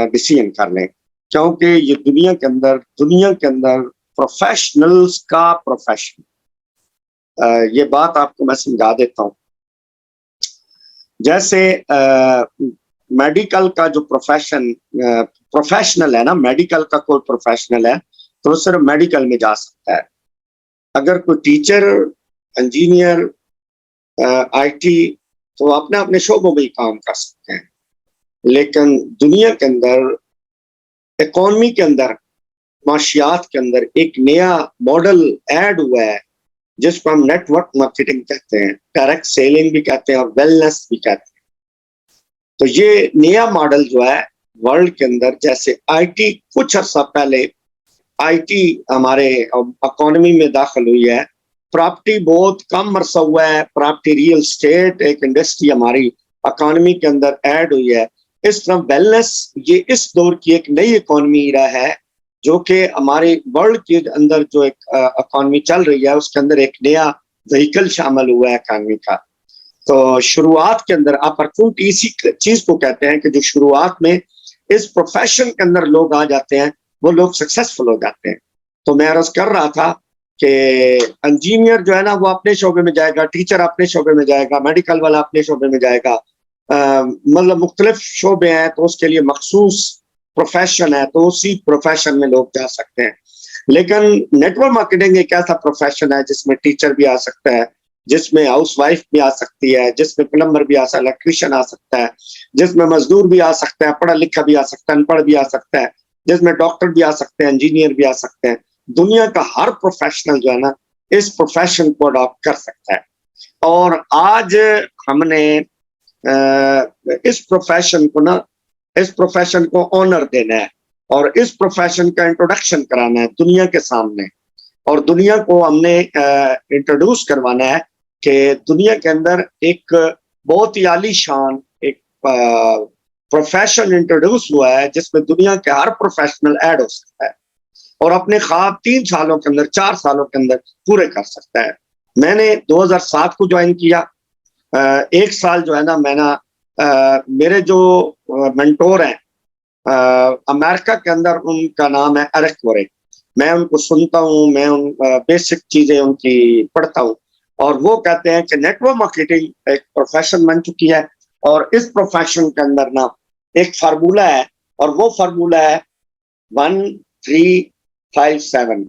डिसीजन कर लें, क्योंकि ये दुनिया के अंदर प्रोफेशनल्स का प्रोफेशन, ये बात आपको मैं समझा देता हूँ। जैसे मेडिकल का जो प्रोफेशनल है ना, मेडिकल का कोई प्रोफेशनल है तो सिर्फ मेडिकल में जा सकता है। अगर कोई टीचर, इंजीनियर, आईटी, तो अपने अपने शोबों में ही काम कर सकते हैं। लेकिन दुनिया के अंदर, इकोनॉमी के अंदर, माशियात के अंदर एक नया मॉडल ऐड हुआ है, जिसको हम नेटवर्क मार्केटिंग कहते हैं, डायरेक्ट सेलिंग भी कहते हैं और वेलनेस भी कहते हैं। तो ये नया मॉडल जो है वर्ल्ड के अंदर, जैसे आईटी कुछ अर्सा पहले आईटी हमारे इकोनॉमी में दाखिल हुई है, प्रॉपर्टी बहुत कम अरसा हुआ है, प्रॉपर्टी रियल स्टेट एक इंडस्ट्री हमारी इकोनॉमी के अंदर ऐड हुई है। इस तरह वेलनेस ये इस दौर की एक नई इकोनॉमी इरा है, जो कि हमारे वर्ल्ड के अंदर जो एक इकोनॉमी चल रही है, उसके अंदर एक नया व्हीकल शामिल हुआ है इकोनॉमी का। तो शुरुआत के अंदर अपॉर्चुनिटी इसी चीज को कहते हैं कि जो शुरुआत में इस प्रोफेशन के अंदर लोग आ जाते हैं, वो लोग सक्सेसफुल हो जाते हैं। तो मैं अर्ज कर रहा था कि इंजीनियर जो है ना, वो अपने शोबे में जाएगा, टीचर अपने शोबे में जाएगा, मेडिकल वाला अपने शोबे में जाएगा, मतलब मुख्तलिफ शोबे हैं, तो उसके लिए मखसूस प्रोफेशन है, तो उसी प्रोफेशन में लोग जा सकते हैं। लेकिन नेटवर्क मार्केटिंग एक ऐसा प्रोफेशन है जिसमें टीचर भी आ सकता है, जिसमें हाउस वाइफ भी आ सकती है, जिसमें प्लम्बर भी आ सकता है, इलेक्ट्रिशियन आ सकता है, जिसमें मजदूर भी आ सकता है, पढ़ा लिखा भी आ सकता है, अनपढ़ भी आ सकता है, जिसमें डॉक्टर भी आ सकते हैं, इंजीनियर भी आ सकते हैं। दुनिया का हर प्रोफेशनल जो है ना, इस प्रोफेशन को अडॉप्ट कर सकता है। और आज हमने इस प्रोफेशन को ऑनर देना है और इस प्रोफेशन का इंट्रोडक्शन कराना है दुनिया के सामने, और दुनिया को हमने इंट्रोड्यूस करवाना है कि दुनिया के अंदर एक बहुत ही आलीशान एक प्रोफेशन इंट्रोड्यूस हुआ है, जिसमें दुनिया के हर प्रोफेशनल ऐड हो सकता है और अपने ख्वाब 3 सालों के अंदर, 4 सालों के अंदर पूरे कर सकता है। मैंने 2007 को ज्वाइन किया। 1 साल जो है ना, मेरे जो मेंटोर हैं अमेरिका के अंदर, उनका नाम है एरिक वोरे। मैं उनको सुनता हूँ, मैं उन बेसिक चीजें उनकी पढ़ता हूँ, और वो कहते हैं कि नेटवर्क मार्केटिंग एक प्रोफेशन बन चुकी है, और इस प्रोफेशन के अंदर ना एक फार्मूला है, और वो फार्मूला है 1357।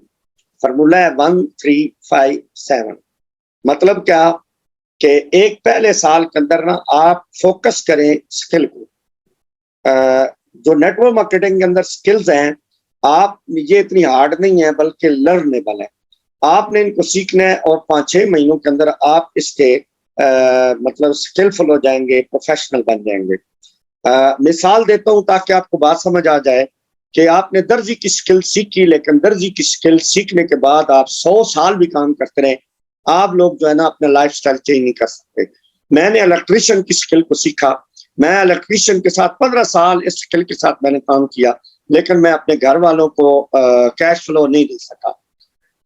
फार्मूला है 1357। मतलब क्या कि एक पहले साल के अंदर ना आप फोकस करें स्किल को। जो नेटवर्क मार्केटिंग के अंदर स्किल्स हैं, आप ये इतनी हार्ड नहीं है, बल्कि लर्नेबल है। आपने इनको सीखना है और 5-6 महीनों के अंदर आप इसके मतलब स्किलफुल हो जाएंगे, प्रोफेशनल बन जाएंगे। मिसाल देता हूं ताकि आपको बात समझ आ जाए कि आपने दर्जी की स्किल सीखी, लेकिन दर्जी की स्किल सीखने के बाद आप 100 साल भी काम करते रहे, आप लोग जो है ना अपना लाइफस्टाइल चेंज नहीं कर सकते। मैंने इलेक्ट्रिशियन की स्किल को सीखा, मैं इलेक्ट्रिशियन के साथ 15 साल इस स्किल के साथ मैंने काम किया, लेकिन मैं अपने घर वालों को कैश फ्लो नहीं दे सका।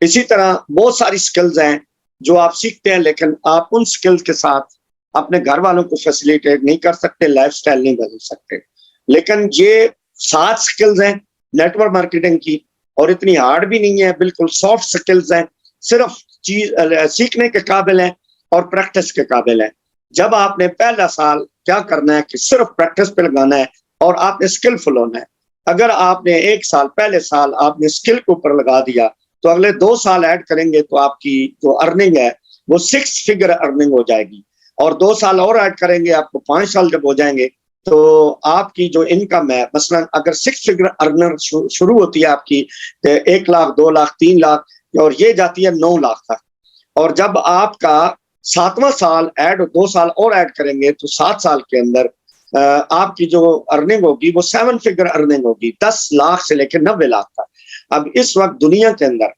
इसी तरह बहुत सारी स्किल्स हैं जो आप सीखते हैं, लेकिन आप उन स्किल्स के साथ अपने घर वालों को फैसिलिटेट नहीं कर सकते, लाइफस्टाइल नहीं बदल सकते। लेकिन ये 7 स्किल्स हैं नेटवर्क मार्केटिंग की, और इतनी हार्ड भी नहीं है, बिल्कुल सॉफ्ट स्किल्स हैं, सिर्फ चीज सीखने के काबिल हैं और प्रैक्टिस के काबिल हैं। जब आपने पहला साल क्या करना है कि सिर्फ प्रैक्टिस पे लगाना है और आपने स्किलफुल होना है। अगर आपने एक साल, पहले साल आपने स्किल के ऊपर लगा दिया, तो अगले 2 साल ऐड करेंगे तो आपकी जो अर्निंग है वो 6 फिगर अर्निंग हो जाएगी, और 2 साल और ऐड करेंगे, आपको 5 साल जब हो जाएंगे तो आपकी जो इनकम है, मसलन अगर 6 फिगर अर्नर शुरू होती है आपकी 1 लाख, 2 लाख, 3 लाख, और ये जाती है 9 लाख तक। और जब आपका 7वां साल ऐड, 2 साल और ऐड करेंगे तो 7 साल के अंदर आपकी जो अर्निंग होगी वो 7 फिगर अर्निंग होगी, 10 लाख से लेकर 90 लाख तक। अब इस वक्त दुनिया के अंदर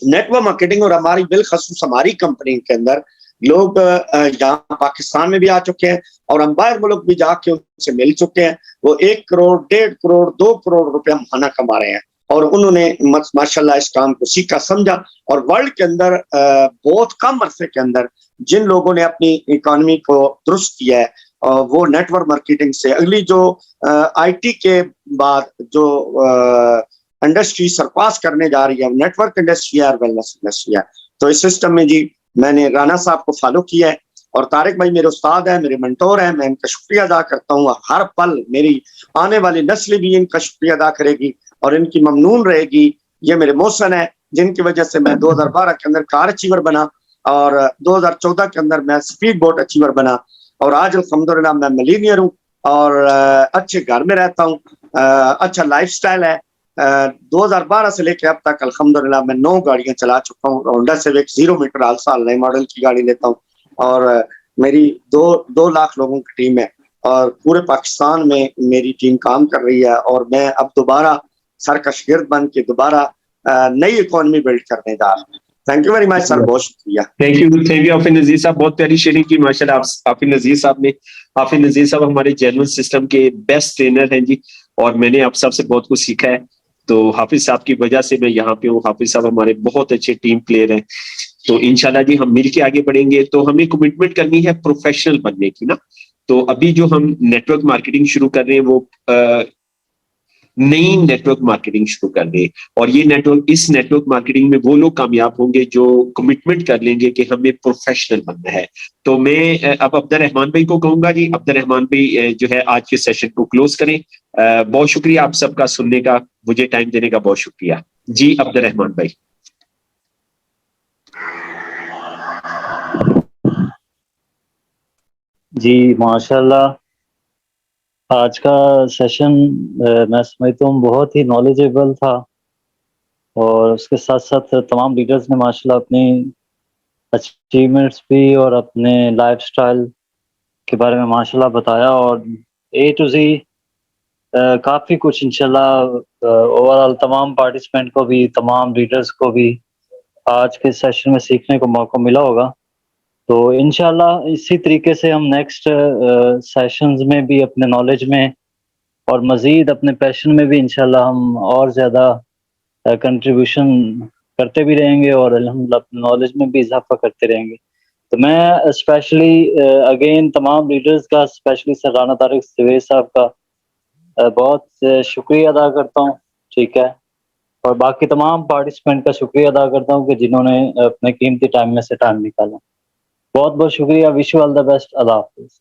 नेटवर्क मार्केटिंग, और हमारी बिलखसूस हमारी कंपनी के अंदर लोग यहाँ पाकिस्तान में भी आ चुके हैं, और हम बाहर मुल्क भी जाके उनसे मिल चुके हैं। वो 1 करोड़, 1.5 करोड़, 2 करोड़ रुपया महीना कमा रहे हैं, और उन्होंने माशाल्लाह इस काम को सीखा, समझा, और वर्ल्ड के अंदर बहुत कम अरसे के अंदर जिन लोगों ने अपनी इकोनॉमी को दुरुस्त किया है, वो नेटवर्क मार्केटिंग से। अगली जो आईटी के बाद जो इंडस्ट्री सरपास करने जा रही है, नेटवर्क इंडस्ट्री है और वेलनेस इंडस्ट्री है। तो इस सिस्टम में जी मैंने राना साहब को फॉलो किया है, और तारिक भाई मेरे उस्ताद हैं, मेरे मेंटोर हैं, मैं इनका शुक्रिया अदा करता हूँ। हर पल मेरी आने वाली नस्ल भी इनका शुक्रिया अदा करेगी और इनकी ममनून रहेगी। ये मेरे मोहसन है जिनकी वजह से मैं 2012 के अंदर कार अचीवर बना, और 2014 के अंदर मैं स्पीड बोट अचीवर बना, और आज अल्हम्दुलिल्लाह मैं मिलीनियर हूँ और अच्छे घर में रहता हूँ, अच्छा लाइफस्टाइल है। 2012 से लेकर अब तक अल्हम्दुलिल्लाह मैं 9 गाड़ियां चला चुका हूँ। होंडा सिविक 0 मीटर हर साल नए मॉडल की गाड़ी लेता हूँ, और मेरी 2 लाख लोगों की टीम है, और पूरे पाकिस्तान में मेरी टीम काम कर रही है, और मैं अब दोबारा सर का शागिर्द बन के दोबारा नई इकोनॉमी बिल्ड करने जा रहा हूँ। Thank you very much sir, बहुत शुक्रिया। थैंक यू हाफिज नजीर साहब, बहुत प्यारी शेयरिंग की माशाल्लाह। हाफिज नजीर साहब ने, हाफिज नजीर साहब हमारे जेन्युइन सिस्टम के बेस्ट ट्रेनर हैं जी, और मैंने आप सबसे बहुत कुछ सीखा है। तो हाफिज साहब की वजह से मैं यहाँ पे हूँ। हाफिज साहब हमारे बहुत अच्छे टीम प्लेयर हैं, तो इंशाल्लाह जी हम मिलके आगे बढ़ेंगे। तो हमें कमिटमेंट करनी है प्रोफेशनल बनने की ना। तो अभी जो हम नेटवर्क मार्केटिंग शुरू कर रहे हैं वो नई नेटवर्क मार्केटिंग शुरू कर रहे हैं, और ये इस नेटवर्क मार्केटिंग में वो लोग कामयाब होंगे जो कमिटमेंट कर लेंगे कि हमें प्रोफेशनल बनना है। तो मैं अब अब्दुर्रहमान भाई को कहूंगा जी, अब्दुर्रहमान भाई जो है आज के सेशन को क्लोज करें। बहुत शुक्रिया आप सबका सुनने का, मुझे टाइम देने का बहुत शुक्रिया जी। अब्दुर्रहमान भाई। जी माशाल्लाह, आज का सेशन मैं समझता हूँ बहुत ही नॉलेजेबल था, और उसके साथ साथ तमाम लीडर्स ने माशाल्लाह अपनी अचीवमेंट्स भी और अपने लाइफस्टाइल के बारे में माशाल्लाह बताया, और A to Z काफ़ी कुछ इंशाल्लाह ओवरऑल तमाम पार्टिसिपेंट को भी, तमाम लीडर्स को भी आज के सेशन में सीखने को मौका मिला होगा। तो इंशाल्लाह इसी तरीके से हम नेक्स्ट सेशंस में भी अपने नॉलेज में और मज़ीद अपने पैशन में भी इंशाल्लाह हम और ज़्यादा कंट्रीब्यूशन करते भी रहेंगे, और अल्हम्दुलिल्लाह अपने नॉलेज में भी इजाफा करते रहेंगे। तो मैं स्पेशली अगेन तमाम लीडर्स का, स्पेशली सर राना तारिक जवेद साहब का बहुत शुक्रिया अदा करता हूँ, ठीक है, और बाकी तमाम पार्टिसिपेंट का शुक्रिया अदा करता हूँ कि जिन्होंने अपने कीमती टाइम में से टाइम निकाला। बहुत बहुत शुक्रिया। Wish you all the best. अल्लाह हाफिज़।